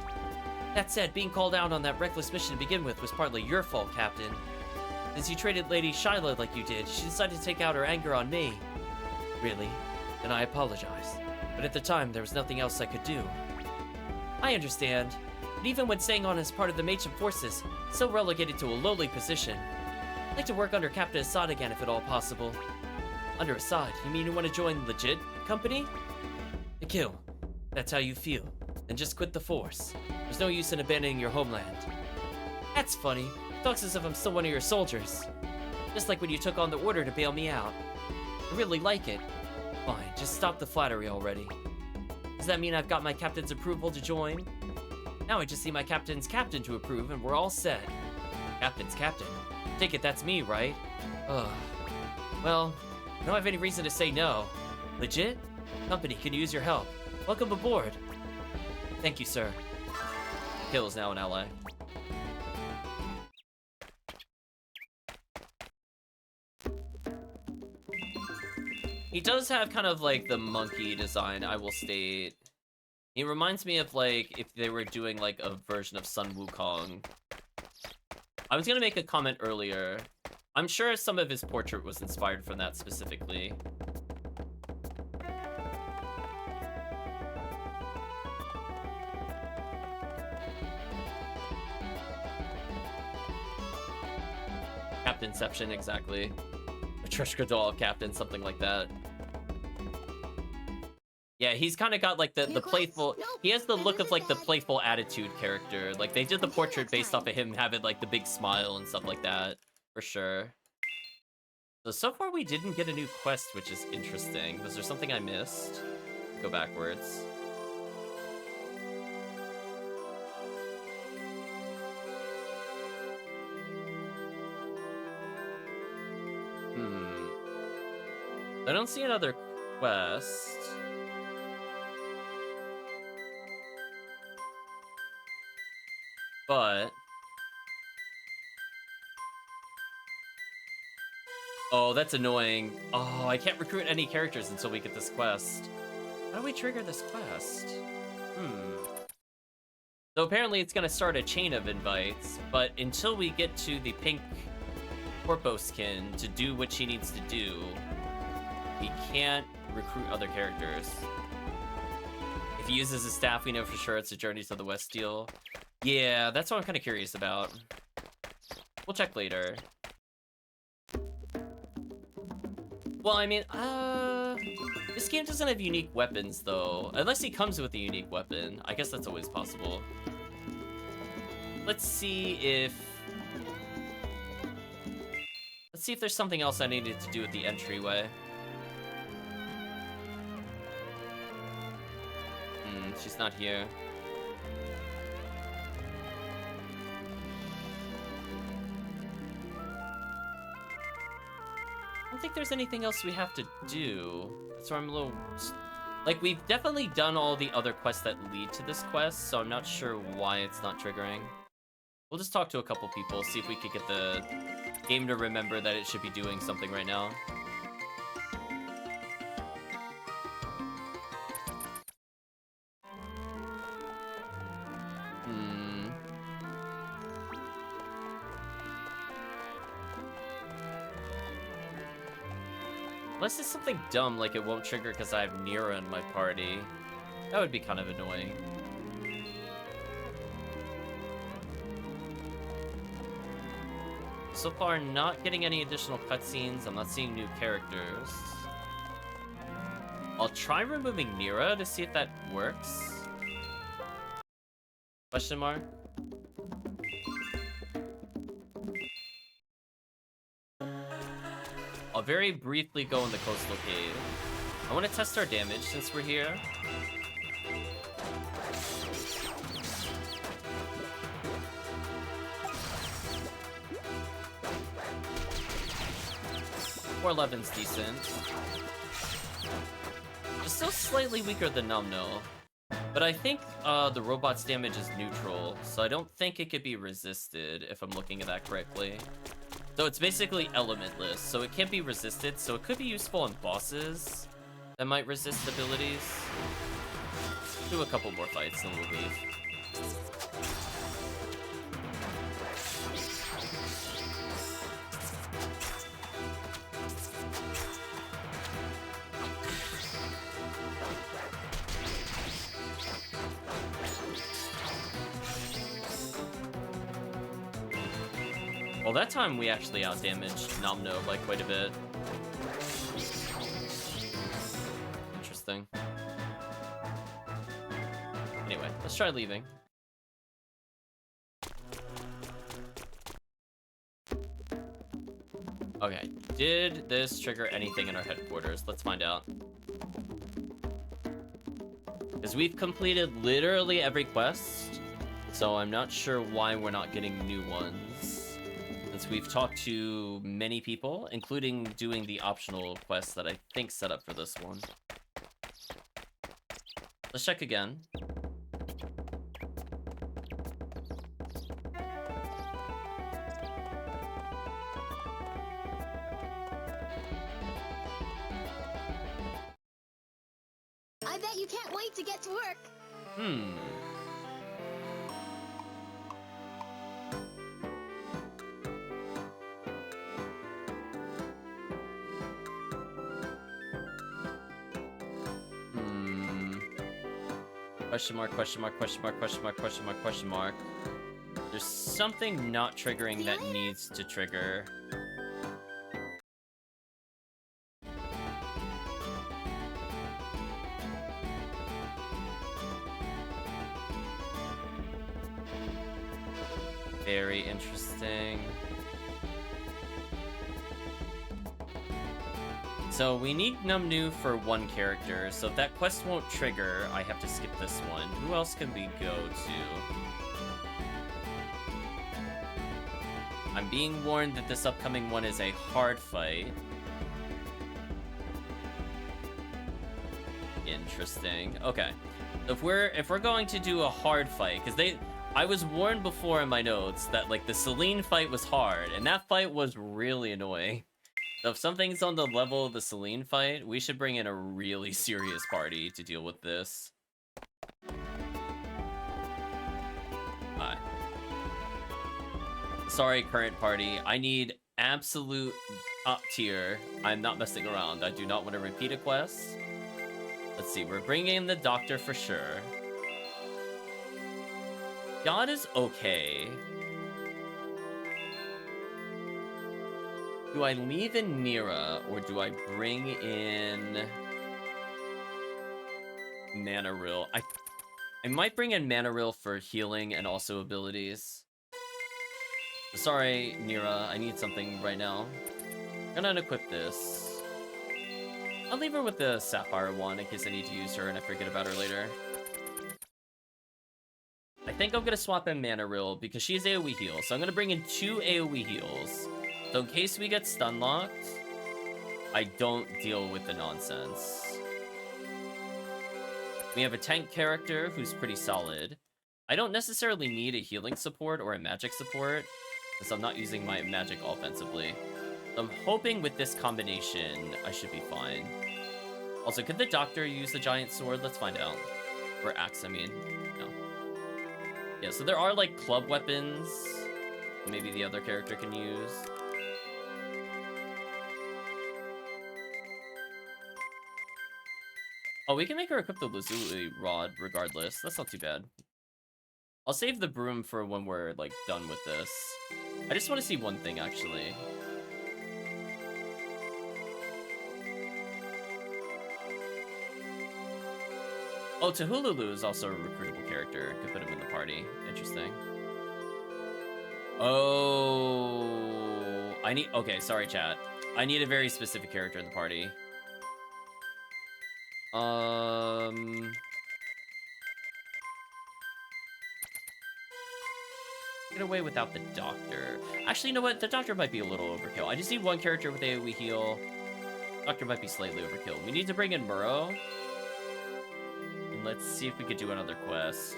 S1: That said, being called out on that reckless mission to begin with was partly your fault, Captain. Since you traded Lady Shyla like you did, she decided to take out her anger on me. Really? And I apologize. But at the time, there was nothing else I could do. I understand. But even when staying on as part of the Machin forces, still relegated to a lowly position. I'd like to work under Captain Assad again if at all possible. Under Assad, you mean you want to join legit company? Nikhil, that's how you feel. Then just quit the force. There's no use in abandoning your homeland. That's funny. Talks as if I'm still one of your soldiers. Just like when you took on the order to bail me out. I really like it. Fine, just stop the flattery already. Does that mean I've got my captain's approval to join? Now I just need my captain's captain to approve and we're all set. Captain's captain? Take it that's me, right? Ugh. Well, I don't have any reason to say no. Legit? Company can use your help. Welcome aboard. Thank you, sir. Kill is now an ally. He does have kind of like the monkey design, I will state. He reminds me of like if they were doing like a version of Sun Wukong. I was gonna make a comment earlier. I'm sure some of his portrait was inspired from that specifically. Captainception, exactly. Matryoshka doll captain, something like that. Yeah, he's kind of got like the playful. He has the look of like the playful attitude character. Like they did the portrait based off of him having like the big smile and stuff like that, for sure. So far we didn't get a new quest, which is interesting. Was there something I missed? Go backwards. I don't see another quest. But... oh, that's annoying. Oh, I can't recruit any characters until we get this quest. How do we trigger this quest? So apparently it's gonna start a chain of invites, but until we get to the pink Corpo skin to do what she needs to do, we can't recruit other characters. If he uses his staff, we know for sure it's a Journey to the West deal. Yeah, that's what I'm kind of curious about. We'll check later. Well, I mean, this game doesn't have unique weapons, though. Unless he comes with a unique weapon. I guess that's always possible. Let's see if there's something else I needed to do at the entryway. She's not here. I don't think there's anything else we have to do. That's why I'm a little... like, we've definitely done all the other quests that lead to this quest, so I'm not sure why it's not triggering. We'll just talk to a couple people, see if we could get the game to remember that it should be doing something right now. Hmm. Unless it's something dumb like it won't trigger because I have Nira in my party. That would be kind of annoying. So far, not getting any additional cutscenes. I'm not seeing new characters. I'll try removing Nira to see if that works. Question mark? I'll very briefly go in the coastal cave. I want to test our damage since we're here. Or 11's decent. It's still slightly weaker than Numno. But I think the robot's damage is neutral, so I don't think it could be resisted, if I'm looking at that correctly. So it's basically elementless, so it can't be resisted, so it could be useful on bosses that might resist abilities. Do a couple more fights and we'll leave. Well, that time we actually outdamaged Nomno by quite a bit. Interesting. Anyway, let's try leaving. Okay, did this trigger anything in our headquarters? Let's find out. Because we've completed literally every quest, so I'm not sure why we're not getting new ones. Since we've talked to many people, including doing the optional quests that I think set up for this one. Let's check again.
S6: I bet you can't wait to get to work.
S1: Question mark, question mark, question mark, question mark, question mark, question mark. There's something not triggering that needs to trigger. Very interesting. So we need Numnu for one character, so if that quest won't trigger, I have to skip this one. Who else can we go to? I'm being warned that this upcoming one is a hard fight. Interesting. Okay. If we're going to do a hard fight, because I was warned before in my notes that like the Celine fight was hard, and that fight was really annoying. So if something's on the level of the Celine fight, we should bring in a really serious party to deal with this. Hi. Sorry, current party. I need absolute top tier. I'm not messing around. I do not want to repeat a quest. Let's see. We're bringing in the doctor for sure. God is okay. Do I leave in Nira, or do I bring in Manaril? I might bring in Manaril for healing and also abilities. Sorry, Nira, I need something right now. I'm gonna unequip this. I'll leave her with the Sapphire one in case I need to use her and I forget about her later. I think I'm gonna swap in Manaril because she's AoE heal, so I'm gonna bring in 2 AoE heals. So in case we get stun locked, I don't deal with the nonsense. We have a tank character who's pretty solid. I don't necessarily need a healing support or a magic support, since I'm not using my magic offensively. So I'm hoping with this combination, I should be fine. Also, could the doctor use the giant sword? Let's find out. Or axe, I mean. No. Yeah, so there are like club weapons. Maybe the other character can use. Oh, we can make her equip the Lazuli rod regardless. That's not too bad. I'll save the broom for when we're like done with this. I just want to see one thing actually. Oh, Tahululu is also a recruitable character. Could put him in the party. Interesting. Oh, okay, sorry chat. I need a very specific character in the party. Get away without the doctor. Actually, you know what? The doctor might be a little overkill. I just need one character with AoE heal. Doctor might be slightly overkill. We need to bring in Muro. And let's see if we could do another quest.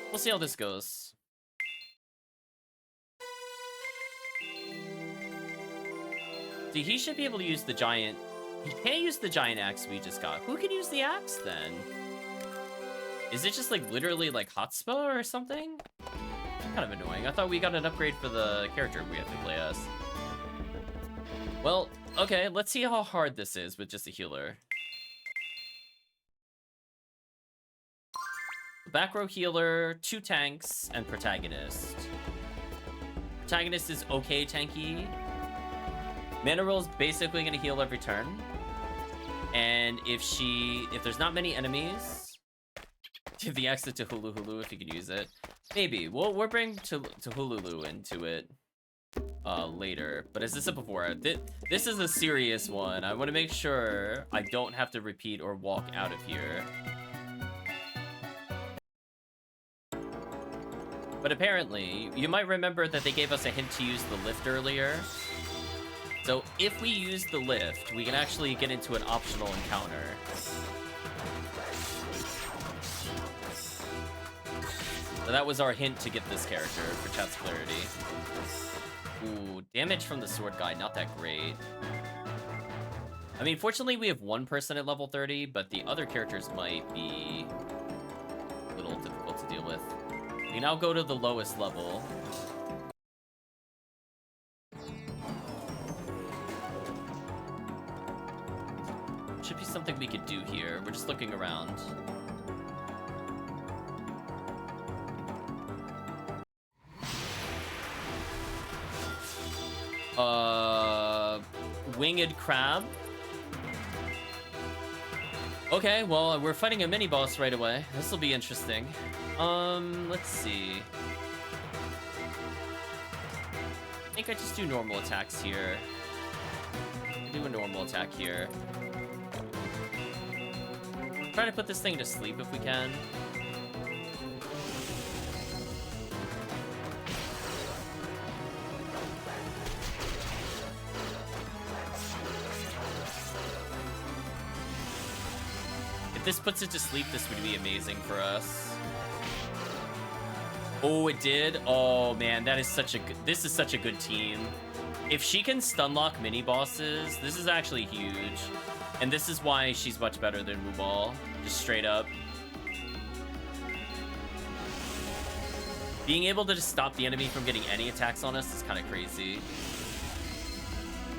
S1: We'll see how this goes. See, he should be able to use the giant... He can't use the giant axe we just got. Who can use the axe, then? Is it just, like, literally, like, Hotspur or something? Kind of annoying. I thought we got an upgrade for the character we have to play as. Well, okay, let's see how hard this is with just a healer. Back row healer, 2 tanks, and protagonist. Protagonist is okay tanky. Mana roll is basically gonna heal every turn. And if there's not many enemies, give the exit to Hulu if you can use it. Maybe. We'll bring Hulu into it later. But as I said before, this is a serious one. I want to make sure I don't have to repeat or walk out of here. But apparently, you might remember that they gave us a hint to use the lift earlier. So if we use the lift, we can actually get into an optional encounter. So that was our hint to get this character for chat's clarity. Ooh, damage from the sword guy, not that great. I mean, fortunately we have one person at level 30, but the other characters might be a little difficult to deal with. We now go to the lowest level. Should be something we could do here. We're just looking around. Winged crab. Okay, well, we're fighting a mini-boss right away. This will be interesting. Let's see. I think I just do normal attacks here. Do a normal attack here. Try to put this thing to sleep if we can. If this puts it to sleep, this would be amazing for us. Oh, it did? Oh, man, that is such a good... This is such a good team. If she can stunlock mini-bosses, this is actually huge. And this is why she's much better than Mubal. Just straight up. Being able to just stop the enemy from getting any attacks on us is kind of crazy.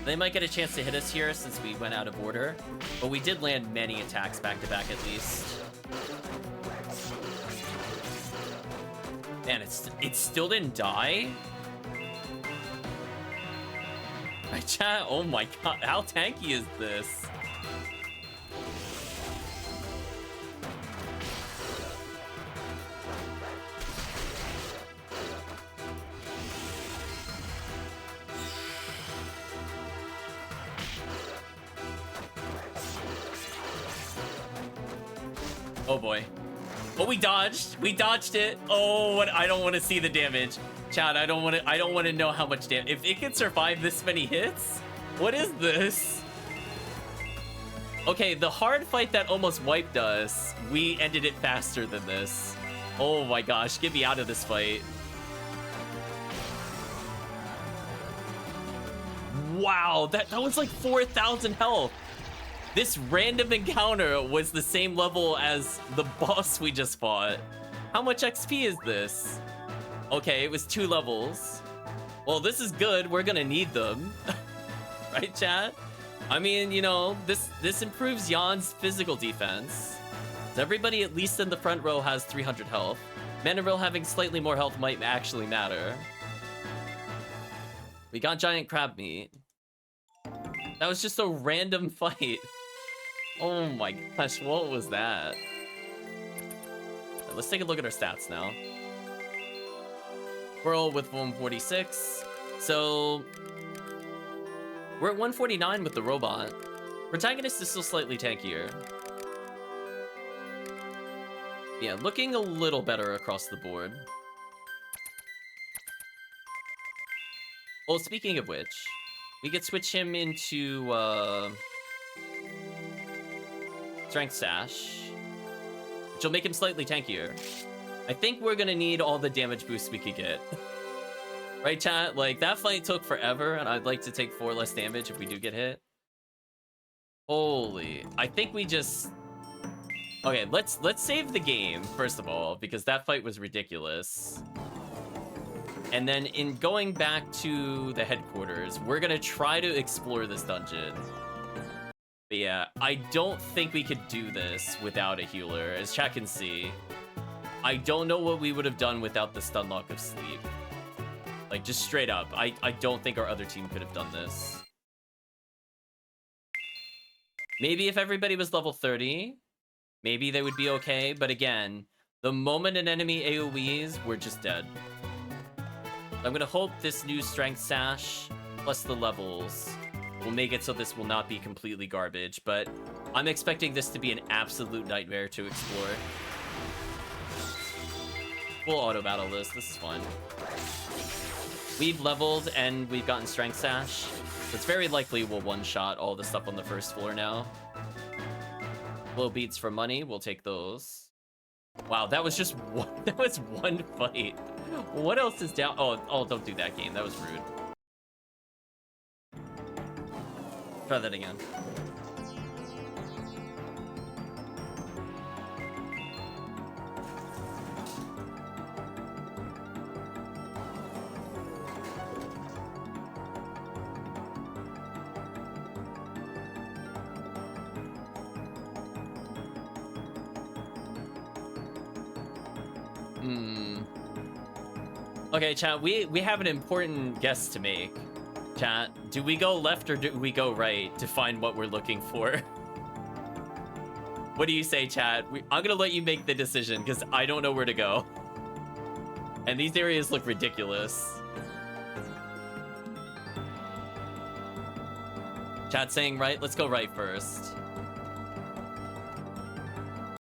S1: They might get a chance to hit us here since we went out of order. But we did land many attacks back-to-back at least. Man, it still didn't die? My chat, oh my god, how tanky is this? Oh boy. Oh, we dodged. We dodged it. Oh, what? I don't want to see the damage. Chat, I don't want to know how much damage. If it can survive this many hits, what is this? Okay, the hard fight that almost wiped us, we ended it faster than this. Oh my gosh, get me out of this fight. Wow, that was like 4,000 health. This random encounter was the same level as the boss we just fought. How much XP is this? Okay, it was 2 levels. Well, this is good. We're gonna need them. Right, chat? I mean, you know, this improves Jan's physical defense. Everybody at least in the front row has 300 health. Manaril having slightly more health might actually matter. We got giant crab meat. That was just a random fight. Oh my gosh, what was that? Let's take a look at our stats now. We're all with 146. So we're at 149 with the robot. Protagonist is still slightly tankier. Yeah, looking a little better across the board. Oh, speaking of which, we could switch him into Strength Sash, which will make him slightly tankier. I think we're gonna need all the damage boosts we could get. Right, chat? Like, that fight took forever, and I'd like to take 4 less damage if we do get hit. Holy. I think we just... Okay, let's save the game, first of all, because that fight was ridiculous. And then in going back to the headquarters, we're gonna try to explore this dungeon. But yeah, I don't think we could do this without a healer, as chat can see. I don't know what we would have done without the stun lock of sleep. Like, just straight up, I don't think our other team could have done this. Maybe if everybody was level 30, maybe they would be okay, but again, the moment an enemy AoEs, we're just dead. I'm gonna hope this new Strength Sash, plus the levels, will make it so this will not be completely garbage, but I'm expecting this to be an absolute nightmare to explore. We'll auto-battle this is fun. We've leveled and we've gotten Strength Sash. It's very likely we'll one-shot all the stuff on the first floor now. Low beats for money, we'll take those. Wow, that was just one, that was one fight. What else is down? Oh, don't do that game. That was rude. Try that again. Okay, chat, we have an important guess to make. Chat, do we go left or do we go right to find what we're looking for? What do you say, chat? I'm gonna let you make the decision because I don't know where to go. And these areas look ridiculous. Chat saying right? Let's go right first.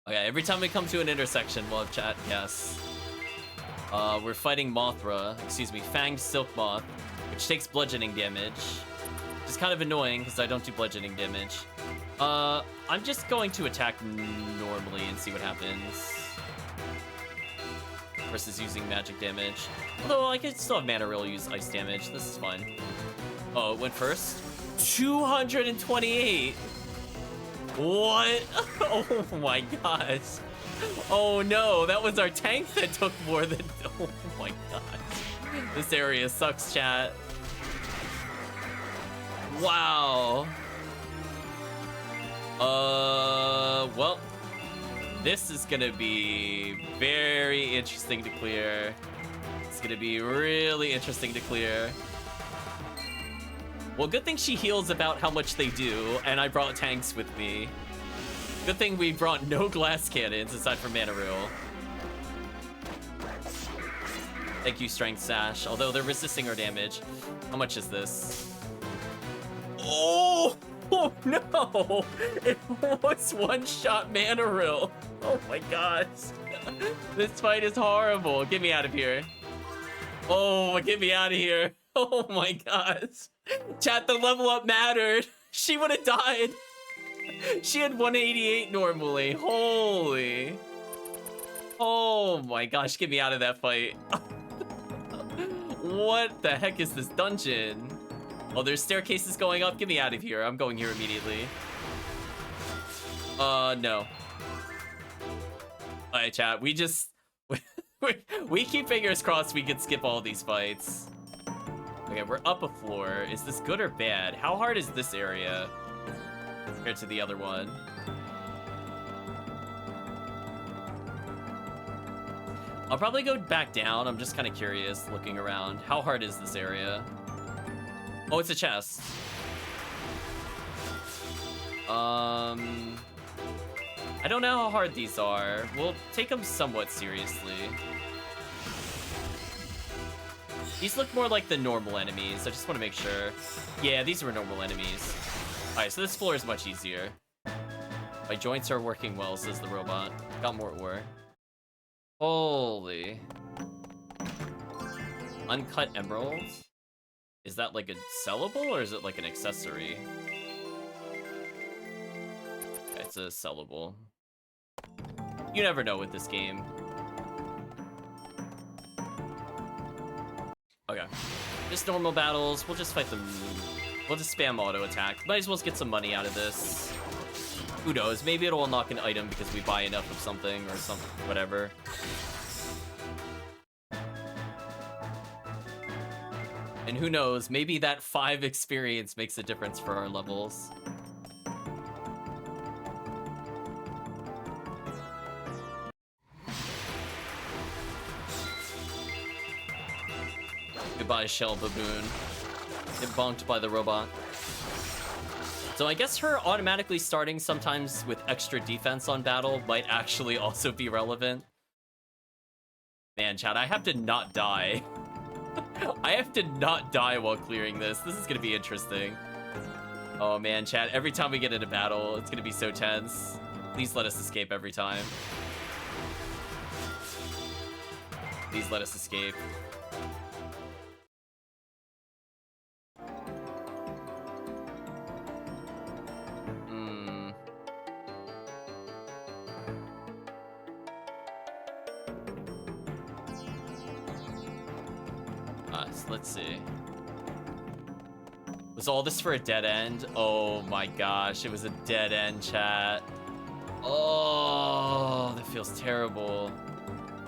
S1: Okay, every time we come to an intersection, we'll have chat guess. We're fighting Mothra, excuse me, Fanged Silk Moth, which takes bludgeoning damage. Which is kind of annoying because I don't do bludgeoning damage. I'm just going to attack normally and see what happens. Versus using magic damage. Although I could still have Manaril use ice damage. This is fine. Oh, it went first? 228! What? Oh my gosh. Oh no, that was our tank that took more than... Oh my gosh. This area sucks, chat. Wow. Well, this is gonna be very interesting to clear. It's gonna be really interesting to clear. Well, good thing she heals about how much they do, and I brought tanks with me. Good thing we brought no glass cannons aside from Manaril. Thank you, Strength Sash. Although they're resisting our damage. How much is this? Oh! Oh no! It was one-shot Manaril. Oh my gosh. This fight is horrible. Get me out of here. Oh, get me out of here. Oh my gosh. Chat, the level up mattered. She would have died. She had 188 normally. Holy. Oh my gosh, get me out of that fight. What the heck is this dungeon? Oh, there's staircases going up. Get me out of here. I'm going here immediately. No. Alright, chat. We just... we keep fingers crossed we can skip all these fights. Okay, we're up a floor. Is this good or bad? How hard is this area compared to the other one? I'll probably go back down. I'm just kind of curious, looking around. How hard is this area? Oh, it's a chest. I don't know how hard these are. We'll take them somewhat seriously. These look more like the normal enemies. I just want to make sure. Yeah, these were normal enemies. Alright, so this floor is much easier. My joints are working well, says the robot. Got more ore. Holy. Uncut emeralds? Is that like a sellable or is it like an accessory? Okay, it's a sellable. You never know with this game. Okay. Just normal battles. We'll just fight them. We'll just spam auto attack. Might as well get some money out of this. Who knows? Maybe it'll unlock an item because we buy enough of something or something, whatever. And who knows? Maybe that 5 experience makes a difference for our levels. Goodbye, Shell Baboon. Get bonked by the robot. So I guess her automatically starting sometimes with extra defense on battle might actually also be relevant. Man, chat, I have to not die. I have to not die while clearing this. This is gonna be interesting. Oh man, chat, every time we get into battle, it's gonna be so tense. Please let us escape every time. Please let us escape. Let's see. Was all this for a dead end? Oh my gosh, it was a dead end, chat. Oh, that feels terrible.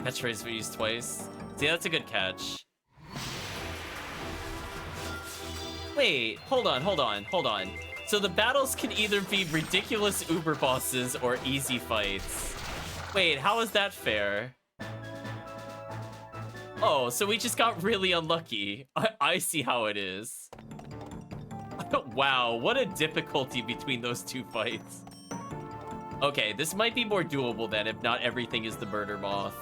S1: Catchphrase we used twice. See, that's a good catch. Wait, hold on. So the battles can either be ridiculous uber bosses or easy fights. Wait, how is that fair? Oh, so we just got really unlucky. I see how it is. Wow, what a difficulty between those two fights. Okay, this might be more doable then, if not everything is the murder moth.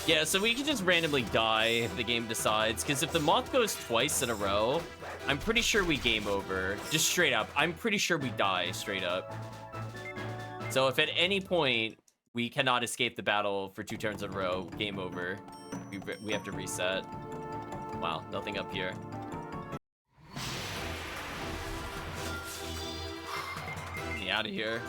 S1: Yeah, so we can just randomly die if the game decides, because if the moth goes twice in a row, I'm pretty sure we game over. Just straight up, I'm pretty sure we die straight up. So if at any point we cannot escape the battle for 2 turns in a row, game over. We have to reset. Wow, nothing up here. Get me out of here.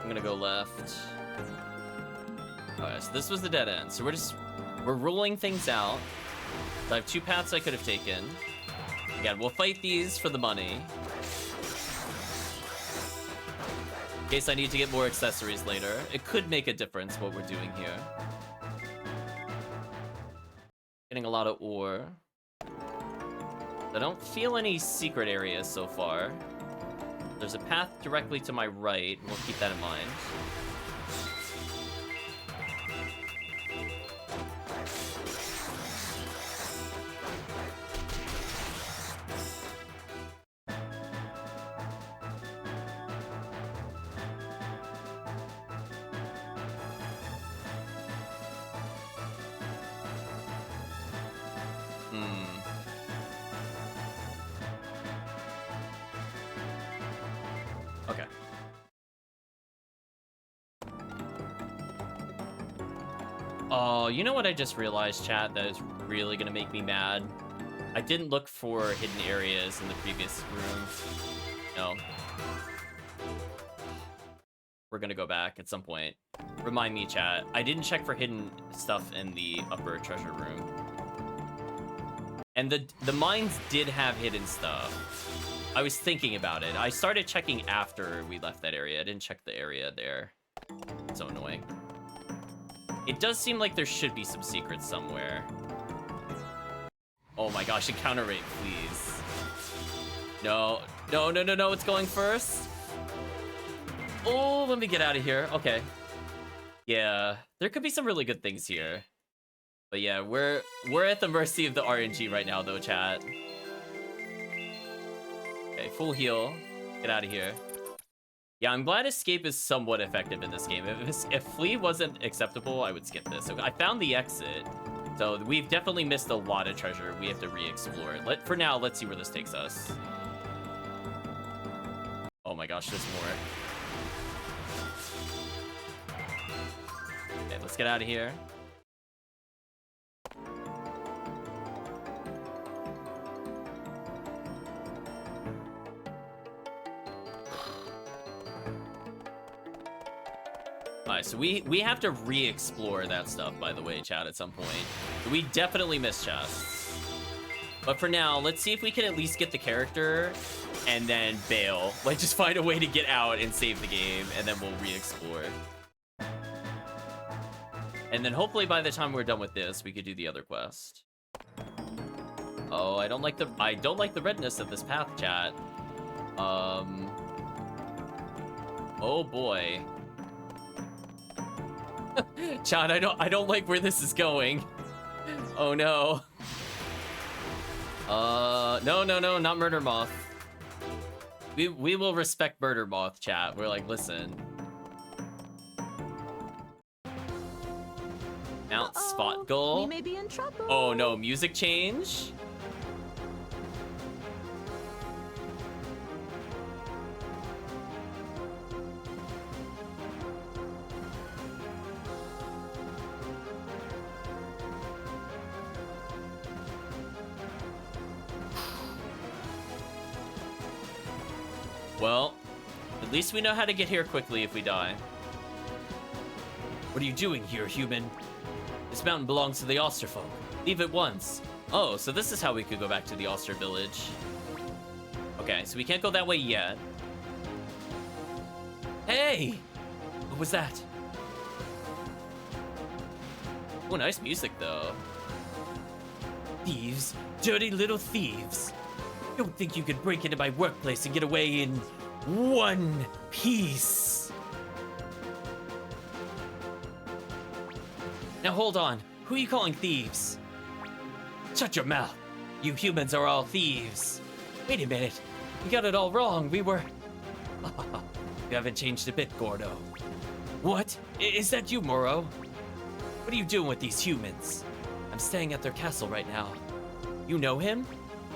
S1: I'm gonna go left. Alright, so this was the dead end. So we're ruling things out. So I have 2 paths I could have taken. Again, we'll fight these for the money. In case I need to get more accessories later. It could make a difference what we're doing here. Getting a lot of ore. I don't feel any secret areas so far. There's a path directly to my right. We'll keep that in mind. Oh, you know what I just realized, chat, that is really gonna make me mad? I didn't look for hidden areas in the previous room. No. We're gonna go back at some point. Remind me, chat. I didn't check for hidden stuff in the upper treasure room. And the mines did have hidden stuff. I was thinking about it. I started checking after we left that area. I didn't check the area there. So annoying. It does seem like there should be some secrets somewhere. Oh my gosh, encounter rate, please. No, no, no, no, no, it's going first. Oh, let me get out of here. Okay. Yeah, there could be some really good things here. But yeah, we're at the mercy of the RNG right now though, chat. Okay, full heal. Get out of here. Yeah, I'm glad escape is somewhat effective in this game. If flee wasn't acceptable, I would skip this. So I found the exit. So we've definitely missed a lot of treasure. We have to re-explore it. For now, let's see where this takes us. Oh my gosh, there's more. Okay, let's get out of here. Alright, so we have to re-explore that stuff, by the way, chat, at some point. We definitely missed chests. But for now, let's see if we can at least get the character and then bail. Like, just find a way to get out and save the game, and then we'll re-explore. And then hopefully by the time we're done with this, we could do the other quest. Oh, I don't like the redness of this path, chat. Oh boy. Chat, I don't like where this is going. Oh no. No, not Murder Moth. We will respect Murder Moth, chat. We're like, listen. Mount Spot Goal.
S9: We may be in trouble.
S1: Oh no, music change. Well, at least we know how to get here quickly if we die. What are you doing here, human? This mountain belongs to the Oster folk. Leave at once. Oh, so this is how we could go back to the Oster village. Okay, so we can't go that way yet. Hey! What was that? Oh, nice music, though. Thieves. Dirty little thieves. Don't think you could break into my workplace and get away in one piece. Now hold on. Who are you calling thieves? Shut your mouth. You humans are all thieves. Wait a minute. We got it all wrong. We were... You haven't changed a bit, Gordo. What? Is that you, Moro? What are you doing with these humans? I'm staying at their castle right now. You know him?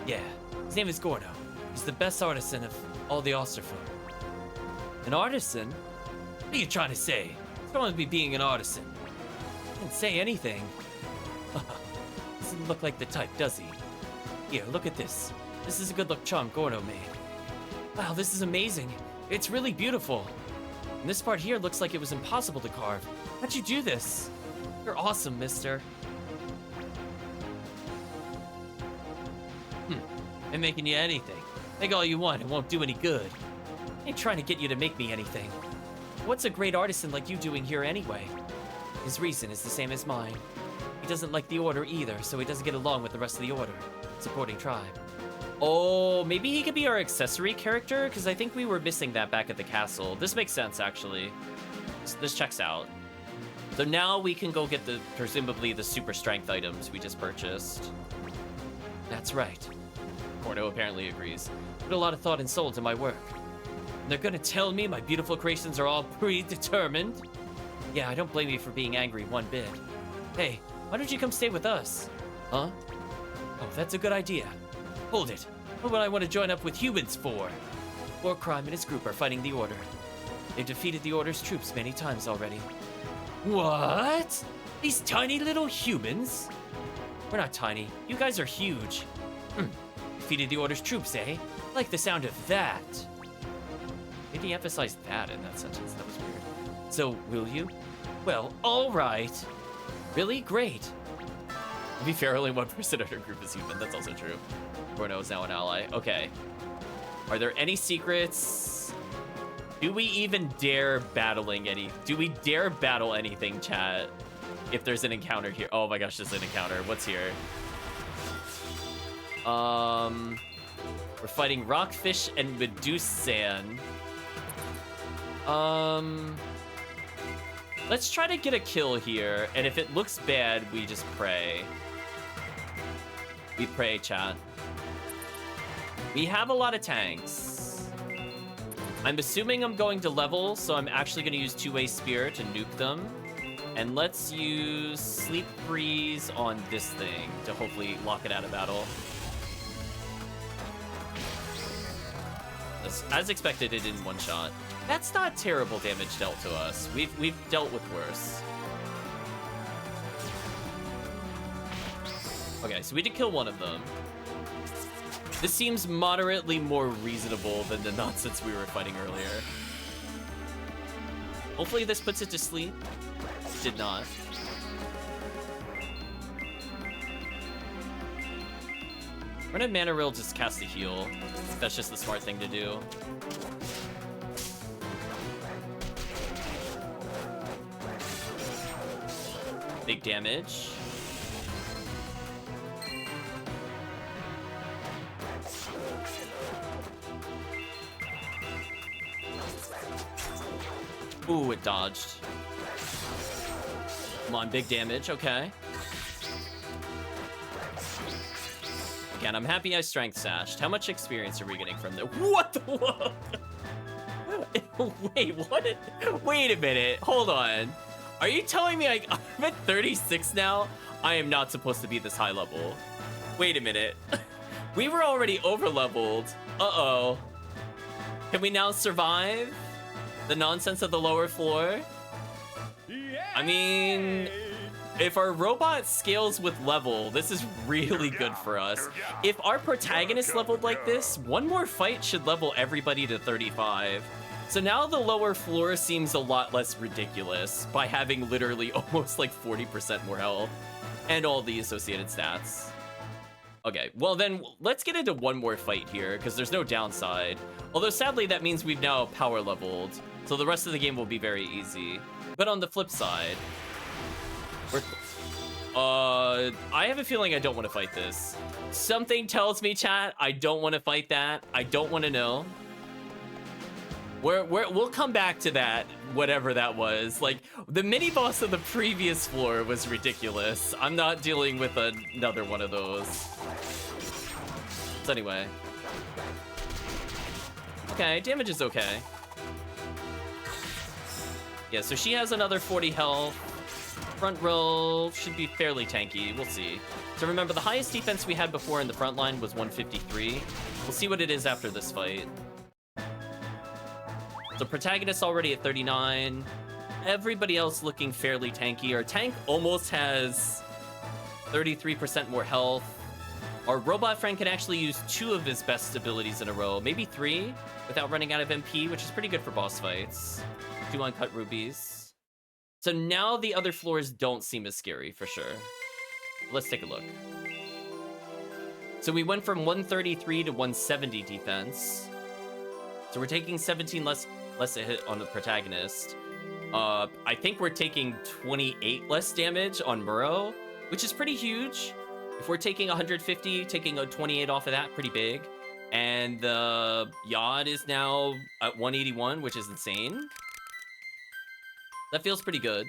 S1: Yeah. His name is Gordo. He's the best artisan of all the Osterfolk. An artisan? What are you trying to say? What's wrong with me being an artisan? I didn't say anything. Doesn't look like the type, does he? Here, look at this. This is a good luck charm Gordo made. Wow, this is amazing. It's really beautiful. And this part here looks like it was impossible to carve. How'd you do this? You're awesome, mister. I'm making you anything. Make all you want, it won't do any good. I ain't trying to get you to make me anything. What's a great artisan like you doing here anyway? His reason is the same as mine. He doesn't like the Order either, so he doesn't get along with the rest of the Order. Supporting tribe. Oh, maybe he could be our accessory character? Because I think we were missing that back at the castle. This makes sense, actually. This checks out. So now we can go get presumably the super strength items we just purchased. That's right. Gordo apparently agrees. Put a lot of thought and soul into my work. And they're gonna tell me my beautiful creations are all predetermined? Yeah, I don't blame you for being angry one bit. Hey, why don't you come stay with us? Huh? Oh, that's a good idea. Hold it. What would I want to join up with humans for? War Crime and his group are fighting the Order. They've defeated the Order's troops many times already. What? These tiny little humans? We're not tiny. You guys are huge. Defeated the Order's troops, eh? Like the sound of that. Did he emphasize that in that sentence? That was weird. So, will you? Well, all right. Really? Great. To be fair, only one person in our group is human. That's also true. Bruno is now an ally. Okay. Are there any secrets? Do we even dare battling any? Do we dare battle anything, chat? If there's an encounter here. Oh my gosh, there's an encounter. What's here? We're fighting Rockfish and Medusan. Let's try to get a kill here, and if it looks bad, we just pray. We pray, chat. We have a lot of tanks. I'm assuming I'm going to level, so I'm actually going to use two-way spear to nuke them. And let's use Sleep Freeze on this thing to hopefully lock it out of battle. As expected, it didn't one-shot. That's not terrible damage dealt to us. We've dealt with worse. Okay, so we did kill one of them. This seems moderately more reasonable than the nonsense we were fighting earlier. Hopefully this puts it to sleep. Did not. We're gonna Mana Rill just cast the heal. That's just the smart thing to do. Big damage. Ooh, it dodged. Come on, big damage, okay. Again, I'm happy I strength sashed. How much experience are we getting from there? What the whoa? Wait, what? Wait a minute, hold on. Are you telling me I'm at 36 now? I am not supposed to be this high level. Wait a minute. We were already over leveled. Uh-oh. Can we now survive the nonsense of the lower floor? I mean, if our robot scales with level, this is really good for us. If our protagonist leveled like this, one more fight should level everybody to 35. So now the lower floor seems a lot less ridiculous by having literally almost like 40% more health and all the associated stats. Okay, well then let's get into one more fight here because there's no downside. Although sadly that means we've now power leveled, so the rest of the game will be very easy. But on the flip side, I have a feeling I don't want to fight this. Something tells me, chat, I don't want to fight that. I don't want to know. We'll come back to that, whatever that was. Like, the mini-boss of the previous floor was ridiculous. I'm not dealing with another one of those. So anyway. Okay, damage is okay. Yeah, so she has another 40 health. Front row should be fairly tanky. We'll see. So remember, the highest defense we had before in the front line was 153. We'll see what it is after this fight. So protagonist already at 39. Everybody else looking fairly tanky. Our tank almost has 33% more health. Our robot friend can actually use 2 of his best abilities in a row, maybe 3, without running out of MP, which is pretty good for boss fights. 2 uncut rubies. So now the other floors don't seem as scary, for sure. Let's take a look. So we went from 133 to 170 defense. So we're taking 17 less a hit on the protagonist. I think we're taking 28 less damage on Muro, which is pretty huge. If we're taking 150, taking a 28 off of that, pretty big. And the Yod is now at 181, which is insane. That feels pretty good.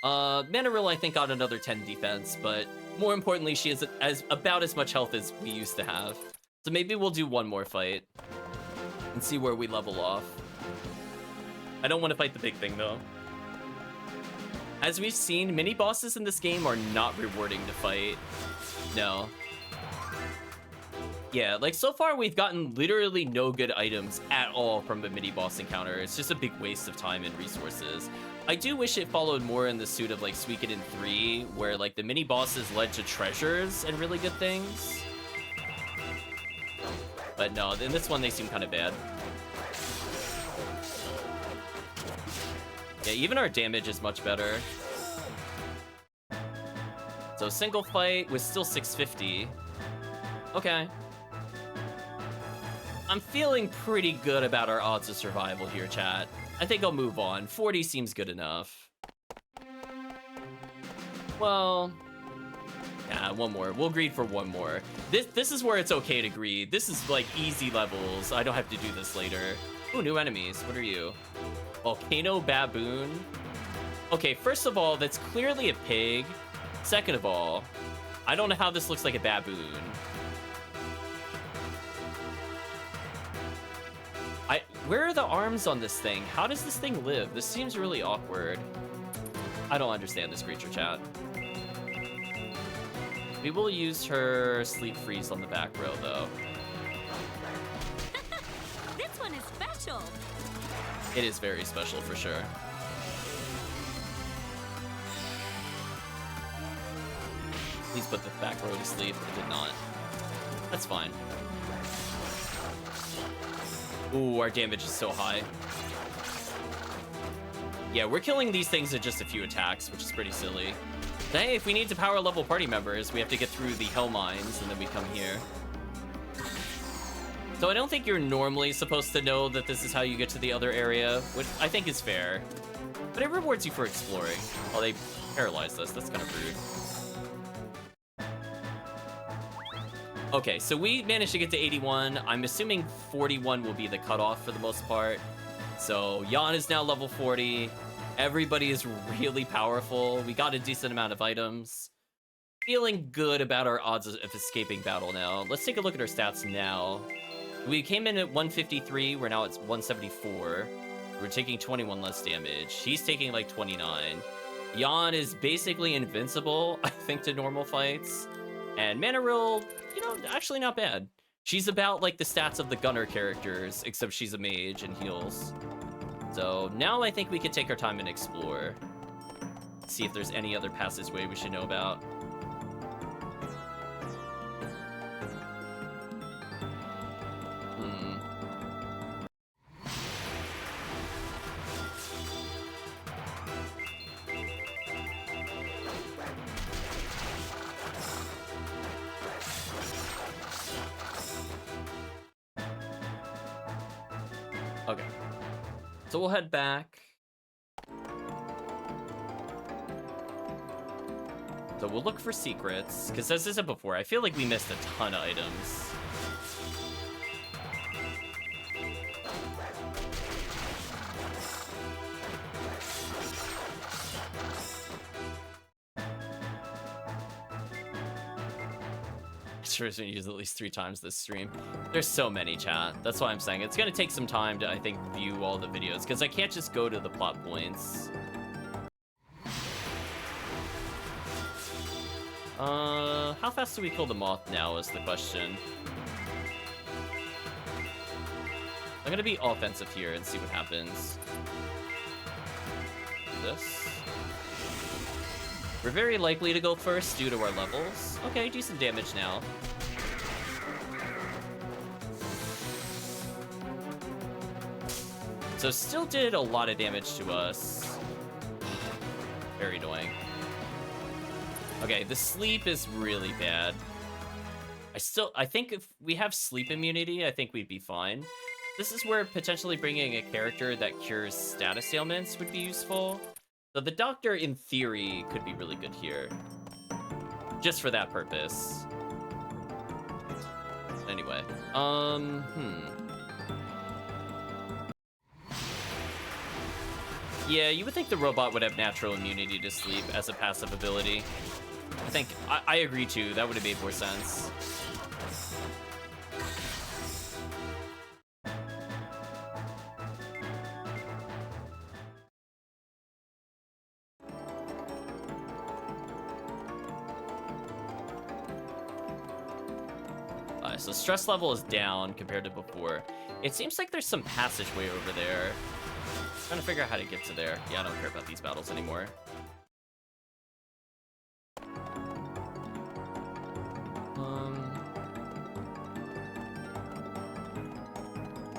S1: Mana Rill, I think, got another 10 defense, but more importantly, she has about as much health as we used to have. So maybe we'll do one more fight and see where we level off. I don't want to fight the big thing, though. As we've seen, mini-bosses in this game are not rewarding to fight. No. Yeah, like so far we've gotten literally no good items at all from the mini boss encounter. It's just a big waste of time and resources. I do wish it followed more in the suit of like Suikoden 3, where like the mini bosses led to treasures and really good things. But no, in this one they seem kind of bad. Yeah, even our damage is much better. So single fight was still 650. Okay. I'm feeling pretty good about our odds of survival here, chat. I think I'll move on. 40 seems good enough. Well, yeah, one more. We'll greed for one more. This is where it's okay to greed. This is like easy levels. I don't have to do this later. Ooh, new enemies. What are you? Volcano baboon. Okay, first of all, that's clearly a pig. Second of all, I don't know how this looks like a baboon. Where are the arms on this thing? How does this thing live? This seems really awkward. I don't understand this creature, chat. We will use her sleep freeze on the back row, though.
S9: This one is special.
S1: It is very special for sure. Please put the back row to sleep. It did not. That's fine. Ooh, our damage is so high. Yeah, we're killing these things in just a few attacks, which is pretty silly. But hey, if we need to power level party members, we have to get through the hell mines, and then we come here. So I don't think you're normally supposed to know that this is how you get to the other area, which I think is fair. But it rewards you for exploring. Oh, they paralyzed us. That's kind of rude. Okay, so we managed to get to 81. I'm assuming 41 will be the cutoff for the most part. So Jan is now level 40. Everybody is really powerful. We got a decent amount of items. Feeling good about our odds of escaping battle now. Let's take a look at our stats now. We came in at 153. We're now at 174. We're taking 21 less damage. He's taking like 29. Jan is basically invincible, I think, to normal fights. And Manaril, you know, actually not bad. She's about like the stats of the gunner characters, except she's a mage and heals. So now I think we could take our time and explore. See if there's any other passageway we should know about. Okay. So we'll head back. So we'll look for secrets, because as I said before, I feel like we missed a ton of items. Sure has been used at least 3 times this stream. There's so many, chat. That's why I'm saying it's gonna take some time to, I think, view all the videos, because I can't just go to the plot points. How fast do we kill the moth now is the question. I'm gonna be offensive here and see what happens. This. We're very likely to go first due to our levels. Okay, decent damage now. So still did a lot of damage to us. Very annoying. Okay, the sleep is really bad. I think if we have sleep immunity, I think we'd be fine. This is where potentially bringing a character that cures status ailments would be useful. So the doctor, in theory, could be really good here. Just for that purpose. Anyway, Yeah, you would think the robot would have natural immunity to sleep as a passive ability. I think, I agree too, that would have made more sense. Okay, so stress level is down compared to before. It seems like there's some passageway over there. Trying to figure out how to get to there. Yeah, I don't care about these battles anymore.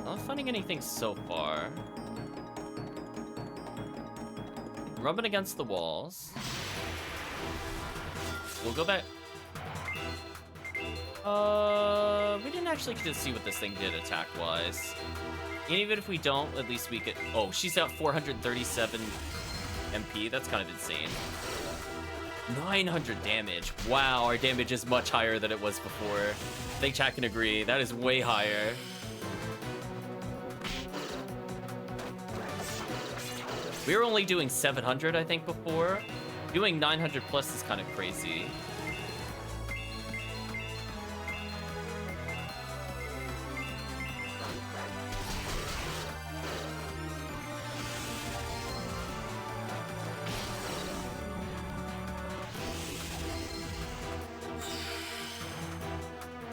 S1: Not finding anything so far. Rubbing against the walls. We'll go back. We didn't actually get to see what this thing did attack-wise. Even if we don't, at least we could... Oh, she's at 437 MP. That's kind of insane. 900 damage. Wow, our damage is much higher than it was before. I think chat can agree. That is way higher. We were only doing 700, I think, before. Doing 900 plus is kind of crazy.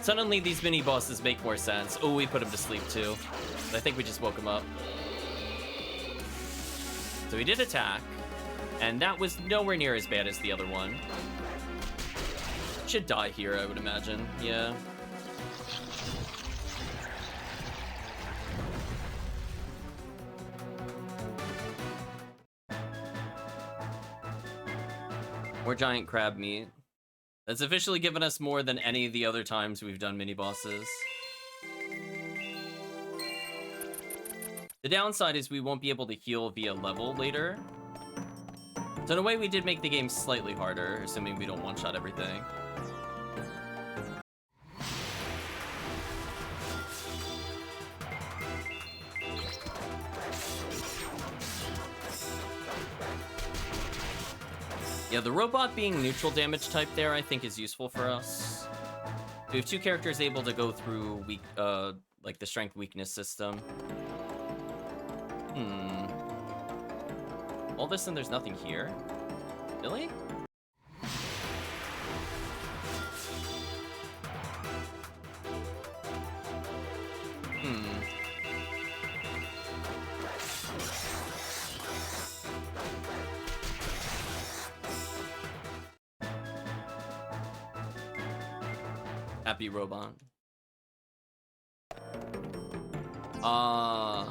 S1: Suddenly, these mini-bosses make more sense. Oh, we put him to sleep, too. I think we just woke him up. So he did attack, and that was nowhere near as bad as the other one. Should die here, I would imagine. Yeah. More giant crab meat. That's officially given us more than any of the other times we've done mini-bosses. The downside is we won't be able to heal via level later. So in a way, we did make the game slightly harder, assuming we don't one-shot everything. Yeah, the robot being neutral damage type there, I think, is useful for us. We have two characters able to go through weak, like the strength weakness system. All this and there's nothing here? Really? Happy robot.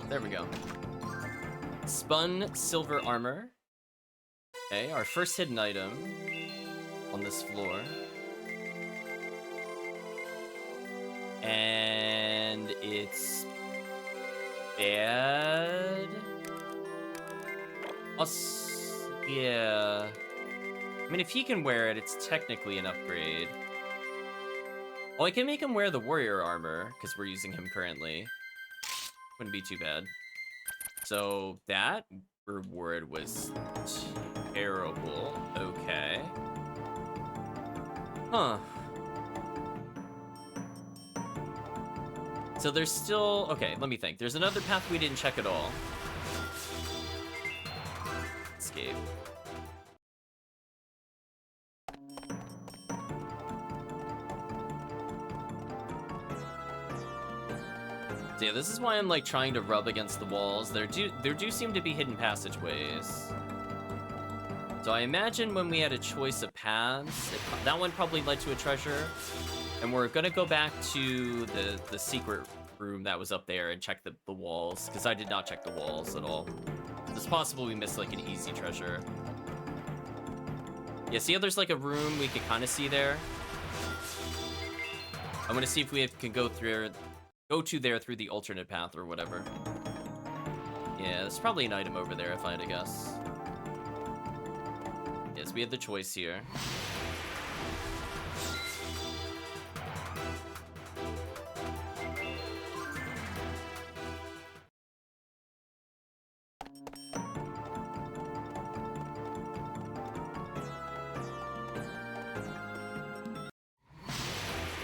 S1: There we go. Spun silver armor. Okay, our first hidden item on this floor. And it's bad. Yeah. I mean, if he can wear it, it's technically an upgrade. Oh, I can make him wear the warrior armor, because we're using him currently. Wouldn't be too bad. So that reward was terrible. Okay. Huh. So there's still... Okay, let me think. There's another path we didn't check at all. Escape. So yeah, this is why I'm like trying to rub against the walls. There do seem to be hidden passageways. So I imagine when we had a choice of paths, that one probably led to a treasure. And we're gonna go back to the secret room that was up there and check the walls, because I did not check the walls at all. It's possible we missed like an easy treasure. Yeah, see how there's like a room we could kind of see there? I'm gonna see if we can go to there through the alternate path or whatever. Yeah, there's probably an item over there if I had to guess. Yes, we had the choice here.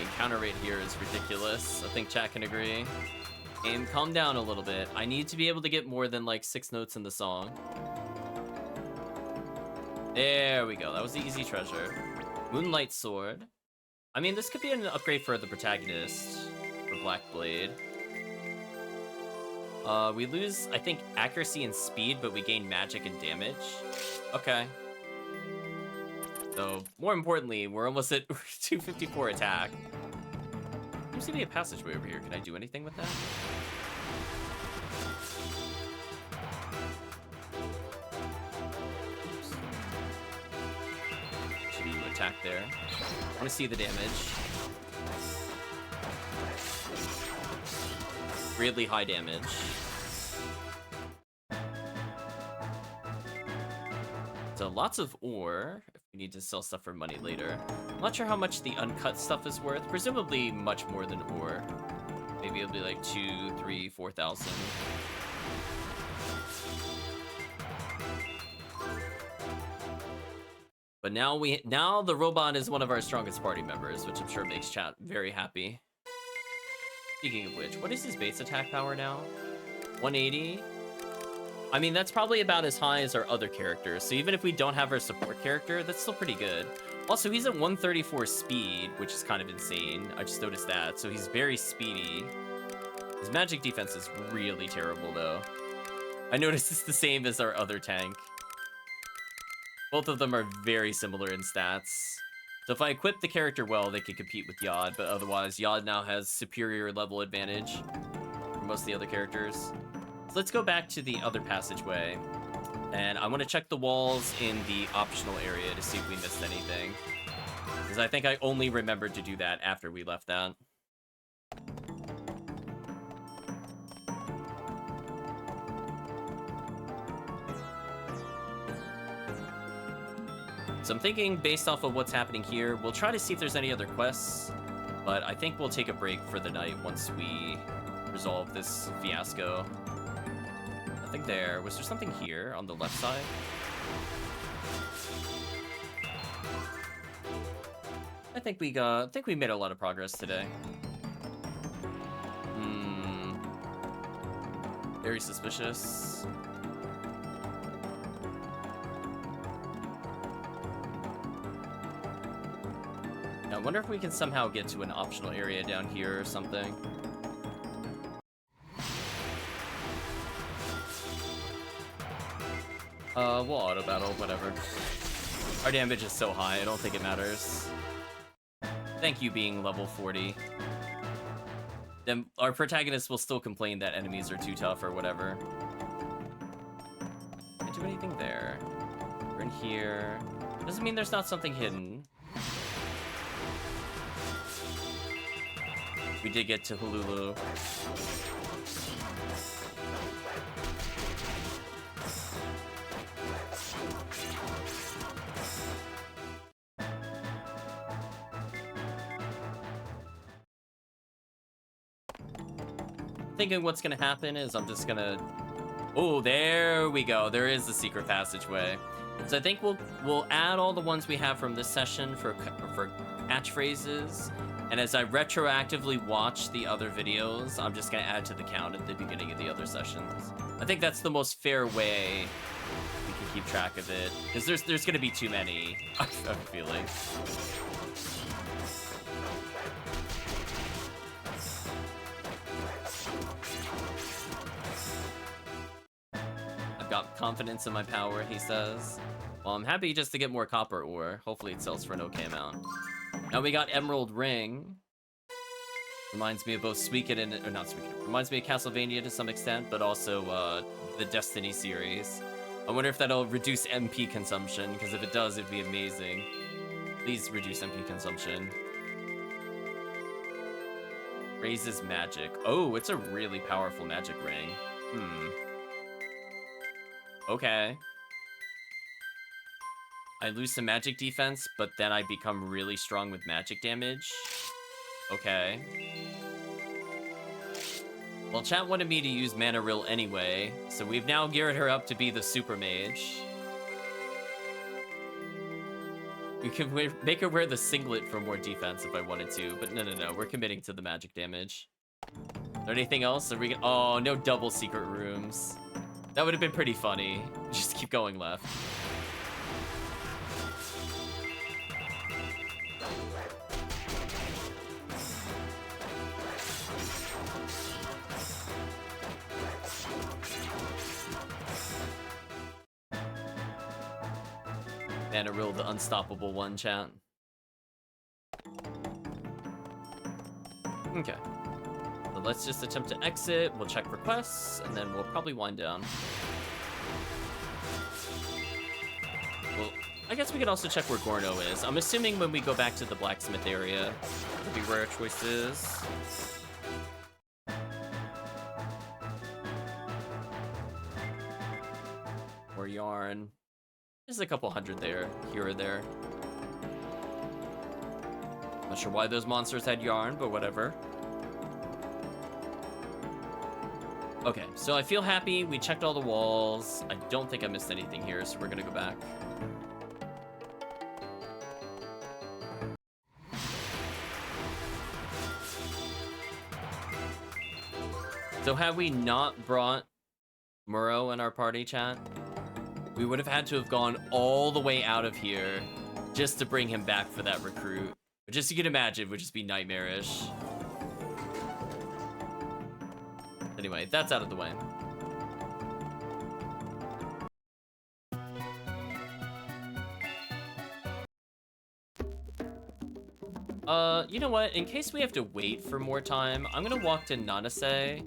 S1: Encounter rate here is ridiculous. I think chat can agree. Game, calm down a little bit. I need to be able to get more than like 6 notes in the song. There we go. That was the easy treasure. Moonlight sword. I mean, this could be an upgrade for the protagonist, for Black Blade. We lose, I think, accuracy and speed, but we gain magic and damage. Okay. So, more importantly, we're almost at 254 attack. Seems to be a passageway over here. Can I do anything with that? Oops. To attack there. I want to see the damage. Really high damage. So lots of ore, if we need to sell stuff for money later. I'm not sure how much the uncut stuff is worth. Presumably much more than ore. Maybe it'll be like 2, 3, 4,000. But now the robot is one of our strongest party members, which I'm sure makes chat very happy. Speaking of which, what is his base attack power now? 180? I mean, that's probably about as high as our other characters, so even if we don't have our support character, that's still pretty good. Also, he's at 134 speed, which is kind of insane. I just noticed that, so he's very speedy. His magic defense is really terrible, though. I noticed it's the same as our other tank. Both of them are very similar in stats. So if I equip the character well, they can compete with Yod, but otherwise, Yod now has superior level advantage for most of the other characters. So let's go back to the other passageway, and I want to check the walls in the optional area to see if we missed anything. Because I think I only remembered to do that after we left that. So I'm thinking, based off of what's happening here, we'll try to see if there's any other quests, but I think we'll take a break for the night once we resolve this fiasco. Nothing there. Was there something here on the left side? I think we made a lot of progress today. Very suspicious. I wonder if we can somehow get to an optional area down here or something. We'll auto battle, whatever. Our damage is so high, I don't think it matters. Thank you, being level 40. Then our protagonist will still complain that enemies are too tough or whatever. Can't do anything there. We're in here. Doesn't mean there's not something hidden. We did get to Hululu. Thinking what's gonna happen is I'm just gonna... Oh, there we go. There is the secret passageway. So I think we'll add all the ones we have from this session for catchphrases. And as I retroactively watch the other videos, I'm just gonna add to the count at the beginning of the other sessions. I think that's the most fair way we can keep track of it, because there's gonna be too many, I have a feeling. I've got confidence in my power, he says. Well, I'm happy just to get more copper ore. Hopefully it sells for an okay amount. Now we got Emerald Ring. Reminds me of both Suikoden, or not Suikoden, reminds me of Castlevania to some extent, but also the Destiny series. I wonder if that'll reduce MP consumption, because if it does, it'd be amazing. Please reduce MP consumption. Raises magic. Oh, it's a really powerful magic ring. Okay. I lose some magic defense, but then I become really strong with magic damage. Okay. Well, chat wanted me to use Mana Rill anyway, so we've now geared her up to be the Super Mage. We could make her wear the singlet for more defense if I wanted to, but no, we're committing to the magic damage. Is there anything else? Are we oh, no double secret rooms. That would have been pretty funny. Just keep going left. Manaril, the unstoppable one, chat. Okay. So let's just attempt to exit. We'll check requests, and then we'll probably wind down. Well, I guess we could also check where Gorno is. I'm assuming when we go back to the blacksmith area, it'll be where our choice is. Or yarn. There's a couple hundred there, here or there. Not sure why those monsters had yarn, but whatever. Okay, so I feel happy. We checked all the walls. I don't think I missed anything here, so we're gonna go back. So had we not brought Muro in our party, chat, we would have had to have gone all the way out of here just to bring him back for that recruit. Which, as you can imagine, would just be nightmarish. Anyway, that's out of the way. You know what? In case we have to wait for more time, I'm gonna walk to Nanase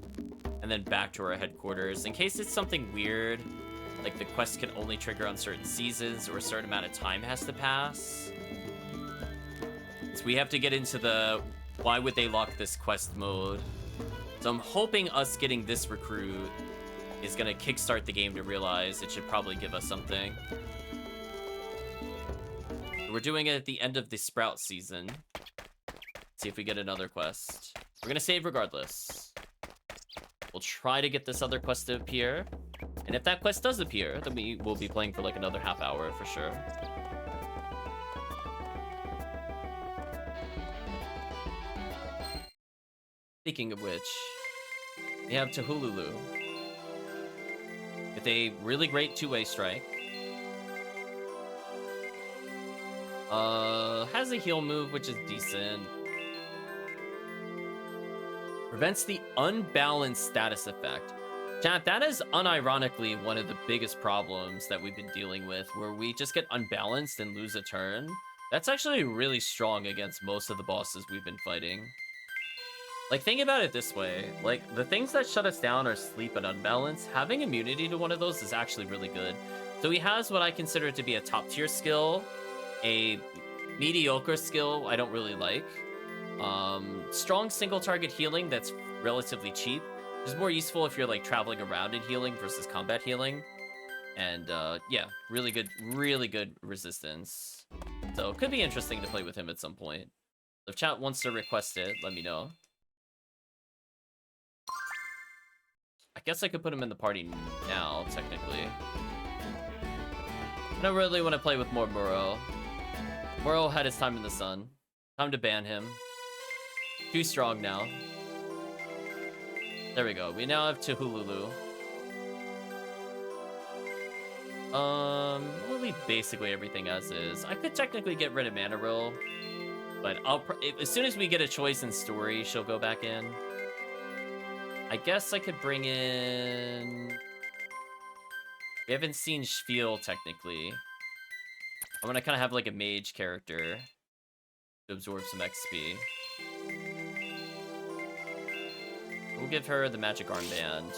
S1: and then back to our headquarters. In case it's something weird, like the quest can only trigger on certain seasons or a certain amount of time has to pass. So we have to get into the why would they lock this quest mode. So I'm hoping us getting this recruit is gonna kickstart the game to realize it should probably give us something. We're doing it at the end of the Sprout season. See if we get another quest. We're gonna save regardless. We'll try to get this other quest to appear. And if that quest does appear, then we will be playing for like another half hour for sure. Speaking of which, we have Tahululu with a really great two-way strike. Has a heal move, which is decent. Prevents the unbalanced status effect. Chat, that is unironically one of the biggest problems that we've been dealing with, where we just get unbalanced and lose a turn. That's actually really strong against most of the bosses we've been fighting. Like, think about it this way. Like, the things that shut us down are sleep and unbalance. Having immunity to one of those is actually really good. So he has what I consider to be a top tier skill, a mediocre skill I don't really like. Strong single target healing that's relatively cheap. Is more useful if you're like traveling around and healing versus combat healing. And yeah, really good resistance. So it could be interesting to play with him at some point. If chat wants to request it, let me know. I guess I could put him in the party now, technically. I don't really want to play with more Muro. Muro had his time in the sun. Time to ban him. Too strong now. There we go. We now have Tahululu. We'll leave basically everything as is. I could technically get rid of Manaril, but as soon as we get a choice in story, she'll go back in. I guess I could bring in... We haven't seen Spiel, technically. I'm gonna kind of have like a mage character to absorb some XP. We'll give her the magic armband.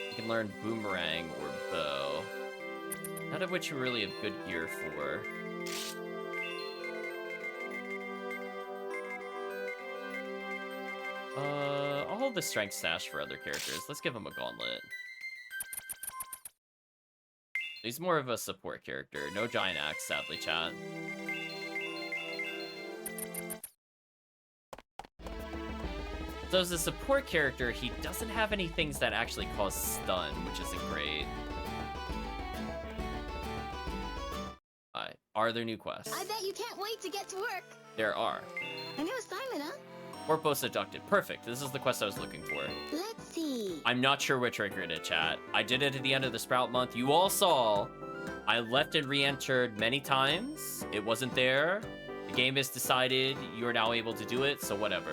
S1: You can learn boomerang or bow. None of which you really have good gear for. I'll hold the strength stash for other characters. Let's give him a gauntlet. He's more of a support character. No giant axe, sadly, chat. So as a support character, he doesn't have any things that actually cause stun, which isn't great. Alright, are there new quests?
S6: I bet you can't wait to get to work.
S1: There are.
S6: A new assignment, huh?
S1: Corpos abducted. Perfect. This is the quest I was looking for.
S6: Let's see.
S1: I'm not sure what triggered it, chat. I did it at the end of the Sprout month. You all saw I left and re-entered many times. It wasn't there. The game has decided you are now able to do it, so whatever.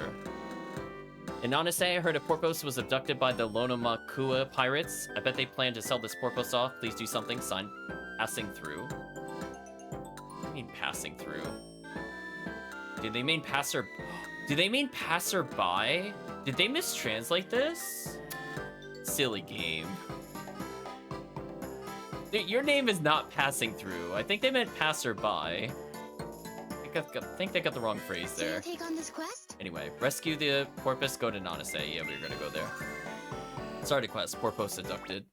S1: In Nanase, I heard a porpoise was abducted by the Lonomakua pirates. I bet they plan to sell this porpoise off. Please do something. Signed, passing through? What do you mean passing through? Did they mean passer? Do they mean passerby? Did they mistranslate this? Silly game. Your name is not passing through. I think they meant passerby. I think they got the wrong phrase there.
S6: So you take on this quest?
S1: Anyway, rescue the porpoise, go to Nanase. Yeah, we were gonna go there. Started quest, porpoise abducted.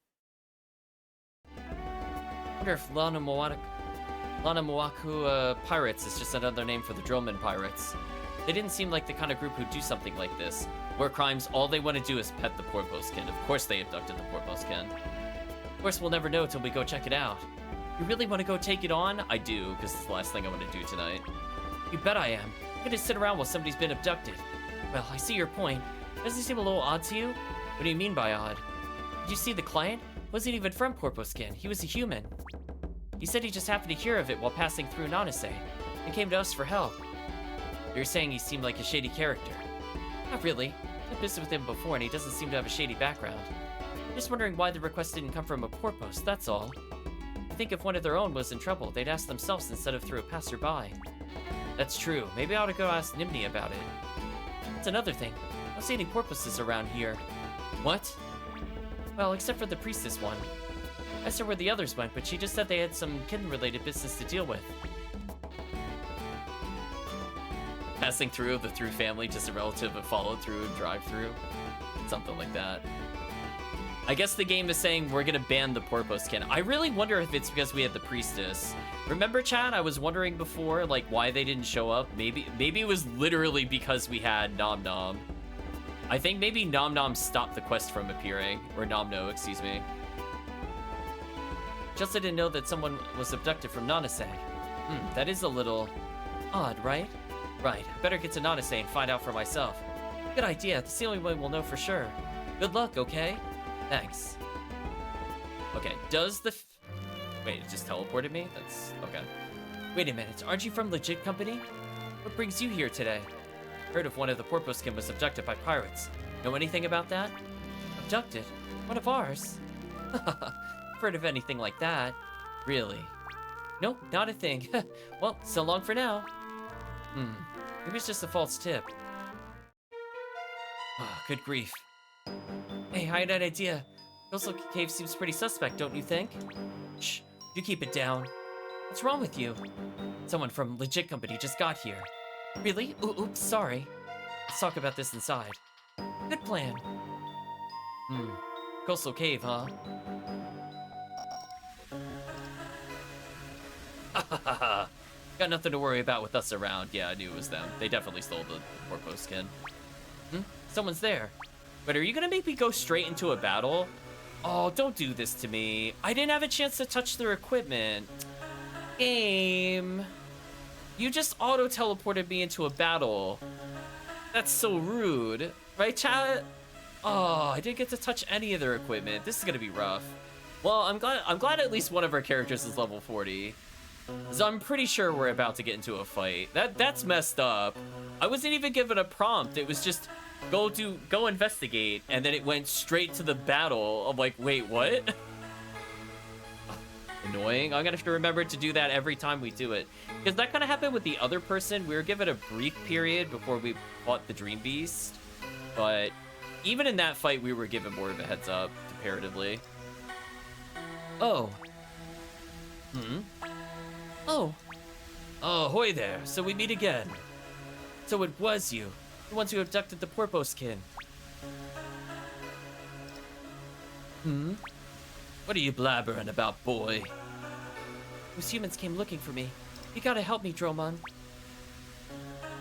S1: I wonder if Lana Moaku Pirates is just another name for the Drillman Pirates. They didn't seem like the kind of group who'd do something like this. War crimes, all they want to do is pet the porpoise-kin. Of course they abducted the porpoise-kin. Of course we'll never know till we go check it out. You really want to go take it on? I do, because it's the last thing I want to do tonight. You bet I am. I'm gonna sit around while somebody's been abducted. Well, I see your point. Doesn't he seem a little odd to you? What do you mean by odd? Did you see the client? Wasn't even from Porposkin. He was a human. He said he just happened to hear of it while passing through Nanase, and came to us for help. You're saying he seemed like a shady character. Not really. I've visited with him before, and he doesn't seem to have a shady background. I'm just wondering why the request didn't come from a porpoise, that's all. I think if one of their own was in trouble, they'd ask themselves instead of through a passerby. That's true. Maybe I ought to go ask Nimni about it. That's another thing. I don't see any porpoises around here. What? Well, except for the priestess one. I asked her where the others went, but she just said they had some kitten-related business to deal with. Passing through of the through family, just a relative of followed through and drive through. Something like that. I guess the game is saying we're gonna ban the porpoise-kin. I really wonder if it's because we had the priestess. Remember, chat? I was wondering before, like, why they didn't show up. Maybe it was literally because we had Nom Nom. I think maybe Nom Nom stopped the quest from appearing, or Nom No, excuse me. Just I didn't know that someone was abducted from Nanase. That is a little odd, right? Right. I better get to Nanase and find out for myself. Good idea. That's the only way we'll know for sure. Good luck, okay? Thanks. Okay, does the... Wait, it just teleported me? That's... okay. Wait a minute, aren't you from Legit Company? What brings you here today? Heard of one of the porpoise-kin was abducted by pirates. Know anything about that? Abducted? One of ours? Heard of anything like that? Really? Nope, not a thing. Well, so long for now. Maybe it's just a false tip. Good grief. Hey, I had an idea. Coastal Cave seems pretty suspect, don't you think? Shh, you keep it down. What's wrong with you? Someone from Legit Company just got here. Really? Oops, sorry. Let's talk about this inside. Good plan. Coastal Cave, huh? Got nothing to worry about with us around. Yeah, I knew it was them. They definitely stole the porpoise-kin. Someone's there. But are you gonna make me go straight into a battle? Oh, don't do this to me. I didn't have a chance to touch their equipment. Game. You just auto-teleported me into a battle. That's so rude. Right, chat? Oh, I didn't get to touch any of their equipment. This is gonna be rough. Well, I'm glad at least one of our characters is level 40. So I'm pretty sure we're about to get into a fight. That's messed up. I wasn't even given a prompt. It was just go investigate, and then it went straight to the battle. I'm like, wait, what? Annoying. I'm gonna have to remember to do that every time we do it. Because that kind of happened with the other person. We were given a brief period before we fought the Dream Beast. But even in that fight, we were given more of a heads up, comparatively. Oh. Oh. Oh, hoy there. So we meet again. So it was you. The ones who abducted the porpoise-kin. What are you blabbering about, boy? Those humans came looking for me. You gotta help me, Dromon.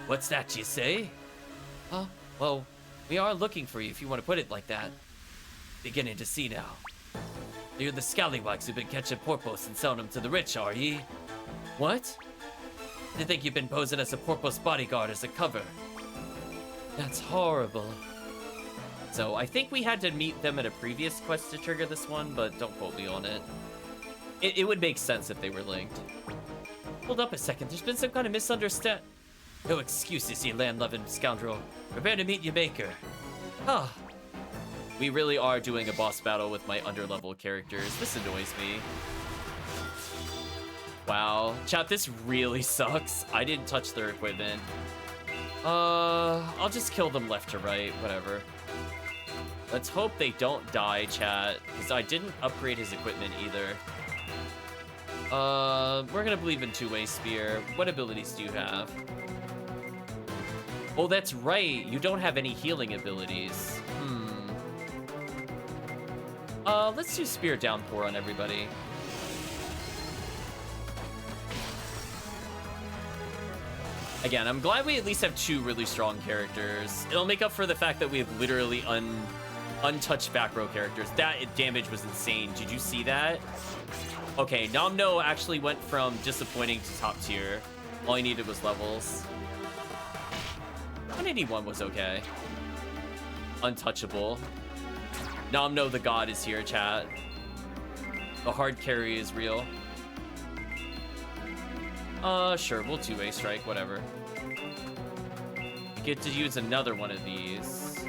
S1: What's that you say? Well, we are looking for you if you want to put it like that. Beginning to see now. You're the scallywags who've been catching porpoise and selling them to the rich, are ye? What? They think you've been posing as a porpoise bodyguard as a cover. That's horrible. So I think we had to meet them at a previous quest to trigger this one, but don't quote me on it. It would make sense if they were linked. Hold up a second, there's been some kind of misunderstanding. No excuses, you land-loving scoundrel. Prepare to meet your maker. We really are doing a boss battle with my underlevel characters. This annoys me. Wow. Chat, this really sucks. I didn't touch their equipment. I'll just kill them left to right, whatever. Let's hope they don't die, chat, because I didn't upgrade his equipment either. We're gonna believe in two-way spear. What abilities do you have? Oh, that's right. You don't have any healing abilities. Let's do spear downpour on everybody. Again, I'm glad we at least have two really strong characters. It'll make up for the fact that we have literally untouched back row characters. That damage was insane. Did you see that? Okay, Namno actually went from disappointing to top tier. All he needed was levels. 181 was okay. Untouchable. Namno the god is here, chat. The hard carry is real. Sure, we'll two-way strike, whatever. Get to use another one of these.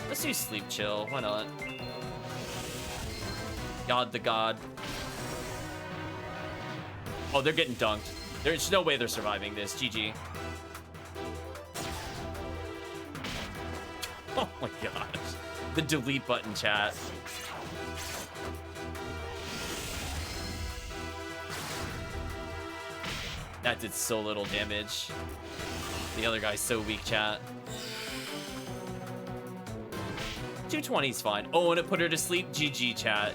S1: Let's do sleep chill, why not? God the god. Oh, they're getting dunked. There's no way they're surviving this. GG. Oh my gosh. The delete button, chat. That did so little damage. The other guy's so weak, chat. 220's fine. Oh, and it put her to sleep. GG, chat.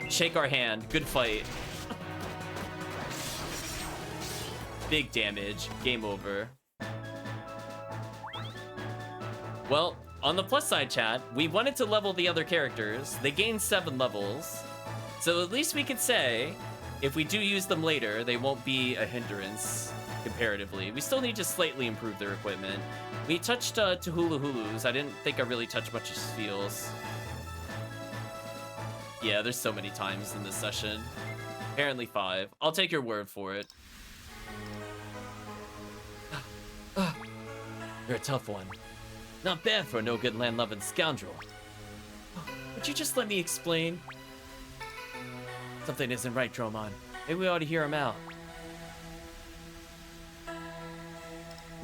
S1: Shake our hand. Good fight. Big damage. Game over. Well, on the plus side, chat, we wanted to level the other characters. They gained 7 levels. So at least we could say, if we do use them later, they won't be a hindrance comparatively. We still need to slightly improve their equipment. We touched Tuhulu Hulus. I didn't think I really touched much of Spiels. Yeah, there's so many times in this session. Apparently 5. I'll take your word for it. You're a tough one. Not bad for a no-good land-loving scoundrel. Would you just let me explain? Something isn't right, Dromon. Maybe we ought to hear him out.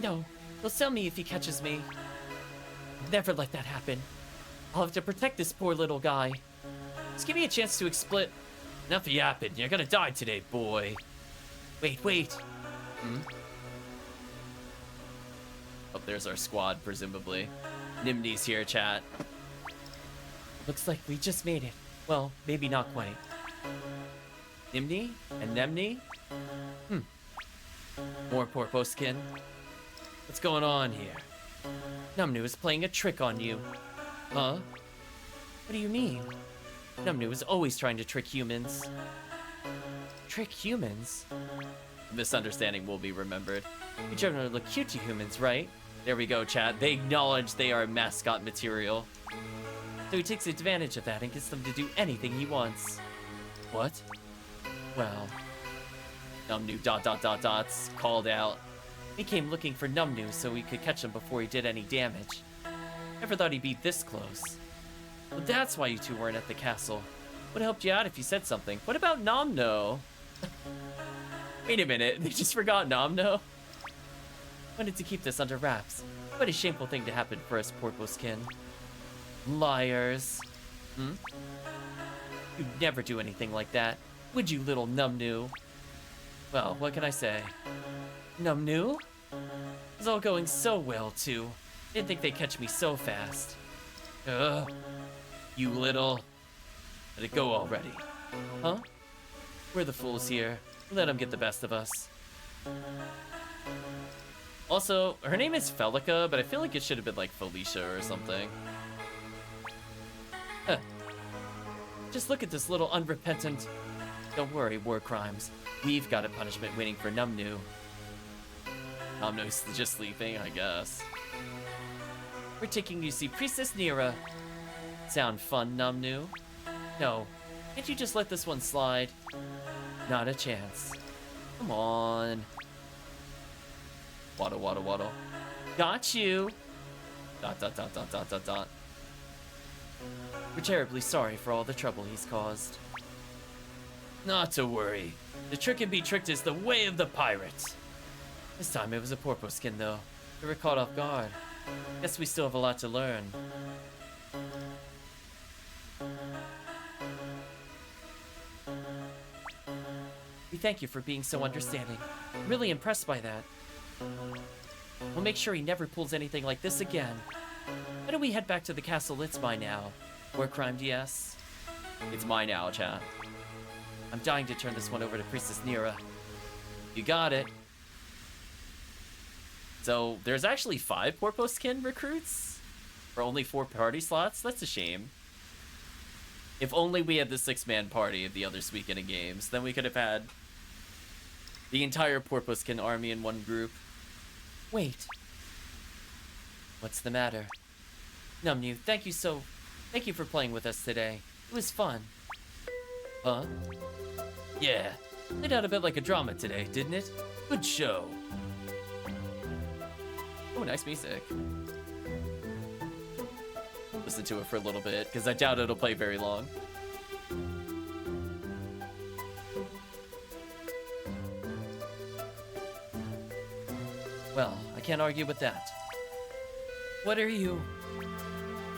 S1: No, he'll sell me if he catches me. I'll never let that happen. I'll have to protect this poor little guy. Just give me a chance to explain. Enough yapping. You're gonna die today, boy. Wait. Oh, there's our squad, presumably. Nimni's here, chat. Looks like we just made it. Well, maybe not quite. Nimni and Nemni? More Porposkin. What's going on here? Numnu is playing a trick on you. Huh? What do you mean? Numnu is always trying to trick humans. Trick humans? Misunderstanding will be remembered. You generally look cute to humans, right? There we go, chat. They acknowledge they are mascot material. So he takes advantage of that and gets them to do anything he wants. What? Well, Numnu ... called out. We came looking for Numnu so we could catch him before he did any damage. Never thought he'd be this close. Well, that's why you two weren't at the castle. Would have helped you out if you said something. What about Nomno? Wait a minute, they just forgot Nomno? Wanted to keep this under wraps. What a shameful thing to happen for us, Porposkin. Liars. You'd never do anything like that. Would you, little Numnu? Well, what can I say? Numnu? It was all going so well, too. Didn't think they'd catch me so fast. Ugh. You little... Let it go already. Huh? We're the fools here. Let them get the best of us. Also, her name is Felica, but I feel like it should have been like Felicia or something. Huh. Just look at this little unrepentant... Don't worry, war crimes. We've got a punishment waiting for Numnu. Numnu's just sleeping, I guess. We're taking you to see Priestess Nira. Sound fun, Numnu? No. Can't you just let this one slide? Not a chance. Come on. Waddle, waddle, waddle. Got you! ... We're terribly sorry for all the trouble he's caused. Not to worry. The trick and be tricked is the way of the pirates. This time it was a porpo skin, though. We were caught off guard. Guess we still have a lot to learn. We thank you for being so understanding. Really impressed by that. We'll make sure he never pulls anything like this again. Why don't we head back to the castle? It's mine now. War crime DS? It's mine now, chat. I'm dying to turn this one over to Priestess Nira. You got it. So, there's actually 5 Porpo skin recruits? For only 4 party slots? That's a shame. If only we had the 6-man party of the other Suikoden games, then we could have had the entire Porpo skin army in one group. Wait. What's the matter? Numnu, thank you for playing with us today. It was fun. Huh? Yeah. Played out a bit like a drama today, didn't it? Good show. Oh, nice music. Listen to it for a little bit, because I doubt it'll play very long. Well, I can't argue with that. What are you?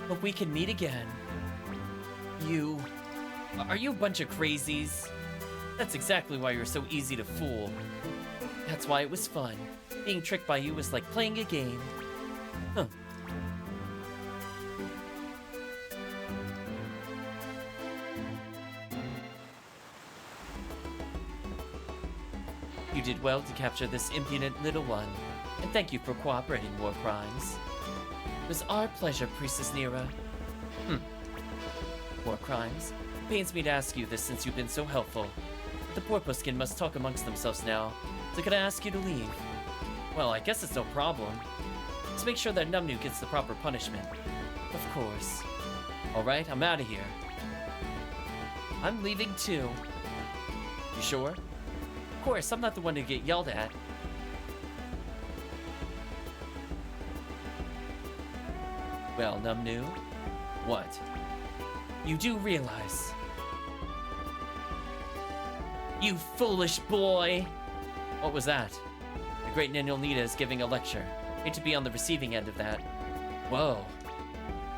S1: Hope we can meet again. You... Are you a bunch of crazies? That's exactly why you're so easy to fool. That's why it was fun. Being tricked by you was like playing a game. Huh. You did well to capture this impudent little one, and thank you for cooperating, War Crimes. It was our pleasure, Priestess Nira. War Crimes. It pains me to ask you this since you've been so helpful. But the Porpo skin must talk amongst themselves now, so could I ask you to leave? Well, I guess it's no problem. Let's make sure that Numnu gets the proper punishment. Of course. Alright, I'm out of here. I'm leaving too. You sure? Of course, I'm not the one to get yelled at. Well, Numnu, what? You do realize. You foolish boy! What was that? The great Ninulnita is giving a lecture. Hate to be on the receiving end of that. Whoa.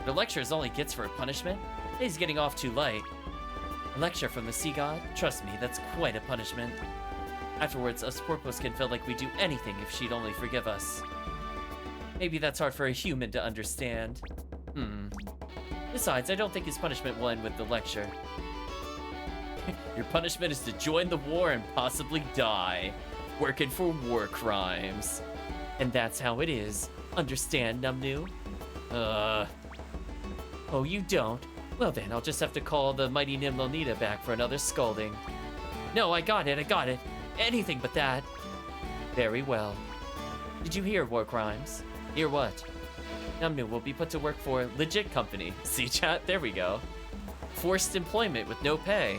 S1: The lecture is all he gets for a punishment? He's getting off too light. A lecture from the sea god? Trust me, that's quite a punishment. Afterwards, us Porpos can feel like we'd do anything if she'd only forgive us. Maybe that's hard for a human to understand. Besides, I don't think his punishment will end with the lecture. Your punishment is to join the war and possibly die, working for war crimes. And that's how it is. Understand, Numnu? Oh, you don't? Well then, I'll just have to call the mighty Ninulnita back for another scolding. No, I got it. Anything but that. Very well. Did you hear, War Crimes? Hear what? Numnu will be put to work for legit company. See, chat? There we go. Forced employment with no pay.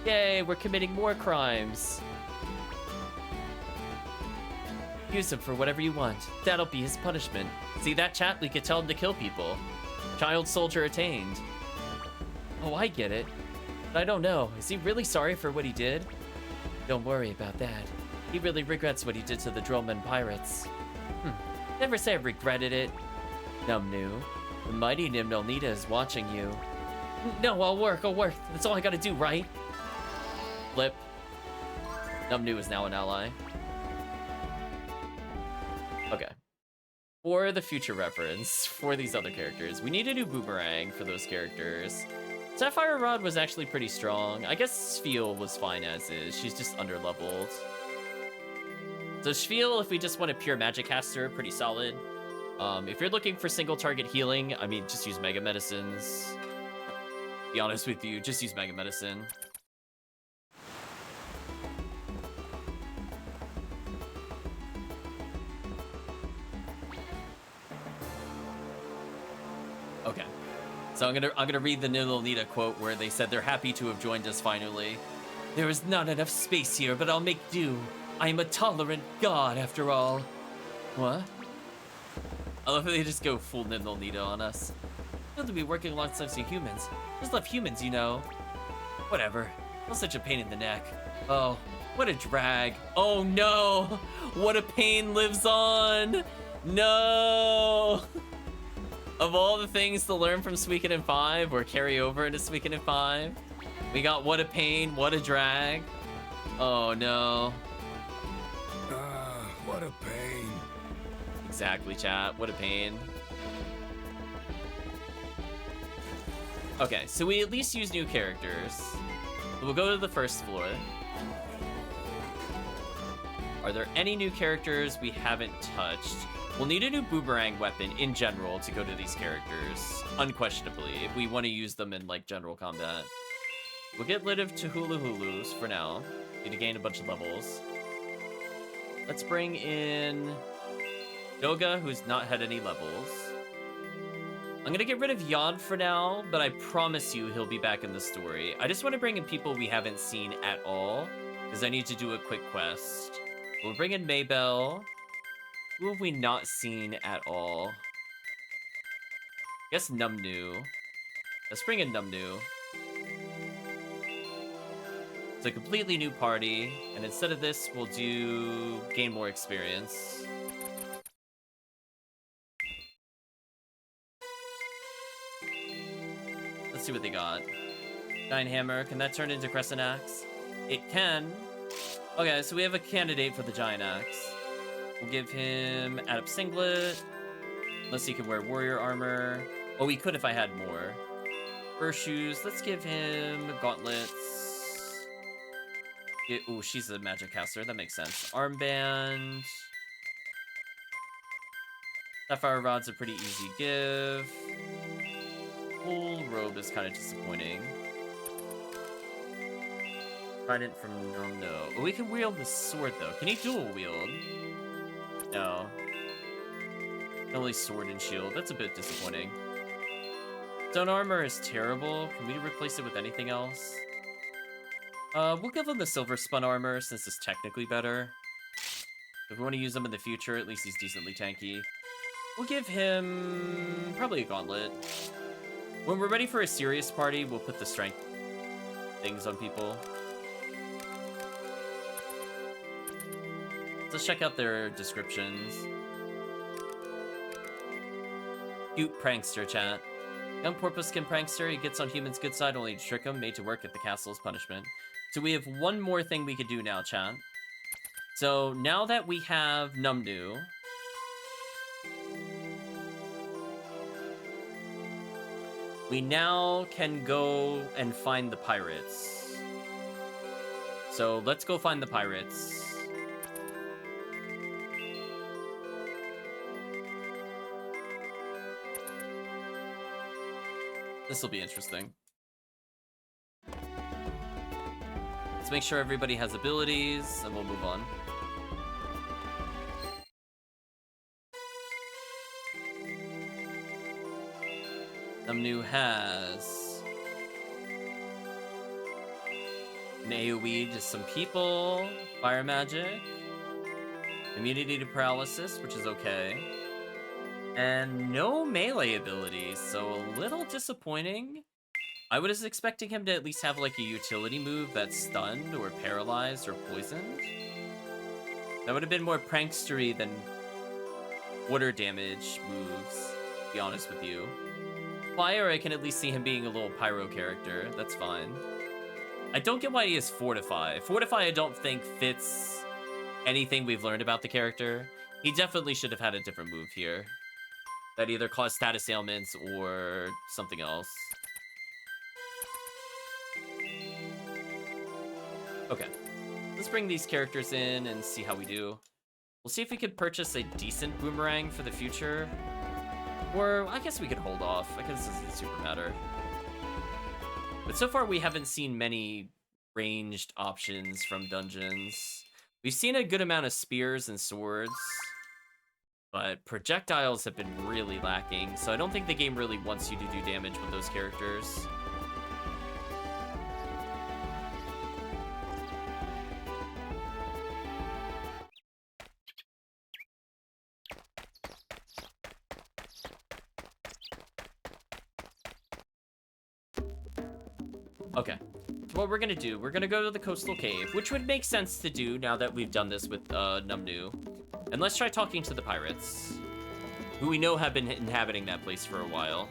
S1: Yay, we're committing more crimes. Use him for whatever you want. That'll be his punishment. See that, chat? We could tell him to kill people. Child soldier attained. Oh, I get it. But I don't know. Is he really sorry for what he did? Don't worry about that. He really regrets what he did to the Drillman pirates. Never say I regretted it. Numnu, the mighty Ninulnita is watching you. No, I'll work. That's all I gotta do, right? Flip. Numnu is now an ally. Okay. For the future reference, for these other characters, we need a new boomerang for those characters. Sapphire Rod was actually pretty strong. I guess Sviel was fine as is. She's just underleveled. So Sviel, if we just want a pure magic caster, pretty solid. If you're looking for single target healing, I mean, just use Mega Medicines. Be honest with you, just use Mega Medicine. Okay. So I'm gonna read the Ninulnita quote where they said they're happy to have joined us finally. There is not enough space here, but I'll make do. I am a tolerant god after all. What? I love how they just go full Ninulnita on us. You'll have to be working alongside some humans. Just love humans, you know. Whatever. Feels such a pain in the neck. Oh, what a drag. Oh no! What a pain lives on! No! Of all the things to learn from Suikoden 5 or carry over into Suikoden 5, we got what a pain, what a drag. Oh no.
S10: What a pain.
S1: Exactly, chat. What a pain. Okay, so we at least use new characters. We'll go to the first floor. Are there any new characters we haven't touched? We'll need a new boomerang weapon in general to go to these characters, unquestionably, if we want to use them in, like, general combat. We'll get rid of Tuhulu-Hulus for now. Need to gain a bunch of levels. Let's bring in Doga, who's not had any levels. I'm gonna get rid of Yod for now, but I promise you he'll be back in the story. I just want to bring in people we haven't seen at all, because I need to do a quick quest. We'll bring in Maybell. Who have we not seen at all? I guess Numnu. Let's bring in Numnu. It's a completely new party, and instead of this, we'll do gain more experience. Let's see what they got. Giant Hammer, can that turn into Crescent Axe? It can. Okay, so we have a candidate for the Giant Axe. We'll give him Add Up Singlet. Unless he can wear Warrior Armor. Oh, he could if I had more. Fur Shoes, let's give him Gauntlets. Oh, she's a magic caster, that makes sense. Armband. Sapphire Rod's a pretty easy give. Full robe is kind of disappointing. Trident from no. Oh, we can wield the sword though. Can he dual wield? No. Only sword and shield. That's a bit disappointing. Stone armor is terrible. Can we replace it with anything else? We'll give him the silver spun armor since it's technically better. If we want to use him in the future, at least he's decently tanky. We'll give him probably a gauntlet. When we're ready for a serious party, we'll put the strength things on people. Let's check out their descriptions. Cute prankster, chat. Young porpoise-skin prankster, he gets on humans' good side only to trick them, made to work at the castle's punishment. So we have one more thing we could do now, chat. So now that we have Numnu, we now can go and find the pirates. So let's go find the pirates. This will be interesting. Let's make sure everybody has abilities, and we'll move on. Numnu has an AoE to some people, fire magic, immunity to paralysis, which is okay, and no melee abilities, so a little disappointing. I was expecting him to at least have like a utility move that's stunned or paralyzed or poisoned. That would have been more prankstery than water damage moves, to be honest with you. Fire, I can at least see him being a little pyro character. That's fine. I don't get why he is Fortify. Fortify I don't think fits anything we've learned about the character. He definitely should have had a different move here that either caused status ailments or something else. Okay, let's bring these characters in and see how we do. We'll see if we could purchase a decent boomerang for the future. Or I guess we could hold off. I guess this doesn't super matter. But so far we haven't seen many ranged options from dungeons. We've seen a good amount of spears and swords, but projectiles have been really lacking, so I don't think the game really wants you to do damage with those characters. Okay, what we're gonna do, we're gonna go to the coastal cave, which would make sense to do now that we've done this with Numnu. And let's try talking to the pirates, who we know have been inhabiting that place for a while.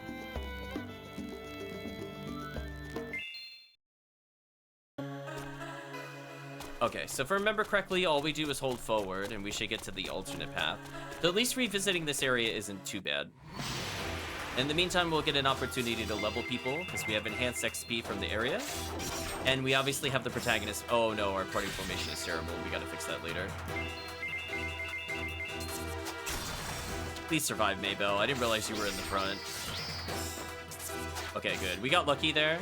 S1: Okay, so if I remember correctly, all we do is hold forward, and we should get to the alternate path. So at least revisiting this area isn't too bad. In the meantime, we'll get an opportunity to level people, because we have enhanced XP from the area. And we obviously have the protagonist. Oh no, our party formation is terrible. We gotta fix that later. Please survive, Maybell. I didn't realize you were in the front. Okay, good. We got lucky there.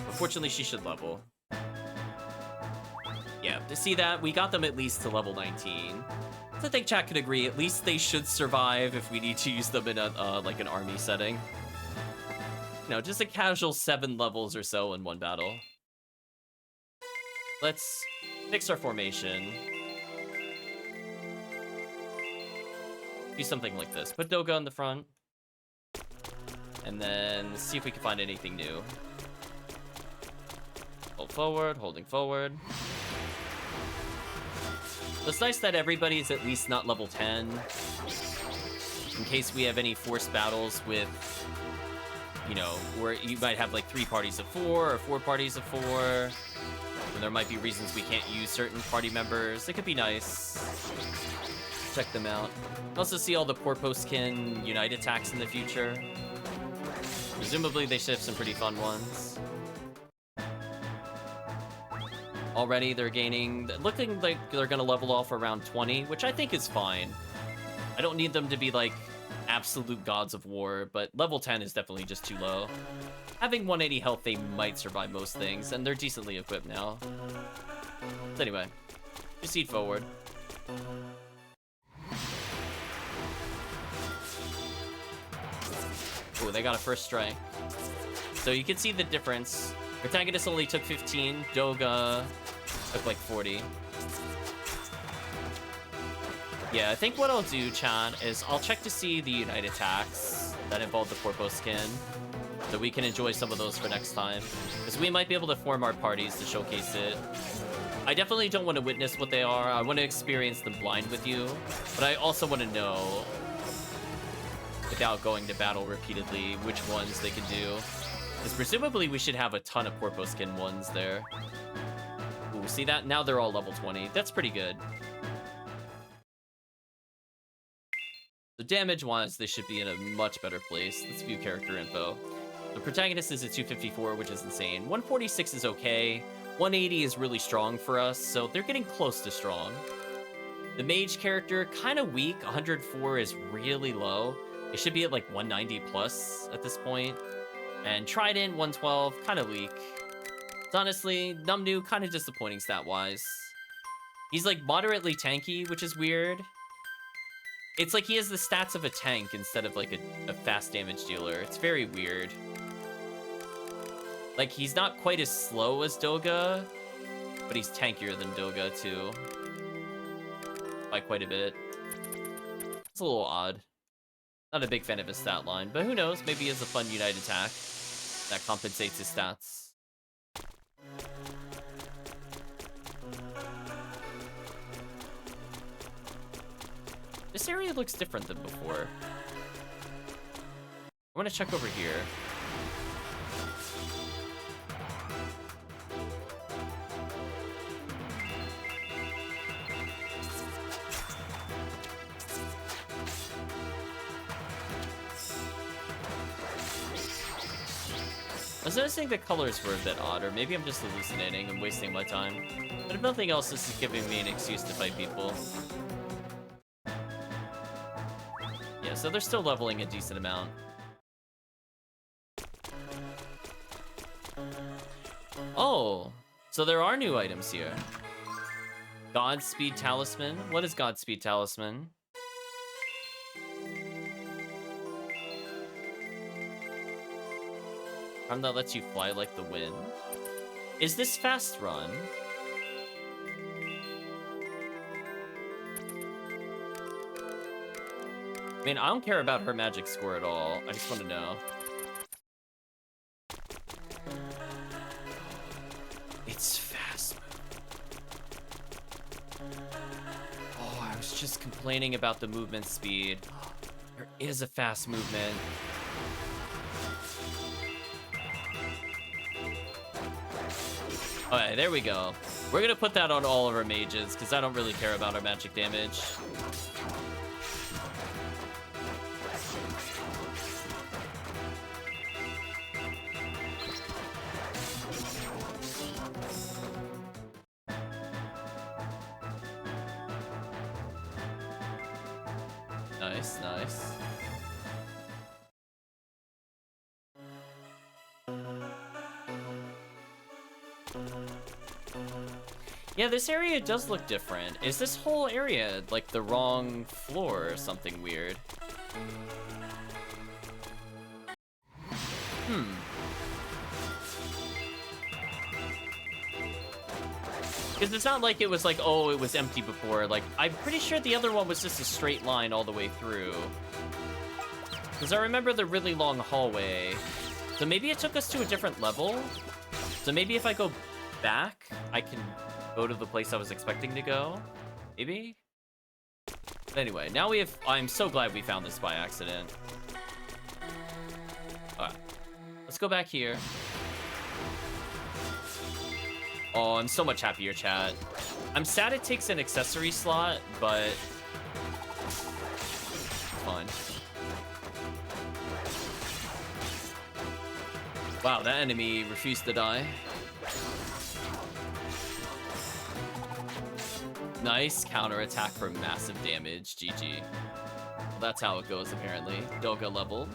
S1: But fortunately, she should level. Yeah, to see that, we got them at least to level 19. So I think chat could agree, at least they should survive if we need to use them in a like an army setting. You know, just a casual 7 levels or so in one battle. Let's fix our formation. Do something like this. Put Doga on the front. And then see if we can find anything new. Hold forward, holding forward. It's nice that everybody's at least not level 10. In case we have any forced battles with, you know, where you might have like 3 parties of 4 or 4 parties of 4. And there might be reasons we can't use certain party members. It could be nice. Check them out. Also see all the Porposkin Unite attacks in the future. Presumably they should have some pretty fun ones. Already they're gaining, looking like they're gonna level off around 20, which I think is fine. I don't need them to be like absolute gods of war, but level 10 is definitely just too low. Having 180 health, they might survive most things, and they're decently equipped now. So anyway, proceed forward. Oh, they got a first strike. So you can see the difference. Protagonist only took 15, Doga took like 40. Yeah, I think what I'll do, Chan, is I'll check to see the Unite attacks that involve the Porposkin, so we can enjoy some of those for next time. Because we might be able to form our parties to showcase it. I definitely don't want to witness what they are. I want to experience them blind with you, but I also want to know, without going to battle repeatedly, which ones they can do. Because presumably we should have a ton of Porposkin ones there. Ooh, see that? Now they're all level 20. That's pretty good. So damage-wise, they should be in a much better place. Let's view character info. The protagonist is at 254, which is insane. 146 is okay. 180 is really strong for us, so they're getting close to strong. The mage character, kind of weak. 104 is really low. It should be at like 190 plus at this point. And Trident, 112, kind of weak. It's honestly, Numnu, kind of disappointing stat-wise. He's like moderately tanky, which is weird. It's like he has the stats of a tank instead of like a fast damage dealer. It's very weird. Like, he's not quite as slow as Doga, but he's tankier than Doga too. By quite a bit. It's a little odd. Not a big fan of his stat line, but who knows? Maybe he has a fun Unite attack that compensates his stats. This area looks different than before. I want to check over here. I was noticing the colors were a bit odd, or maybe I'm just hallucinating and wasting my time. But if nothing else, this is giving me an excuse to fight people. Yeah, so they're still leveling a decent amount. Oh, so there are new items here. Godspeed Talisman? What is Godspeed Talisman? Arm that lets you fly like the wind. Is this fast run? I mean, I don't care about her magic score at all. I just want to know. It's fast. Oh, I was just complaining about the movement speed. There is a fast movement. Alright, there we go. We're gonna put that on all of our mages, because I don't really care about our magic damage. Nice, nice. Yeah, this area does look different. Is this whole area like the wrong floor or something weird? Because it's not like it was like, oh, it was empty before. Like, I'm pretty sure the other one was just a straight line all the way through. Because I remember the really long hallway. So maybe it took us to a different level. So maybe if I go back, I can go to the place I was expecting to go. Maybe? But anyway, now we have... I'm so glad we found this by accident. Alright. Let's go back here. Oh, I'm so much happier, chat. I'm sad it takes an accessory slot, but... fine. Wow, that enemy refused to die. Nice counterattack for massive damage. GG. Well, that's how it goes, apparently. Doga leveled.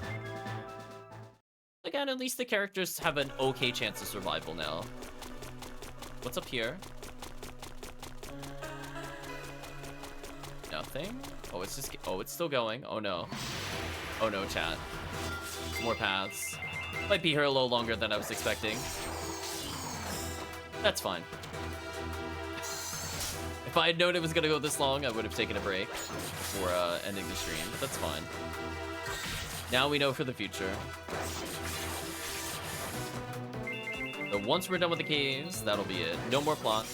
S1: Again, at least the characters have an okay chance of survival now. What's up here? Nothing? Oh, it's just... oh, it's still going. Oh, no. Oh, no, chat. More paths. Might be here a little longer than I was expecting. That's fine. If I had known it was gonna go this long, I would have taken a break before ending the stream, but that's fine. Now we know for the future. So once we're done with the caves, that'll be it. No more plot.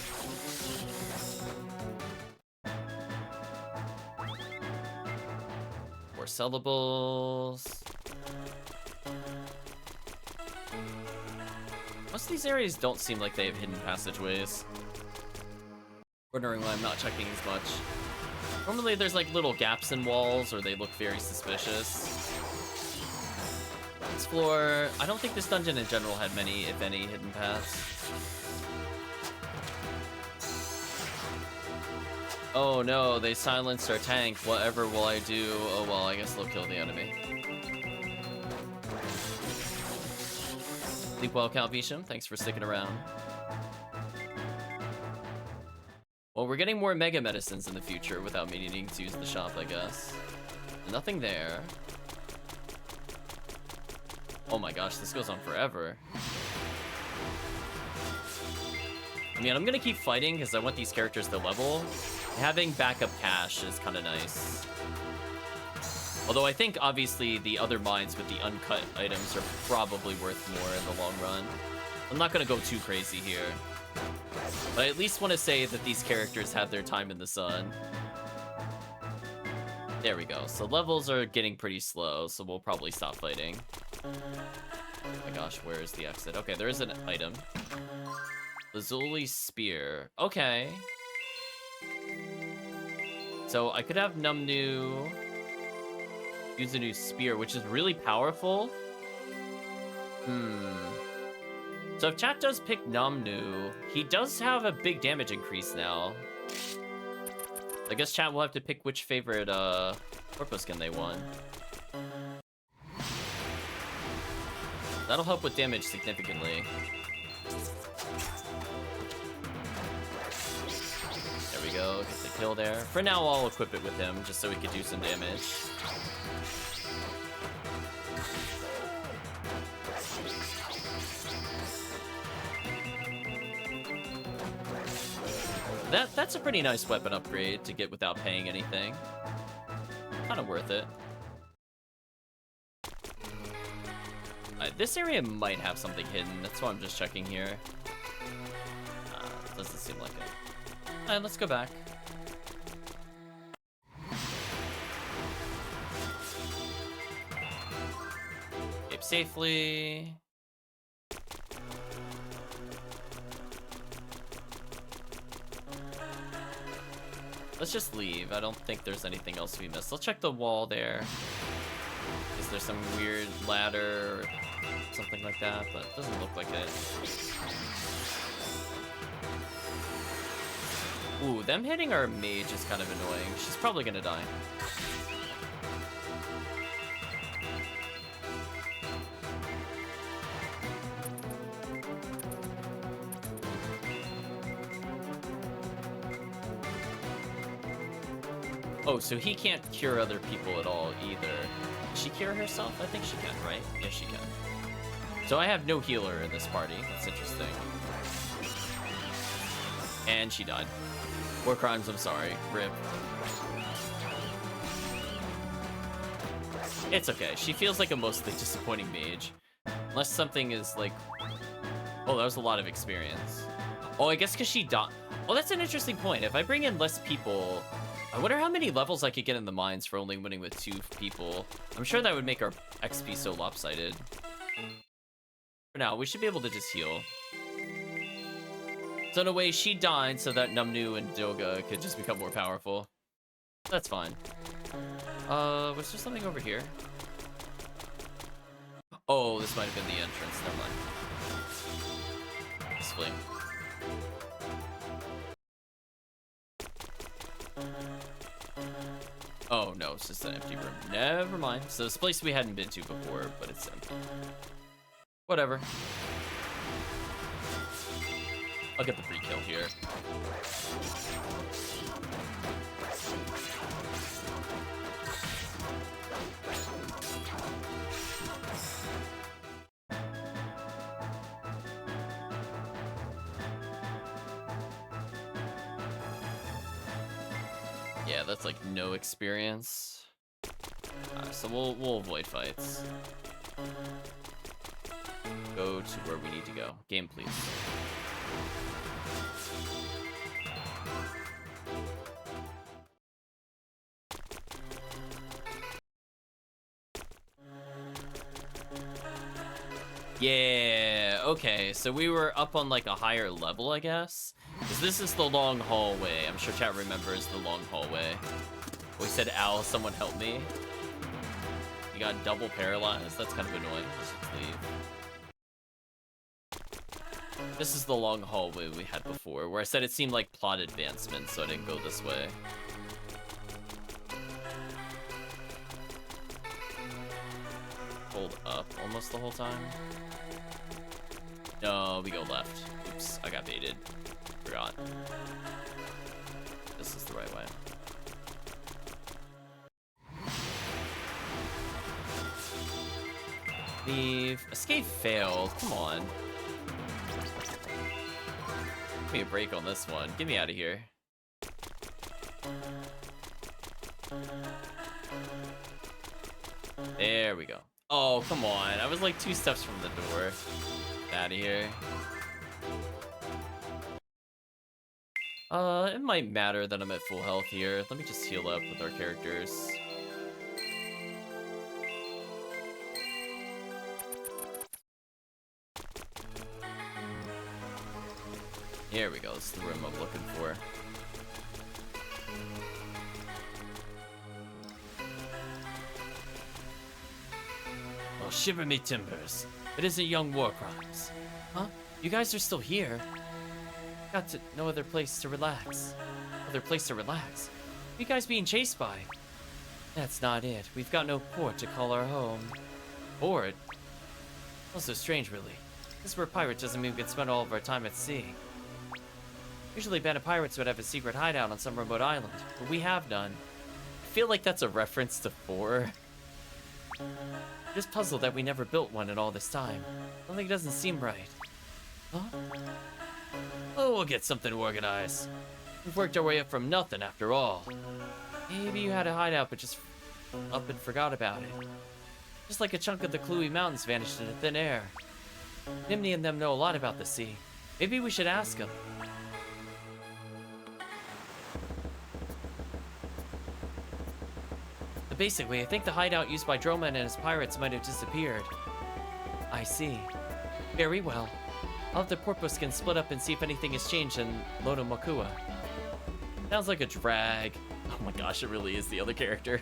S1: More sellables. Most of these areas don't seem like they have hidden passageways. Wondering why I'm not checking as much. Normally there's like little gaps in walls or they look very suspicious. This floor, I don't think this dungeon in general had many, if any, hidden paths. Oh no, they silenced our tank. Whatever will I do? Oh well, I guess they'll kill the enemy. Sleep well, Count Bisham. Thanks for sticking around. Well, we're getting more mega medicines in the future without me needing to use the shop, I guess. Nothing there. Oh my gosh, this goes on forever. I mean, I'm gonna keep fighting because I want these characters to level. Having backup cash is kind of nice. Although I think, obviously, the other mines with the uncut items are probably worth more in the long run. I'm not gonna go too crazy here. But I at least want to say that these characters have their time in the sun. There we go. So levels are getting pretty slow, so we'll probably stop fighting. Oh my gosh, where is the exit? Okay, there is an item. Lazuli Spear. Okay. So I could have Numnu use a new spear, which is really powerful. So if chat does pick Numnu, he does have a big damage increase now. I guess chat will have to pick which favorite corpo skin they want. That'll help with damage significantly. There we go, get the kill there. For now, I'll equip it with him, just so we could do some damage. That's a pretty nice weapon upgrade to get without paying anything. Kind of worth it. This area might have something hidden. That's why I'm just checking here. Doesn't seem like it. Alright, let's go back. Escape safely. Let's just leave. I don't think there's anything else we missed. Let's check the wall there. Is there some weird ladder or something like that? But it doesn't look like it. Ooh, them hitting our mage is kind of annoying. She's probably gonna die. Oh, so he can't cure other people at all either. Can she cure herself? I think she can, right? Yes, she can. So I have no healer in this party. That's interesting. And she died. War crimes, I'm sorry. RIP. It's okay. She feels like a mostly disappointing mage. Unless something is like... Oh, that was a lot of experience. Oh, I guess because she died. Well, that's an interesting point. If I bring in less people... I wonder how many levels I could get in the mines for only winning with 2 people. I'm sure that would make our XP so lopsided. For now, we should be able to just heal. So in a way, she died so that Numnu and Doga could just become more powerful. That's fine. Was there something over here? Oh, this might have been the entrance. Never mind. Let's flee. Oh no, it's just an empty room. Never mind. So it's a place we hadn't been to before, but it's empty. Whatever. I'll get the free kill here. Yeah, that's like no experience. So we'll avoid fights. Go to where we need to go. Game, please. Yeah, okay, so we were up on like a higher level, I guess. Because this is the long hallway. I'm sure chat remembers the long hallway. We said, ow, someone help me. You got double paralyzed? That's kind of annoying. Let's just leave. This is the long hallway we had before, where I said it seemed like plot advancement, so I didn't go this way. Hold up almost the whole time. No, we go left. Oops, I got baited. Forgot. This is the right way. Leave. Escape failed. Come on. Give me a break on this one. Get me out of here. There we go. Oh, come on. I was like 2 steps from the door. Out of here. It might matter that I'm at full health here. Let me just heal up with our characters. Here we go. This is the room I'm looking for. Oh, shiver me timbers. It isn't young war crimes. Huh? You guys are still here? Got to no other place to relax. Other place to relax? Who you guys being chased by? That's not it. We've got no port to call our home. Port? Also strange, really. This word pirate doesn't mean we could spend all of our time at sea. Usually bandit pirates would have a secret hideout on some remote island, but we have none. I feel like that's a reference to 4. Just puzzled that we never built one in all this time. Something doesn't seem right. Huh? Oh, we'll get something organized. We've worked our way up from nothing after all. Maybe you had a hideout but just up and forgot about it. Just like a chunk of the Kluey Mountains vanished into thin air. Nimni and them know a lot about the sea. Maybe we should ask them. basically, I think the hideout used by Droman and his pirates might have disappeared. I see. Very well. I'll have the Porposkin split up and see if anything has changed in Lodomakua. Sounds like a drag. Oh my gosh, it really is the other character.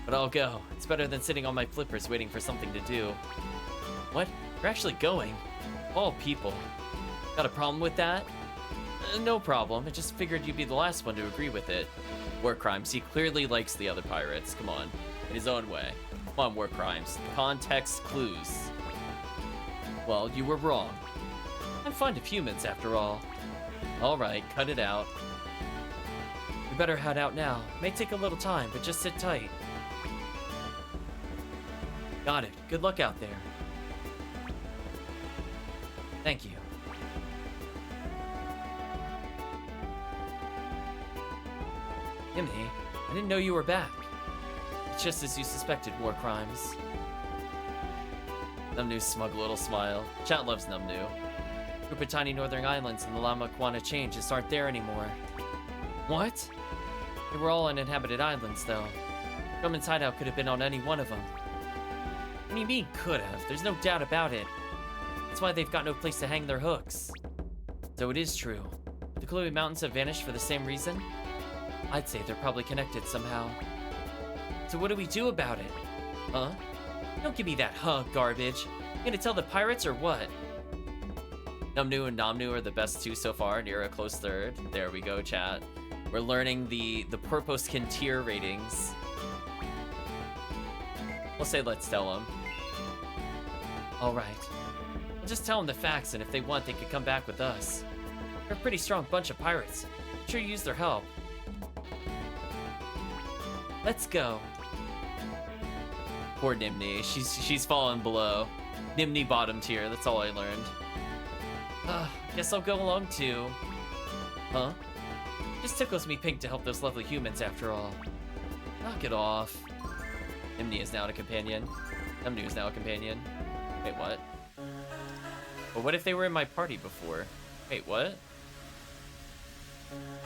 S1: But I'll go. It's better than sitting on my flippers waiting for something to do. What? You're actually going? All people. Got a problem with that? No problem. I just figured you'd be the last one to agree with it. War Crimes. He clearly likes the other pirates. Come on. In his own way. Come on, War Crimes. Context clues. Well, you were wrong. I'm fond of humans, after all. Alright, cut it out. We better head out now. May take a little time, but just sit tight. Got it. Good luck out there. Thank you. Himney, I didn't know you were back. It's just as you suspected, War Crimes. Numnu's smug little smile. Chat loves Numnu. Group of tiny northern islands in the Lamakwana chain just aren't there anymore. What? They were all uninhabited islands, though. Droman's hideout could have been on any one of them. What do you mean, could have? There's no doubt about it. That's why they've got no place to hang their hooks. So it is true. The Chloe Mountains have vanished for the same reason? I'd say they're probably connected somehow. So what do we do about it? Huh? Don't give me that garbage. You gonna tell the pirates or what? Numnu and Namnu are the best two so far, near a close third. There we go, chat. We're learning the Porposkin tier ratings. We'll say let's tell them. Alright. We'll just tell them the facts, and if they want, they could come back with us. They're a pretty strong bunch of pirates. I'm sure you use their help. Let's go. Poor Nimni. She's fallen below. Nimni bottom tier, that's all I learned. Guess I'll go along too. Huh? Just tickles me pink to help those lovely humans after all. Knock it off. Nimni is now a companion. Nimni is now a companion. Wait, what? But what if they were in my party before? Wait, what?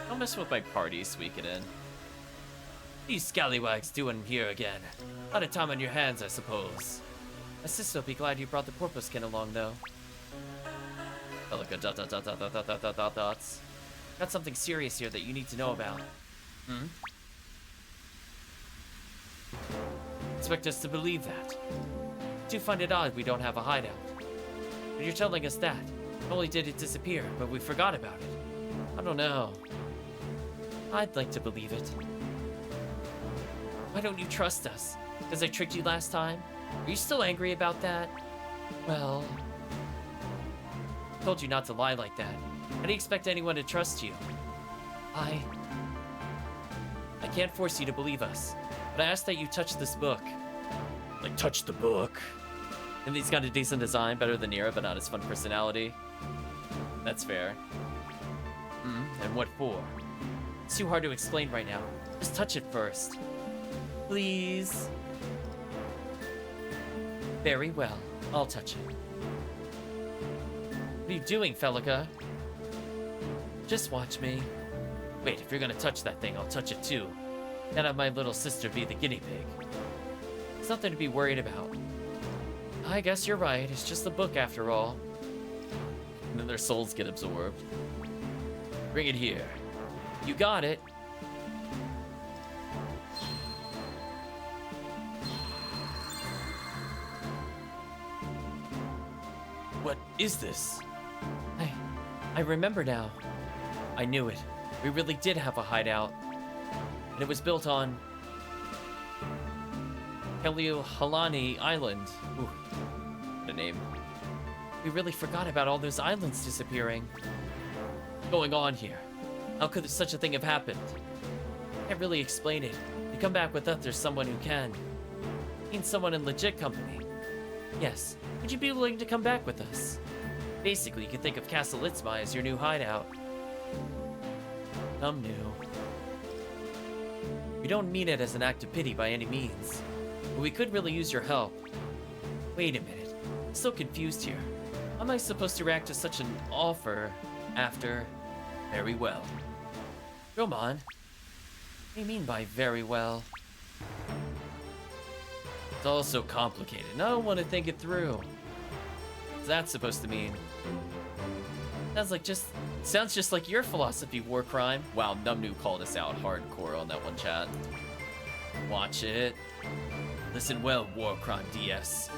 S1: Don't mess with my party, Suikoden. These scallywags doing here again. A lot of time on your hands, I suppose. My sister will be glad you brought the Porposkin along, though. Dots. Got something serious here that you need to know about. Hmm? Expect us to believe that. I do find it odd we don't have a hideout. But you're telling us that. Not only did it disappear, but we forgot about it. I don't know. I'd like to believe it. Why don't you trust us? Because I tricked you last time? Are you still angry about that? Well... I told you not to lie like that. How do you expect anyone to trust you? I can't force you to believe us, but I ask that you touch this book. Like, touch the book? And he's got a decent design, better than Nira, but not his fun personality. That's fair. And what for? It's too hard to explain right now. Just touch it first. Please? Very well. I'll touch it. What are you doing, Felica? Just watch me. Wait, if you're gonna touch that thing, I'll touch it too. Can't have my little sister be the guinea pig. It's nothing to be worried about. I guess you're right. It's just a book after all. And then their souls get absorbed. Bring it here. You got it. What is this? I remember now. I knew it. We really did have a hideout. And it was built on Heliohalani Island. Ooh, what a name. We really forgot about all those islands disappearing. What's going on here? How could such a thing have happened? Can't really explain it. You come back with us, there's someone who can. I mean someone in legit company. Yes. Would you be willing to come back with us? Basically, you can think of Castle Itzmai as your new hideout. Numnu. We don't mean it as an act of pity by any means, but we could really use your help. Wait a minute. I'm so confused here. How am I supposed to react to such an offer after... Very well. Roman, what do you mean by very well? It's all so complicated. I don't want to think it through. What's that supposed to mean? Sounds just like your philosophy, war crime. Wow, Numnu called us out hardcore on that one, chat. Watch it. Listen well, war crime DS.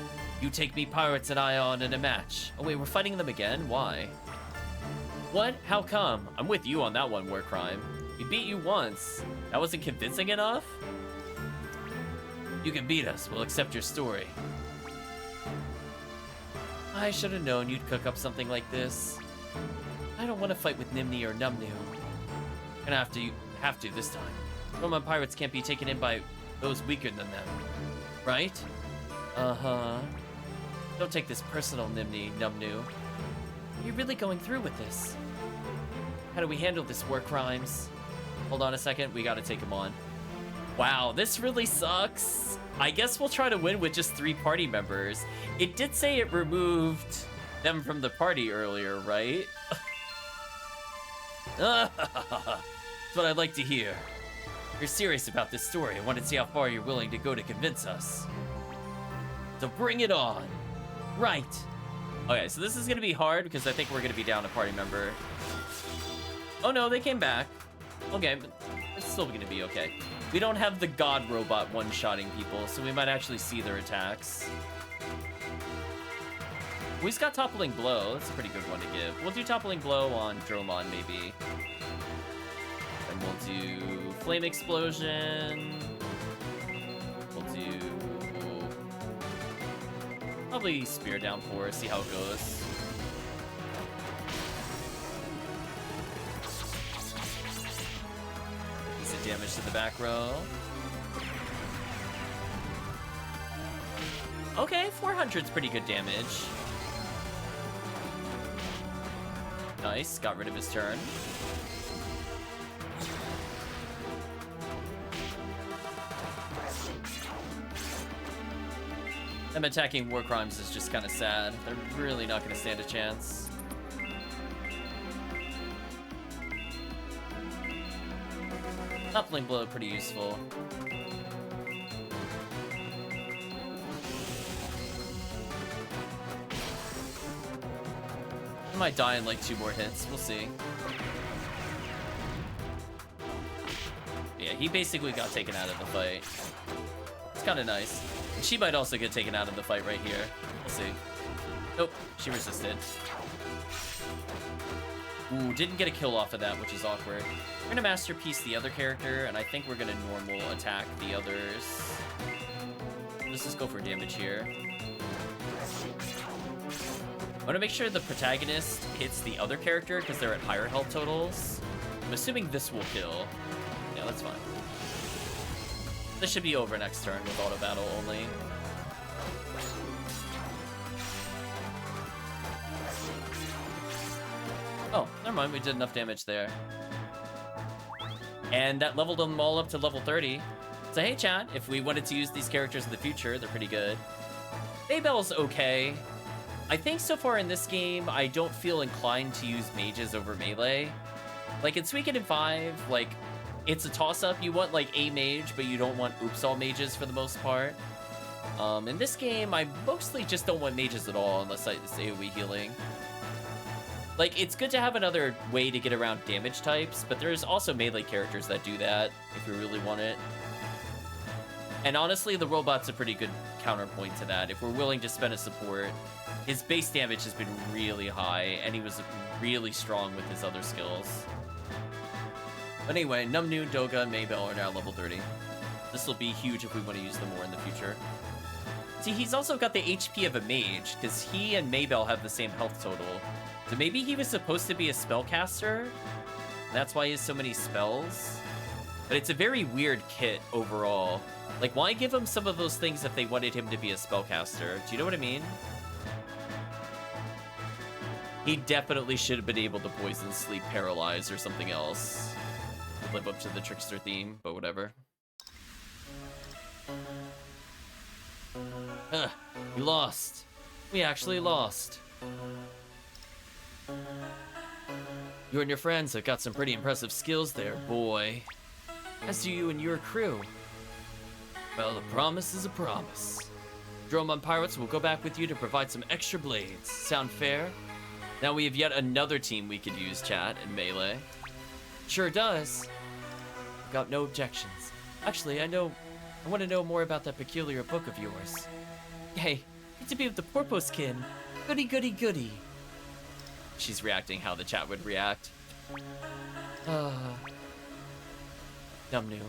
S1: You take me, Pirates, and Ion in a match. Oh wait, we're fighting them again? Why? What? How come? I'm with you on that one, war crime. We beat you once. That wasn't convincing enough? You can beat us. We'll accept your story. I should have known you'd cook up something like this. I don't want to fight with Nimni or Numnu. Gonna have to this time. Roman pirates can't be taken in by those weaker than them. Right? Uh-huh. Don't take this personal, Nimni, Numnu. You're really going through with this. How do we handle this, war crimes? Hold on a second, we gotta take him on. Wow, this really sucks. I guess we'll try to win with just 3 party members. It did say it removed them from the party earlier, right? That's what I'd like to hear. If you're serious about this story, I want to see how far you're willing to go to convince us. So bring it on. Right. Okay, so this is gonna be hard because I think we're gonna be down a party member. Oh no, they came back. Okay, but it's still gonna be okay. We don't have the god robot one-shotting people, so we might actually see their attacks. We've got Toppling Blow. That's a pretty good one to give. We'll do Toppling Blow on Dromon, maybe. And we'll do Flame Explosion. We'll do... probably Spear Downpour, see how it goes. Decent damage to the back row. Okay, 400's pretty good damage. Nice, got rid of his turn. Them attacking war crimes is just kind of sad. They're really not going to stand a chance. Toppling Blow, pretty useful. I might die in like 2 more hits. We'll see. Yeah, he basically got taken out of the fight. It's kind of nice. And she might also get taken out of the fight right here. We'll see. Nope, she resisted. Ooh, didn't get a kill off of that, which is awkward. We're gonna Masterpiece the other character, and I think we're gonna normal attack the others. Let's just go for damage here. I want to make sure the protagonist hits the other character because they're at higher health totals. I'm assuming this will kill. Yeah, that's fine. This should be over next turn with auto battle only. Oh, never mind. We did enough damage there. And that leveled them all up to level 30. So hey, chat, if we wanted to use these characters in the future, they're pretty good. Maybell's okay. I think so far in this game, I don't feel inclined to use mages over melee. Like in Suikoden 5, like, it's a toss-up. You want like a mage, but you don't want oops all mages for the most part. In this game, I mostly just don't want mages at all unless it's AoE healing. Like, it's good to have another way to get around damage types, but there's also melee characters that do that if you really want it. And honestly, the robot's a pretty good counterpoint to that. If we're willing to spend a support, his base damage has been really high, and he was really strong with his other skills. But anyway, Numnu, Doga, and Maybell are now level 30. This will be huge if we want to use them more in the future. See, he's also got the HP of a mage, because he and Maybell have the same health total. So maybe he was supposed to be a spellcaster? That's why he has so many spells? But it's a very weird kit overall. Like, why give him some of those things if they wanted him to be a spellcaster? Do you know what I mean? He definitely should have been able to poison, sleep, paralyze, or something else to live up to the trickster theme, but whatever. We lost. We actually lost. You and your friends have got some pretty impressive skills there, boy. As do you and your crew. Well, a promise is a promise. Dromon Pirates will go back with you to provide some extra blades. Sound fair? Now we have yet another team we could use, chat, in Melee. Sure does. Got no objections. Actually, I want to know more about that peculiar book of yours. Hey, good to be with the Porpoise Kin. Goody, goody, goody. She's reacting how the chat would react. Numnu,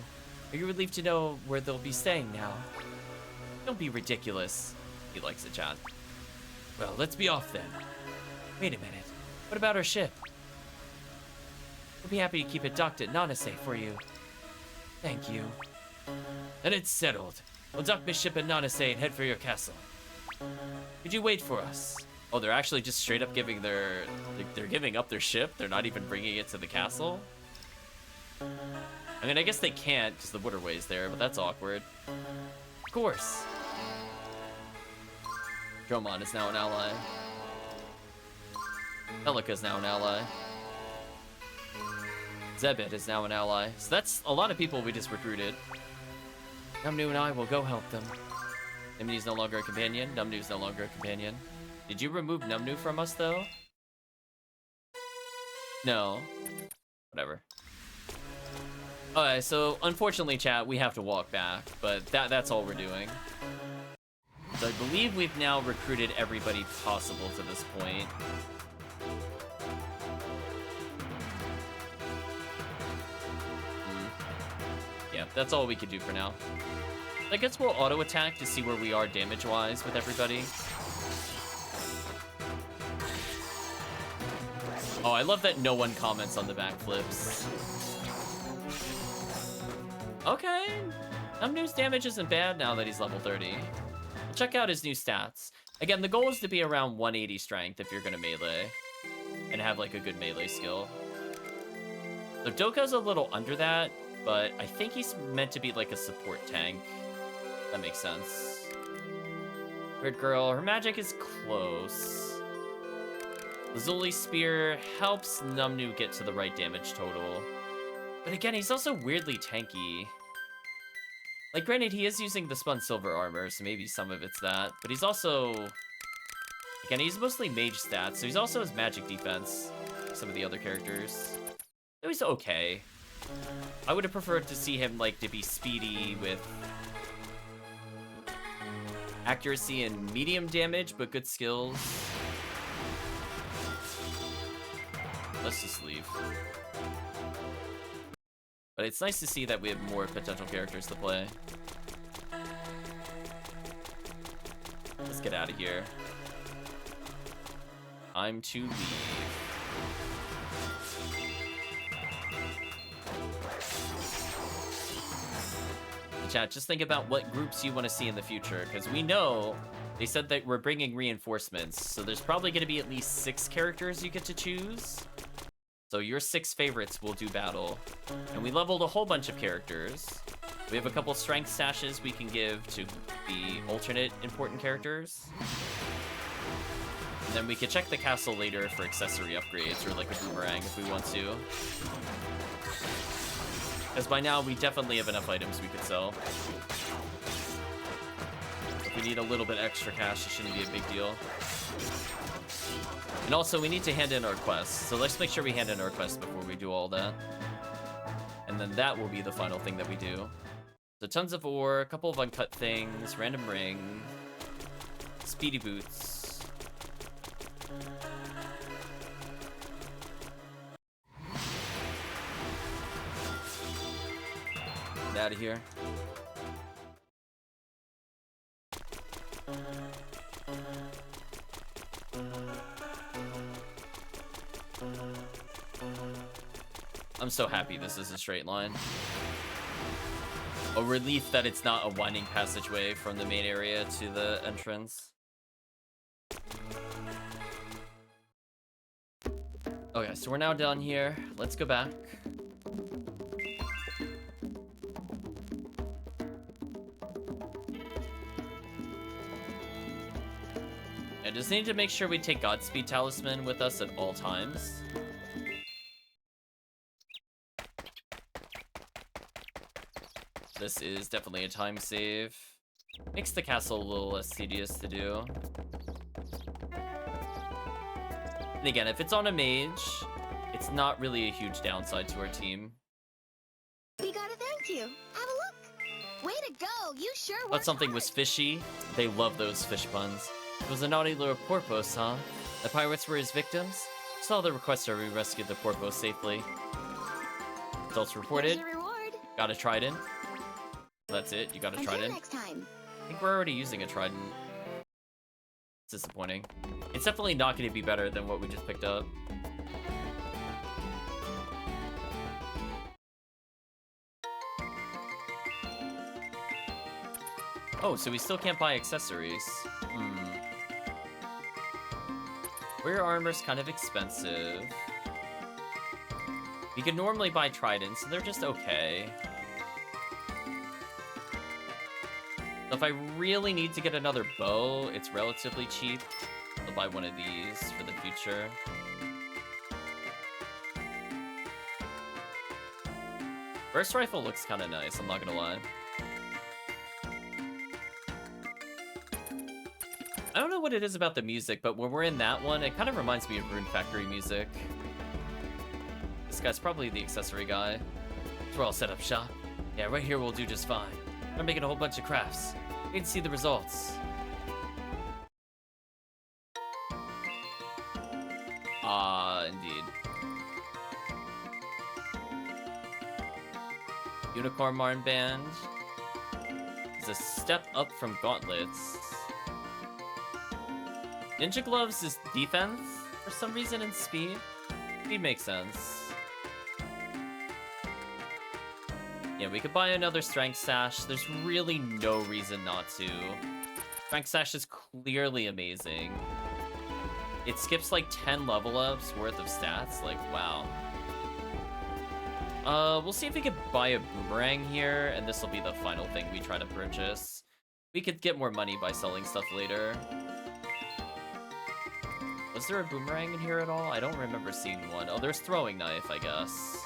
S1: are you relieved to know where they'll be staying now? Don't be ridiculous. He likes the chat. Well, let's be off then. Wait a minute. What about our ship? We'll be happy to keep it docked at Nanase for you. Thank you. Then it's settled. We'll dock this ship at Nanase and head for your castle. Could you wait for us? Oh, they're actually just straight up giving they're giving up their ship? They're not even bringing it to the castle? I mean, I guess they can't because the waterway's there, but that's awkward. Of course. Dromon is now an ally. Pelika is now an ally. Zebit is now an ally. So that's a lot of people we just recruited. Numnu and I will go help them. Nimnu's no longer a companion. Numnu's no longer a companion. Did you remove Numnu from us, though? No. Whatever. Alright, so unfortunately, chat, we have to walk back, but that's all we're doing. So I believe we've now recruited everybody possible to this point. Yeah, that's all we could do for now. I guess we'll auto-attack to see where we are damage-wise with everybody. Oh, I love that no one comments on the backflips. Okay. Numnu's damage isn't bad now that he's level 30. We'll check out his new stats. Again, the goal is to be around 180 strength if you're gonna melee. And have, like, a good melee skill. So Doka's a little under that, but I think he's meant to be, like, a support tank. That makes sense. Weird Girl, her magic is close. Lazuli Spear helps Numnu get to the right damage total. But again, he's also weirdly tanky. Like, granted, he is using the spun silver armor, so maybe some of it's that. But he's also... Again, he's mostly mage stats, so he's also has magic defense. Some of the other characters. It was okay. I would have preferred to see him, like, to be speedy with... accuracy and medium damage, but good skills. Let's just leave. But it's nice to see that we have more potential characters to play. Let's get out of here. Time to leave. Chat, just think about what groups you want to see in the future, because we know they said that we're bringing reinforcements, so there's probably going to be at least 6 characters you get to choose. So your 6 favorites will do battle. And we leveled a whole bunch of characters. We have a couple strength stashes we can give to the alternate important characters. And then we can check the castle later for accessory upgrades, or like a boomerang if we want to. Because by now, we definitely have enough items we could sell. If we need a little bit extra cash, it shouldn't be a big deal. And also, we need to hand in our quests, so let's make sure we hand in our quests before we do all that. And then that will be the final thing that we do. So tons of ore, a couple of uncut things, random ring, speedy boots. Get out of here. I'm so happy this is a straight line. A relief that it's not a winding passageway from the main area to the entrance. Okay, so we're now done here. Let's go back. I just need to make sure we take Godspeed Talisman with us at all times. This is definitely a time save. Makes the castle a little less tedious to do. And again, if it's on a mage, it's not really a huge downside to our team.
S6: We gotta thank you. Have a look. Way to go. You sure
S1: Thought
S6: worked
S1: something
S6: hard.
S1: was fishy. They love those fish puns. It was a naughty little porpoise, huh? The pirates were his victims? Saw the requester, we rescued the porpoise safely. Results reported.
S6: Here's your reward.
S1: Got a trident. That's it, you got a
S6: Until
S1: trident.
S6: next time.
S1: I think we're already using a trident. It's disappointing. It's definitely not going to be better than what we just picked up. Oh, so we still can't buy accessories. Warrior armor's kind of expensive. We could normally buy tridents, and they're just okay. So if I really need to get another bow, it's relatively cheap. I'll buy one of these for the future. Burst rifle looks kind of nice, I'm not gonna lie. I don't know what it is about the music, but when we're in that one, it kind of reminds me of Rune Factory music. This guy's probably the accessory guy. We're all set up shop. Yeah, right here we'll do just fine. We're making a whole bunch of crafts. We can see the results. Indeed. Unicorn Marn Band is a step up from Gauntlets. Ninja Gloves is defense for some reason in speed. Speed makes sense. Yeah, we could buy another Strength Sash. There's really no reason not to. Strength Sash is clearly amazing. It skips like 10 level ups worth of stats. Like, wow. We'll see if we could buy a boomerang here, and this will be the final thing we try to purchase. We could get more money by selling stuff later. Was there a boomerang in here at all? I don't remember seeing one. Oh, there's throwing knife, I guess.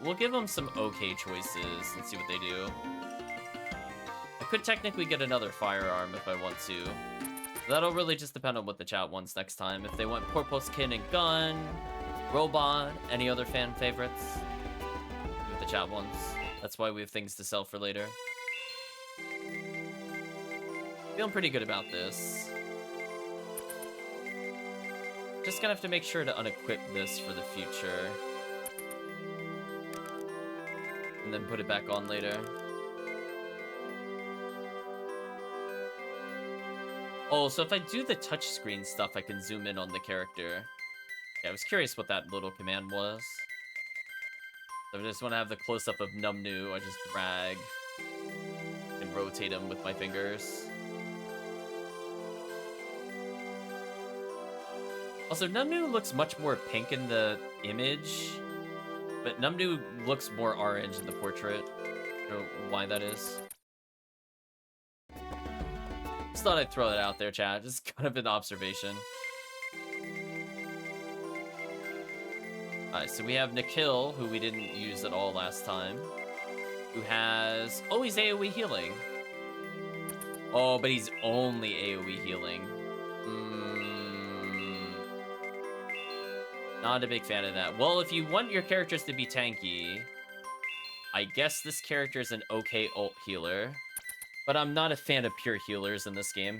S1: We'll give them some okay choices and see what they do. I could technically get another firearm if I want to. That'll really just depend on what the chat wants next time. If they want Porpoise Kin and Gun, Robot, any other fan favorites, do what the chat wants. That's why we have things to sell for later. Feeling pretty good about this. Just gonna have to make sure to unequip this for the future. And then put it back on later. Oh, so if I do the touchscreen stuff, I can zoom in on the character. Yeah, I was curious what that little command was. So if I just want to have the close-up of Numnu, I just drag and rotate him with my fingers. Also, Numnu looks much more pink in the image, but Numnu looks more orange in the portrait. I don't know why that is. Just thought I'd throw it out there, chat. Just kind of an observation. Alright, so we have Nikhil, who we didn't use at all last time. Who has... Oh, he's AoE healing. Oh, but he's only AoE healing. Not a big fan of that. Well, if you want your characters to be tanky, I guess this character is an okay ult healer. But I'm not a fan of pure healers in this game.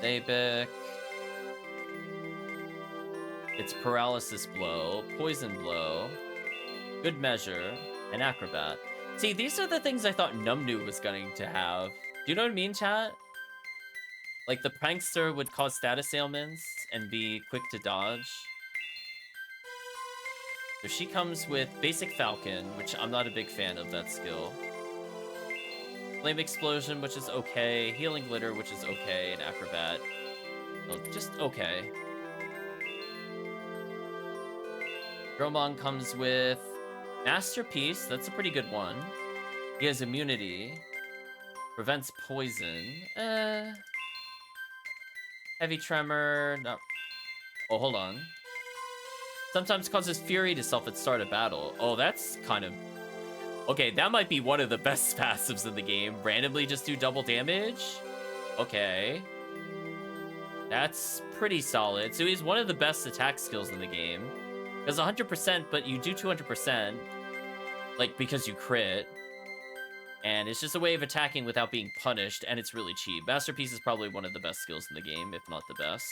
S1: Daybek. It's Paralysis Blow, Poison Blow, Good Measure, and Acrobat. See, these are the things I thought Numnu was going to have. Do you know what I mean, chat? Like, the Prankster would cause status ailments and be quick to dodge. So she comes with Basic Falcon, which I'm not a big fan of that skill. Flame Explosion, which is okay. Healing Glitter, which is okay. And Acrobat. Oh, just okay. Gromon comes with Masterpiece. That's a pretty good one. He has Immunity. Prevents Poison. Kind Heavy tremor. No. Oh, hold on. Sometimes causes fury to self at start of battle. Oh, that's kind of... Okay, that might be one of the best passives in the game. Randomly just do double damage? Okay. That's pretty solid. So he's one of the best attack skills in the game. Because 100%, but you do 200%. Like, because you crit. And it's just a way of attacking without being punished, and it's really cheap. Masterpiece is probably one of the best skills in the game, if not the best.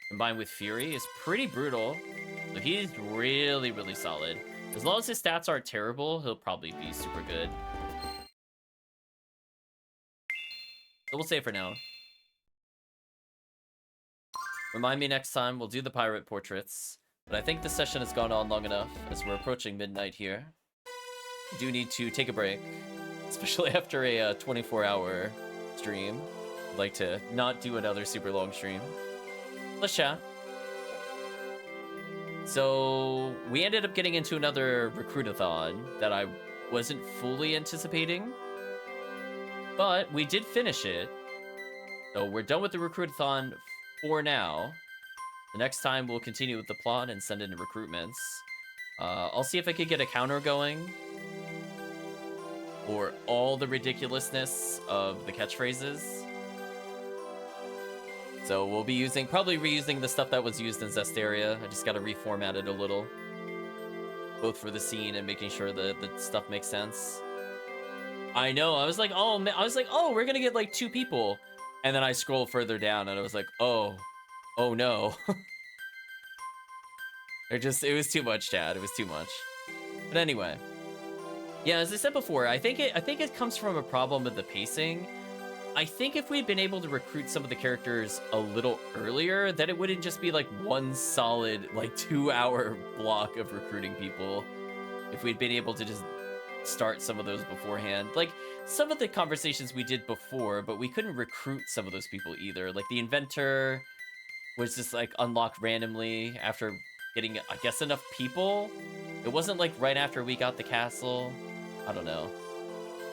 S1: Combined with Fury is pretty brutal. So he's really, really solid. As long as his stats aren't terrible, he'll probably be super good. So we'll save for now. Remind me next time, we'll do the pirate portraits. But I think this session has gone on long enough, as we're approaching midnight here. I do need to take a break, especially after a 24-hour stream. I'd like to not do another super long stream. Let's chat. So we ended up getting into another recruitathon that I wasn't fully anticipating, but we did finish it. So we're done with the recruitathon for now. The next time we'll continue with the plot and send in recruitments. I'll see if I could get a counter going for all the ridiculousness of the catchphrases. So we'll be probably reusing the stuff that was used in Zestaria. I just gotta reformat it a little. Both for the scene and making sure that the stuff makes sense. I know, I was like, oh, we're gonna get like 2 people. And then I scrolled further down and I was like, oh no. It was too much, Chad, it was too much. But anyway. Yeah, as I said before, I think it comes from a problem with the pacing. I think if we'd been able to recruit some of the characters a little earlier, then it wouldn't just be like one solid, like 2-hour block of recruiting people. If we'd been able to just start some of those beforehand. Like, some of the conversations we did before, but we couldn't recruit some of those people either. Like, the inventor was just like unlocked randomly after getting, I guess, enough people. It wasn't like right after we got the castle. I don't know.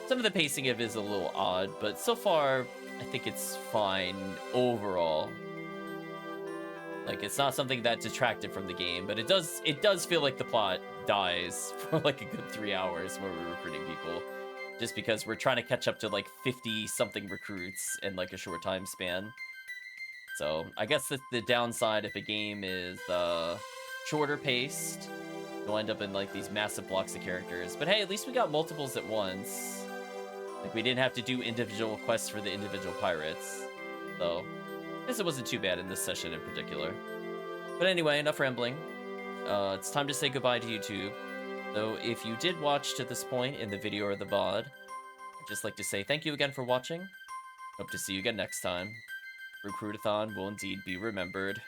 S1: Some of the pacing of it is a little odd, but so far, I think it's fine overall. Like, it's not something that detracted from the game, but it does feel like the plot dies for like a good 3 hours where we're recruiting people. Just because we're trying to catch up to like 50-something recruits in like a short time span. So, I guess the downside if a game is shorter paced, you'll end up in like these massive blocks of characters. But hey, at least we got multiples at once. Like, we didn't have to do individual quests for the individual pirates. So, I guess it wasn't too bad in this session in particular. But anyway, enough rambling. It's time to say goodbye to YouTube. So, if you did watch to this point in the video or the VOD, I'd just like to say thank you again for watching. Hope to see you again next time. Recruitathon will indeed be remembered.